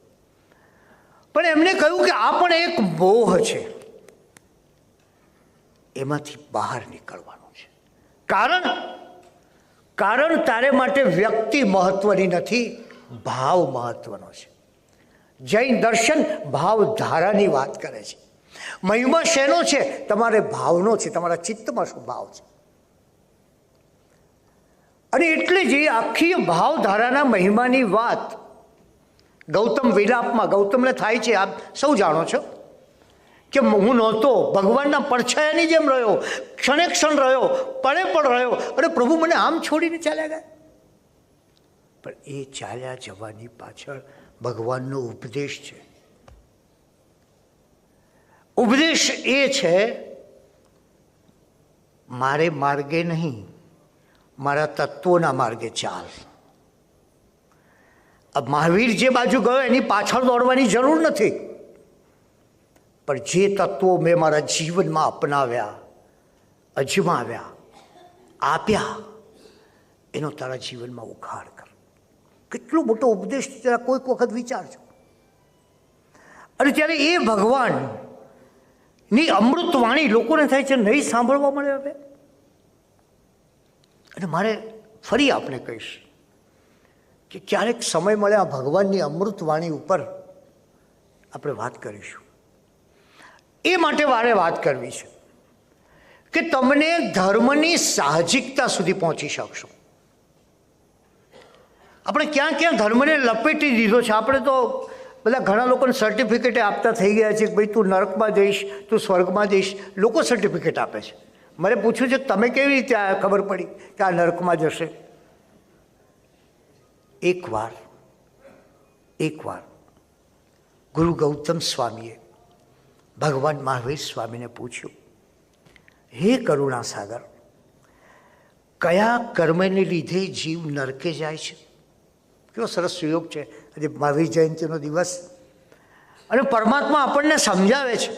પણ એમને કહ્યું કે આ પણ એક મોહ છે, એમાંથી બહાર નીકળવાનું છે. કારણ તારે માટે વ્યક્તિ મહત્વની નથી, ભાવ મહત્વનો છે. જૈન દર્શન ભાવ ધારાની વાત કરે છે. મહિમા શેનો છે? તમારે ભાવનો છે. તમારા ચિત્તમાં શું ભાવ છે? અને એટલે જ એ આખી ભાવધારાના મહિમાની વાત ગૌતમ વિલાપમાં ગૌતમને થાય છે. આપ સૌ જાણો છો કે હું નહોતો, ભગવાનના પડછાયાની જેમ રહ્યો, ક્ષણે ક્ષણ રહ્યો, પળે પળ રહ્યો, અને પ્રભુ મને આમ છોડીને ચાલ્યા ગયા. પણ એ ચાલ્યા જવાની પાછળ ભગવાનનો ઉપદેશ છે. ઉપદેશ એ છે, મારે માર્ગે નહીં, મારા તત્વોના માર્ગે ચાલ. अब મહાવીર જે બાજુ ગયો એની પાછળ દોડવાની જરૂર નથી, પણ જે તત્વો મેં મારા જીવનમાં અપનાવ્યા, અજમાવ્યા, આપ્યા, એનો તારા જીવનમાં ઉખાડ કર. કેટલો મોટો ઉપદેશ જરા કોઈક વખત વિચારજો. અને ત્યારે એ ભગવાનની અમૃત વાણી લોકોને થાય છે નહીં સાંભળવા મળે હવે. અને મારે ફરી આપને કહીશ કે ક્યારેક સમય મળે આ ભગવાનની અમૃત વાણી ઉપર આપણે વાત કરીશું. એ માટે મારે વાત કરવી છે કે તમને ધર્મની સાહજિકતા સુધી પહોંચી શકશો. આપણે ક્યાં ક્યાં ધર્મને લપેટી દીધો છે. આપણે તો બધા ઘણા લોકોને સર્ટિફિકેટ આપતા થઈ ગયા છે કે ભાઈ તું નરકમાં જઈશ, તું સ્વર્ગમાં જઈશ. લોકો સર્ટિફિકેટ આપે છે. મને પૂછ્યું છે તમે કેવી રીતે ખબર પડી કે આ નરકમાં જશે? એકવાર ગુરુ ગૌતમ સ્વામીએ ભગવાન મહાવીર સ્વામીને પૂછ્યું, હે કરુણા સાગર, કયા કર્મને લીધે જીવ નરકે જાય છે? કેવો સરસ સુયોગ છે આજે મહાવીર જયંતિનો દિવસ. અને પરમાત્મા આપણને સમજાવે છે.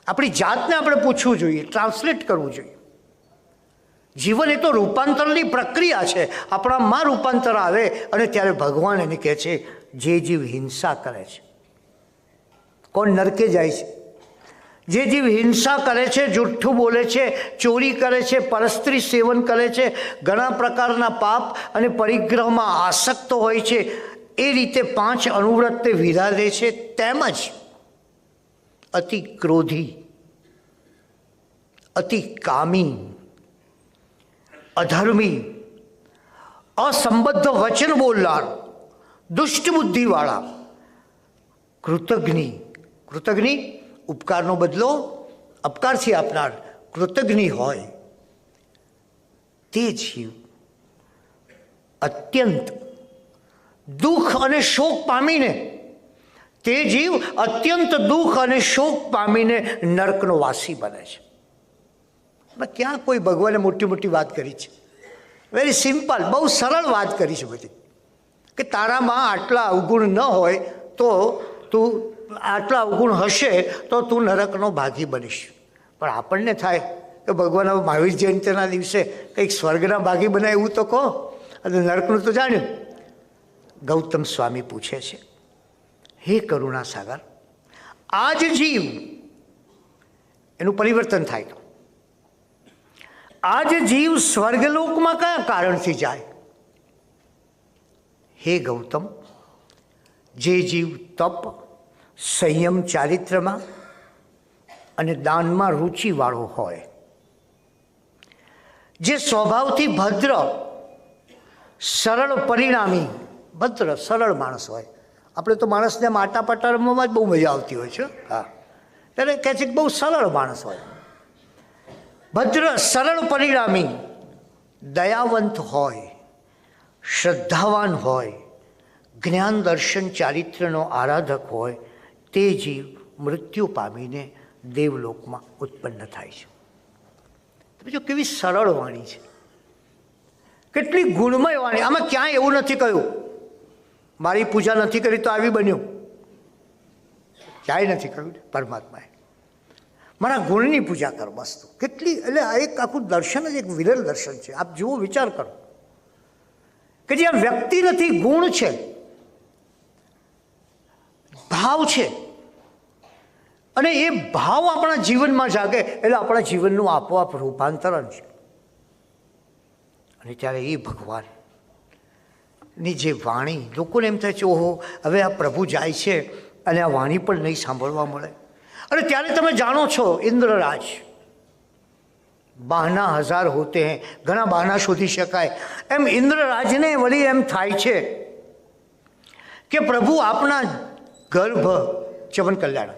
આપણી જાતને આપણે પૂછવું જોઈએ, ટ્રાન્સલેટ કરવું જોઈએ. જીવન એ તો રૂપાંતરની પ્રક્રિયા છે. આપણામાં રૂપાંતર આવે અને ત્યારે ભગવાન એને કહે છે, જે જીવ હિંસા કરે છે, કોણ નરકે જાય છે? જે જીવ હિંસા કરે છે, જુઠ્ઠું બોલે છે, ચોરી કરે છે, પરસ્ત્રી સેવન કરે છે, ઘણા પ્રકારના પાપ અને પરિગ્રહમાં આસક્ત હોય છે, એ રીતે 5 અનુવ્રતે વિરાજે છે, તેમજ અતિ ક્રોધી, અતિ કામી, અધર્મી, અસંબદ્ધ વચન બોલનાર, દુષ્ટ બુદ્ધિવાળા, કૃતજ્ઞ ઉપકારનો બદલો અપકારથી આપનાર કૃતજ્ઞ હોય તે જીવ અત્યંત દુઃખ અને શોક પામીને નરકનો વાસી બને છે. ક્યાં કોઈ ભગવાને મોટી મોટી વાત કરી છે? વેરી સિમ્પલ, બહુ સરળ વાત કરી છે બધી, કે તારામાં આટલા અવગુણ ન હોય તો તું, આટલા અવગુણ હશે તો તું નરકનો ભાગી બનીશ. પણ આપણને થાય કે ભગવાન હવે મહાવીર જયંતિના દિવસે કંઈક સ્વર્ગના ભાગી બનાય એવું તો કહો, અને નરકનું તો જાણ્યું. ગૌતમ સ્વામી પૂછે છે, હે કરુણા સાગર, આ જ જીવ, એનું પરિવર્તન થાય તો આ જ જીવ સ્વર્ગલોકમાં કયા કારણથી જાય? હે ગૌતમ, જે જીવ તપ, સંયમ ચારિત્રમાં અને દાનમાં રુચિવાળો હોય, જે સ્વભાવથી ભદ્ર, સરળ પરિણામી, ભદ્ર સરળ માણસ હોય. આપણે તો માણસને માટાપાટા રમવામાં જ બહુ મજા આવતી હોય છે. હા, ત્યારે કહે છે કે બહુ સરળ માણસ હોય, ભદ્ર સરળ પરિણામી, દયાવંત હોય, શ્રદ્ધાવાન હોય, જ્ઞાન દર્શન ચારિત્રનો આરાધક હોય, તે જીવ મૃત્યુ પામીને દેવલોકમાં ઉત્પન્ન થાય છે. તમે જો કેવી સરળ વાણી છે, કેટલી ગુણમય વાણી. આમાં ક્યાંય એવું નથી કહ્યું મારી પૂજા નથી કરી તો આવી બન્યું, ક્યાંય નથી કહ્યું પરમાત્માએ. મારા ગુણની પૂજા કર, બસ. તો કેટલી, એટલે આ એક આખું દર્શન જ એક વિરલ દર્શન છે. આપ જુઓ, વિચાર કરો કે જે આ વ્યક્તિ નથી, ગુણ છે, ભાવ છે, અને એ ભાવ આપણા જીવનમાં જાગે એટલે આપણા જીવનનું આપોઆપ રૂપાંતરણ છે. અને ત્યારે એ ભગવાનની જે વાણી, લોકોને એમ થાય છે ઓહો હવે આ પ્રભુ જાય છે અને આ વાણી પણ નહીં સાંભળવા મળે. અને ત્યારે તમે જાણો છો, ઇન્દ્રરાજ બહાના હજાર હોતે હૈ, ઘણા બહાના શોધી શકાય. એમ ઇન્દ્રરાજને વળી એમ થાય છે કે પ્રભુ આપના ગર્ભ ચવન કલ્યાણ,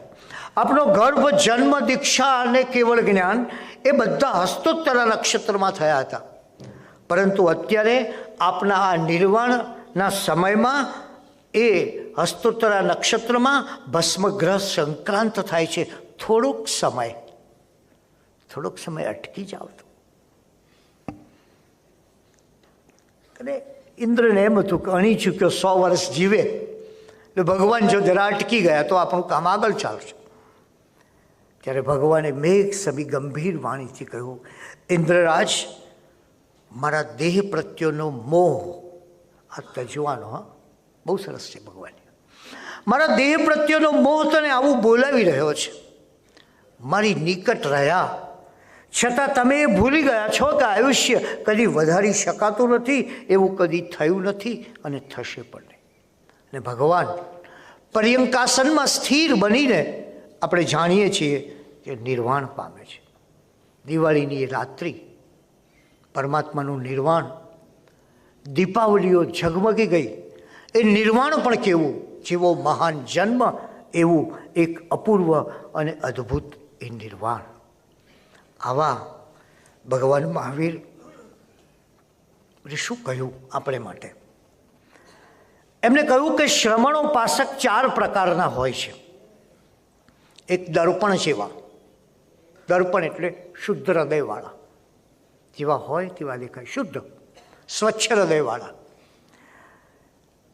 આપણો ગર્ભ, જન્મ, દીક્ષા અને કેવળ જ્ઞાન એ બધા હસ્તોત્તરા નક્ષત્રમાં થયા હતા. પરંતુ અત્યારે આપના આ નિર્વાણના સમયમાં એ હસ્તોત્તરા નક્ષત્રમાં ભસ્મગ્રહ સંક્રાંત થાય છે. થોડોક સમય અટકી જાવ તો. અને ઇન્દ્રને એમ હતું કે અણી ચૂક્યો 100 વર્ષ જીવે, એટલે ભગવાન જો જરા અટકી ગયા તો આપણું કામ આગળ ચાલશે. ત્યારે ભગવાને મેઘ સમી ગંભીર વાણીથી કહ્યું, ઇન્દ્રરાજ, મારા દેહ પ્રત્યેનો મોહ આ તજવાનો, બહુ સરસ છે ભગવાન, મારા દેહ પ્રત્યેનો મોહ તને આવું બોલાવી રહ્યો છે. મારી નિકટ રહ્યા છતાં તમે એ ભૂલી ગયા છો કે આયુષ્ય કદી વધારી શકાતું નથી, એવું કદી થયું નથી અને થશે પણ નહીં. અને ભગવાન પર્યંકાસનમાં સ્થિર બનીને આપણે જાણીએ છીએ કે નિર્વાણ પામે છે. દિવાળીની એ રાત્રિ, પરમાત્માનું નિર્વાણ, દીપાવલીઓ ઝગમગી ગઈ. એ નિર્વાણ પણ કેવું, જેવો મહાન જન્મ એવું એક અપૂર્વ અને અદ્ભુત એ નિર્વાણ. આવા ભગવાન મહાવીર શું કહ્યું આપણે માટે? એમને કહ્યું કે શ્રમણો પાસક 4 પ્રકારના હોય છે. એક દર્પણ જેવા, દર્પણ એટલે શુદ્ધ હૃદયવાળા, જેવા હોય તેવા દેખાય, શુદ્ધ સ્વચ્છ હૃદયવાળા.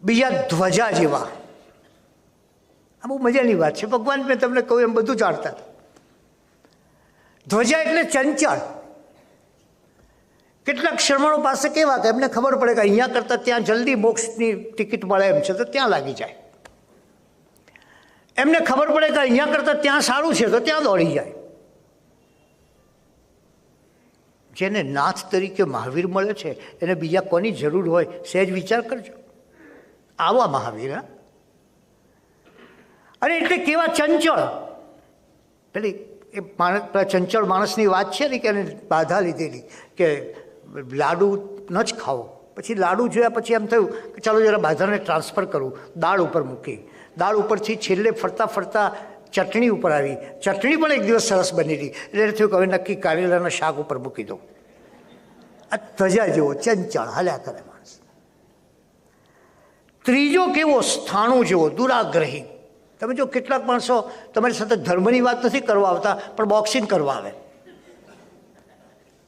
બીજા ધ્વજા જેવા. આ બહુ મજાની વાત છે, ભગવાન મેં તમને કહ્યું એમ બધું જાણતા હતા. ધ્વજા એટલે ચંચળ. કેટલાક શ્રમણો પાસે કેવા કે એમને ખબર પડે કે અહીંયા કરતાં ત્યાં જલ્દી મોક્ષની ટિકિટ મળે એમ છે તો ત્યાં લાગી જાય. એમને ખબર પડે કે અહીંયા કરતાં ત્યાં સારું છે તો ત્યાં દોડી જાય. જેને નાથ તરીકે મહાવીર મળે છે એને બીજા કોની જરૂર હોય? સહેજ વિચાર કરજો. આવા મહાવીર. અને એટલે કેવા ચંચળ. પેલી એ ચંચળ માણસની વાત છે ને કે એને બાધા લીધેલી કે લાડુ ન જ ખાવો. પછી લાડુ જોયા પછી એમ થયું કે ચાલો જરા બાધાને ટ્રાન્સફર કરું, દાળ ઉપર મૂકી. દાળ ઉપરથી છેલ્લે ફરતા ફરતા ચટણી ઉપર આવી. ચટણી પણ એક દિવસ સરસ બનેલી, એટલે થયું કે હવે નક્કી કારેલાના શાક ઉપર મૂકી દો. આ ધજા જેવો ચંચળ હાલ્યા કરે માણસ. ત્રીજો કેવો? સ્થાણું જેવો, દુરાગ્રહી. તમે જો કેટલાક માણસો તમારી સાથે ધર્મની વાત નથી કરવા આવતા પણ બોક્સિંગ કરવા આવે.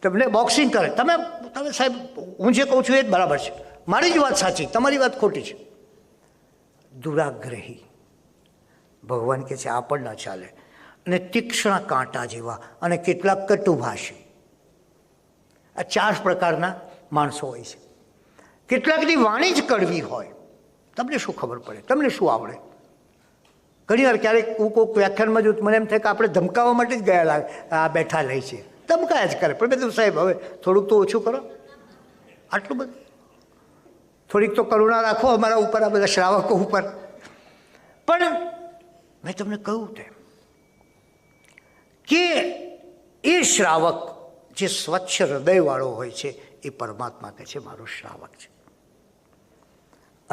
તમને બોક્સિંગ કરે. તમે સાહેબ, હું જે કહું છું એ જ બરાબર છે, મારી જ વાત સાચી, તમારી વાત ખોટી છે. દુરાગ્રહી. ભગવાન કહે છે આ પણ ન ચાલે. અને તીક્ષ્ણ કાંટા જેવા, અને કેટલાક કટુભાષી. આ 4 પ્રકારના માણસો હોય છે. કેટલાકની વાણી જ કડવી હોય. તમને શું ખબર પડે? તમને શું આવડે? ઘણી વાર ક્યારેક હું કોઈક વ્યાખ્યાનમાં જોઉં મને એમ થાય કે આપણે ધમકાવવા માટે જ ગયા આ બેઠા લઈ છે, ધમકાયા જ કરે. પણ મેં કીધું સાહેબ હવે થોડુંક તો ઓછું કરો, આટલું બધું થોડીક તો કરુણા રાખો અમારા ઉપર, આ બધા શ્રાવકો ઉપર. પણ મેં તમને કહ્યું તેમ કે એ શ્રાવક જે સ્વચ્છ હૃદયવાળો હોય છે એ પરમાત્મા કહે છે મારો શ્રાવક છે.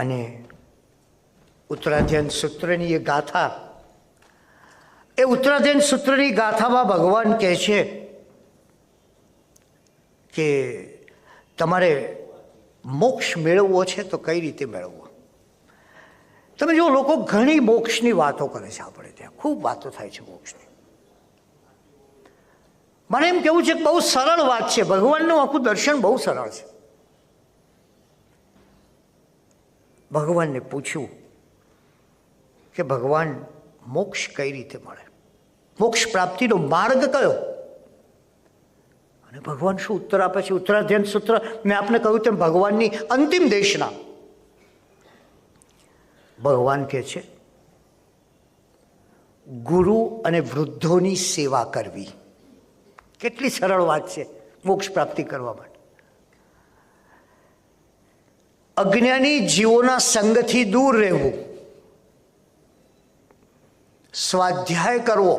અને ઉત્તરાધ્યાન સૂત્રની એ ગાથા, એ ઉત્તરાધ્યાન સૂત્રની ગાથામાં ભગવાન કહે છે કે તમારે મોક્ષ મેળવવો છે તો કઈ રીતે મેળવવો. તમે જો લોકો ઘણી મોક્ષની વાતો કરે છે, આપણે ત્યાં ખૂબ વાતો થાય છે મોક્ષની. મને એમ કહેવું છે કે બહુ સરળ વાત છે. ભગવાનનું આખું દર્શન બહુ સરળ છે. ભગવાનને પૂછ્યું કે ભગવાન મોક્ષ કઈ રીતે મળે, મોક્ષ પ્રાપ્તિનો માર્ગ કયો? અને ભગવાન શું ઉત્તર આપે છે? ઉત્તરાધ્યાન સૂત્ર મેં આપને કહ્યું તેમ ભગવાનની અંતિમ દેશના. ભગવાન કહે છે ગુરુ અને વૃદ્ધોની સેવા કરવી. કેટલી સરળ વાત છે મોક્ષ પ્રાપ્તિ કરવા માટે. અજ્ઞાની જીવોના સંગથી દૂર રહેવું, સ્વાધ્યાય કરવો,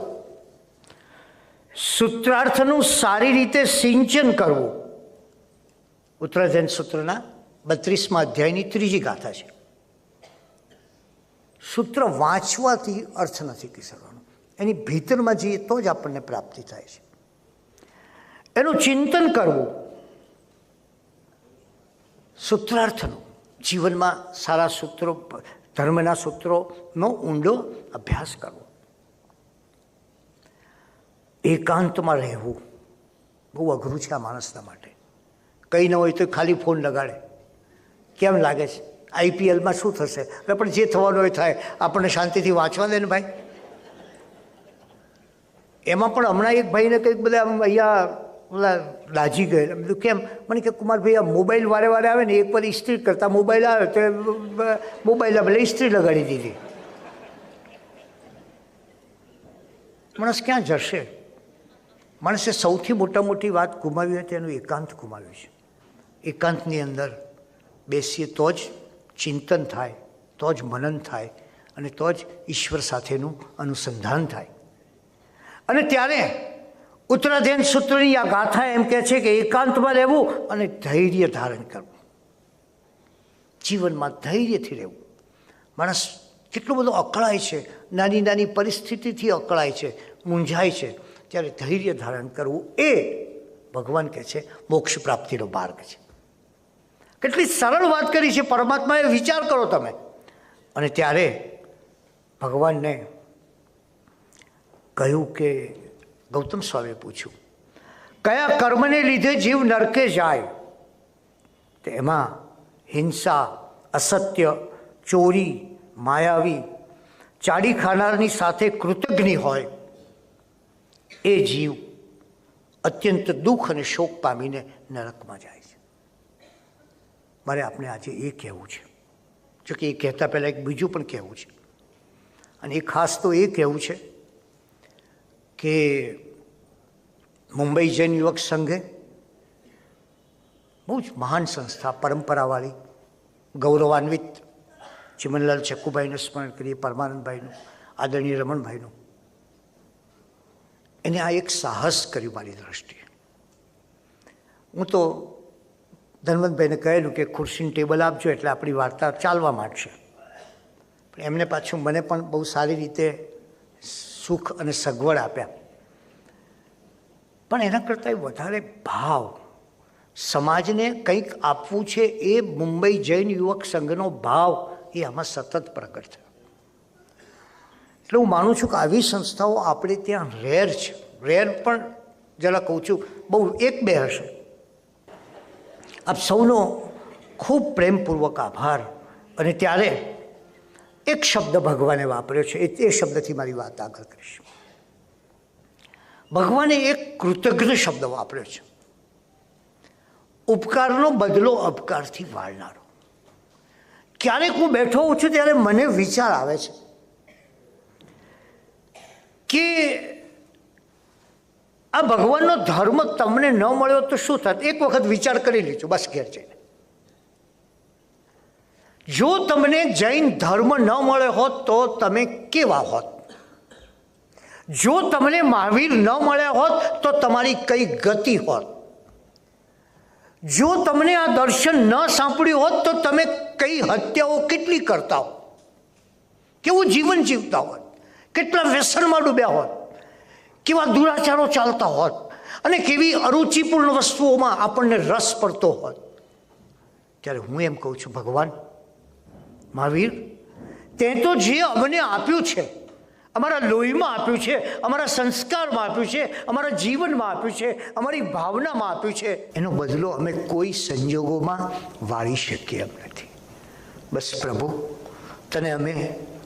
સૂત્રાર્થનું સારી રીતે સિંચન કરવું ઉત્તરાધ્યાન સૂત્રના 32મા અધ્યાયની 3જી ગાથા છે. સૂત્ર વાંચવાથી અર્થ નથી કહી શકવાનો, એની ભીતરમાં જઈએ તો જ આપણને પ્રાપ્તિ થાય છે. એનું ચિંતન કરવું, સૂત્રાર્થનું જીવનમાં સારા સૂત્રો, ધર્મના સૂત્રોનો ઊંડો અભ્યાસ કરવો. એકાંતમાં રહેવું બહુ અઘરું છે આ માણસના માટે. કંઈ ન હોય તો ખાલી ફોન લગાડે, કેમ લાગે છે આઈપીએલમાં શું થશે, પણ જે થવાનું હોય થાય, આપણને શાંતિથી વાંચવા દે ને ભાઈ. એમાં પણ હમણાં એક ભાઈને કંઈક બધા અહીંયા ઓલા લાજી ગયેલા. બધું કેમ? મને કે કુમારભાઈ આ મોબાઈલ વારે વારે આવે ને, એક વાર ઇસ્ત્રી કરતા મોબાઈલ આવે તો મોબાઈલ આપણે ઇસ્ત્રી લગાડી દીધી. માણસ ક્યાં જશે? માણસે સૌથી મોટી વાત ગુમાવી હોય તો એનું એકાંત ગુમાવ્યું છે. એકાંતની અંદર બેસીએ તો જ ચિંતન થાય, તો જ મનન થાય, અને તો જ ઈશ્વર સાથેનું અનુસંધાન થાય. અને ત્યારે ઉત્તરાધ્યાન સૂત્રની આ ગાથા એમ કહે છે કે એકાંતમાં રહેવું અને ધૈર્ય ધારણ કરવું, જીવનમાં ધૈર્યથી રહેવું. માણસ કેટલો બધો અકળાય છે, નાની નાની પરિસ્થિતિથી અકળાય છે, મૂંઝાય છે, ત્યારે ધૈર્ય ધારણ કરવું એ ભગવાન કહે છે મોક્ષ પ્રાપ્તિનો માર્ગ છે. કેટલી સરળ વાત કરી છે પરમાત્માએ, વિચાર કરો તમે. અને ત્યારે ભગવાનને કહ્યું કે ગૌતમ સ્વામીએ પૂછ્યું, કયા કર્મને લીધે જીવ નરકે જાય? તો એમાં હિંસા, અસત્ય, ચોરી, માયાવી, ચાડી ખાનારની સાથે કૃતજ્ઞ હોય એ જીવ અત્યંત દુઃખ અને શોક પામીને નરકમાં જાય છે. મારે આપણે આજે એ કહેવું છે. જોકે એ કહેતા પહેલાં એક બીજું પણ કહેવું છે, અને એ ખાસ તો એ કહેવું છે કે મુંબઈ જૈન યુવક સંઘે બહુ જ મહાન સંસ્થા, પરંપરાવાળી, ગૌરવાન્વિત, ચિમનલાલ ચક્કુભાઈનું સ્મરણ કરીએ, પરમાનંદભાઈનું, આદરણીય રમણભાઈનું, એને આ એક સાહસ કર્યું મારી દ્રષ્ટિએ. હું તો ધનવંતભાઈને કહેલું કે ખુરશીનું ટેબલ આપજો એટલે આપણી વાર્તા ચાલવા માંડશે. પણ એમને પાછું મને પણ બહુ સારી રીતે સુખ અને સગવડ આપ્યા. પણ એના કરતાં વધારે ભાવ, સમાજને કંઈક આપવું છે એ મુંબઈ જૈન યુવક સંઘનો ભાવ એ આમાં સતત પ્રગટ થયો. એટલે હું માનું છું કે આવી સંસ્થાઓ આપણે ત્યાં રેર છે. રેર પણ જરા કહું છું, બહુ 1-2 હશે. આપ સૌનો ખૂબ પ્રેમપૂર્વક આભાર. અને ત્યારે એક શબ્દ ભગવાને વાપર્યો છે, એ શબ્દથી મારી વાત આગળ કરીશ. ભગવાને એક કૃતજ્ઞ શબ્દ વાપર્યો છે, ઉપકારનો બદલો અપકારથી વાળનારો. ક્યારેક હું બેઠો હોઉં છું ત્યારે મને વિચાર આવે છે કે આ ભગવાનનો ધર્મ તમને ન મળ્યો તો શું થાત? એક વખત વિચાર કરી લીધો બસ ઘેર જઈને. જો તમને જૈન ધર્મ ન મળ્યો હોત તો તમે કેવા હોત? જો તમને મહાવીર ન મળ્યા હોત તો તમારી કઈ ગતિ હોત? જો તમને આ દર્શન ન સાંપડ્યું હોત તો તમે કઈ હત્યાઓ કેટલી કરતા હોત? કેવું જીવન જીવતા હોત? કેટલા વ્યસનમાં ડૂબ્યા હોત? કેવા દુરાચારો ચાલતા હોત? અને કેવી અરુચિપૂર્ણ વસ્તુઓમાં આપણને રસ પડતો હોત? ત્યારે હું એમ કહું છું, ભગવાન મહાવીર, તે તો જે અમને આપ્યું છે, અમારા લોહીમાં આપ્યું છે, અમારા સંસ્કારમાં આપ્યું છે, અમારા જીવનમાં આપ્યું છે, અમારી ભાવનામાં આપ્યું છે, એનો બદલો અમે કોઈ સંજોગોમાં વાળી શકીએ એમ નથી. બસ પ્રભુ, તને અમે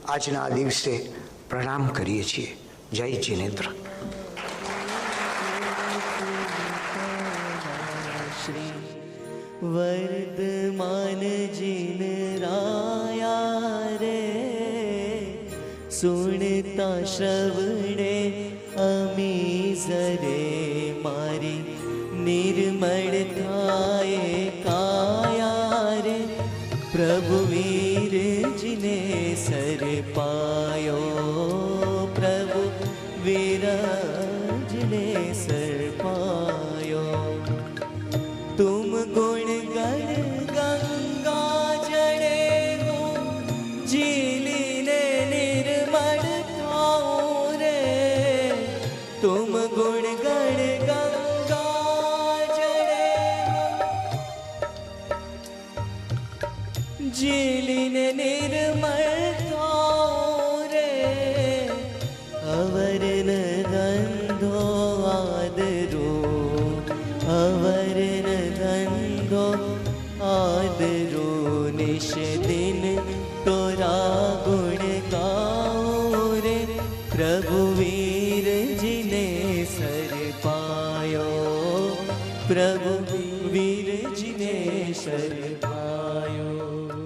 આજના આ દિવસે પ્રણામ કરીએ છીએ. જય જિનેન્દ્ર. वर्धमान जिन राया रे, सुनता श्रवणे अमी जरे मारी निर्मल थाए काया रे, प्रभु वीर जिने सर पायो, प्रभु वीर जिने निश दिन तोरा गुण गाऊं रे प्रभु वीर जी ने सर पायो प्रभु वीर जी ने सर पायो।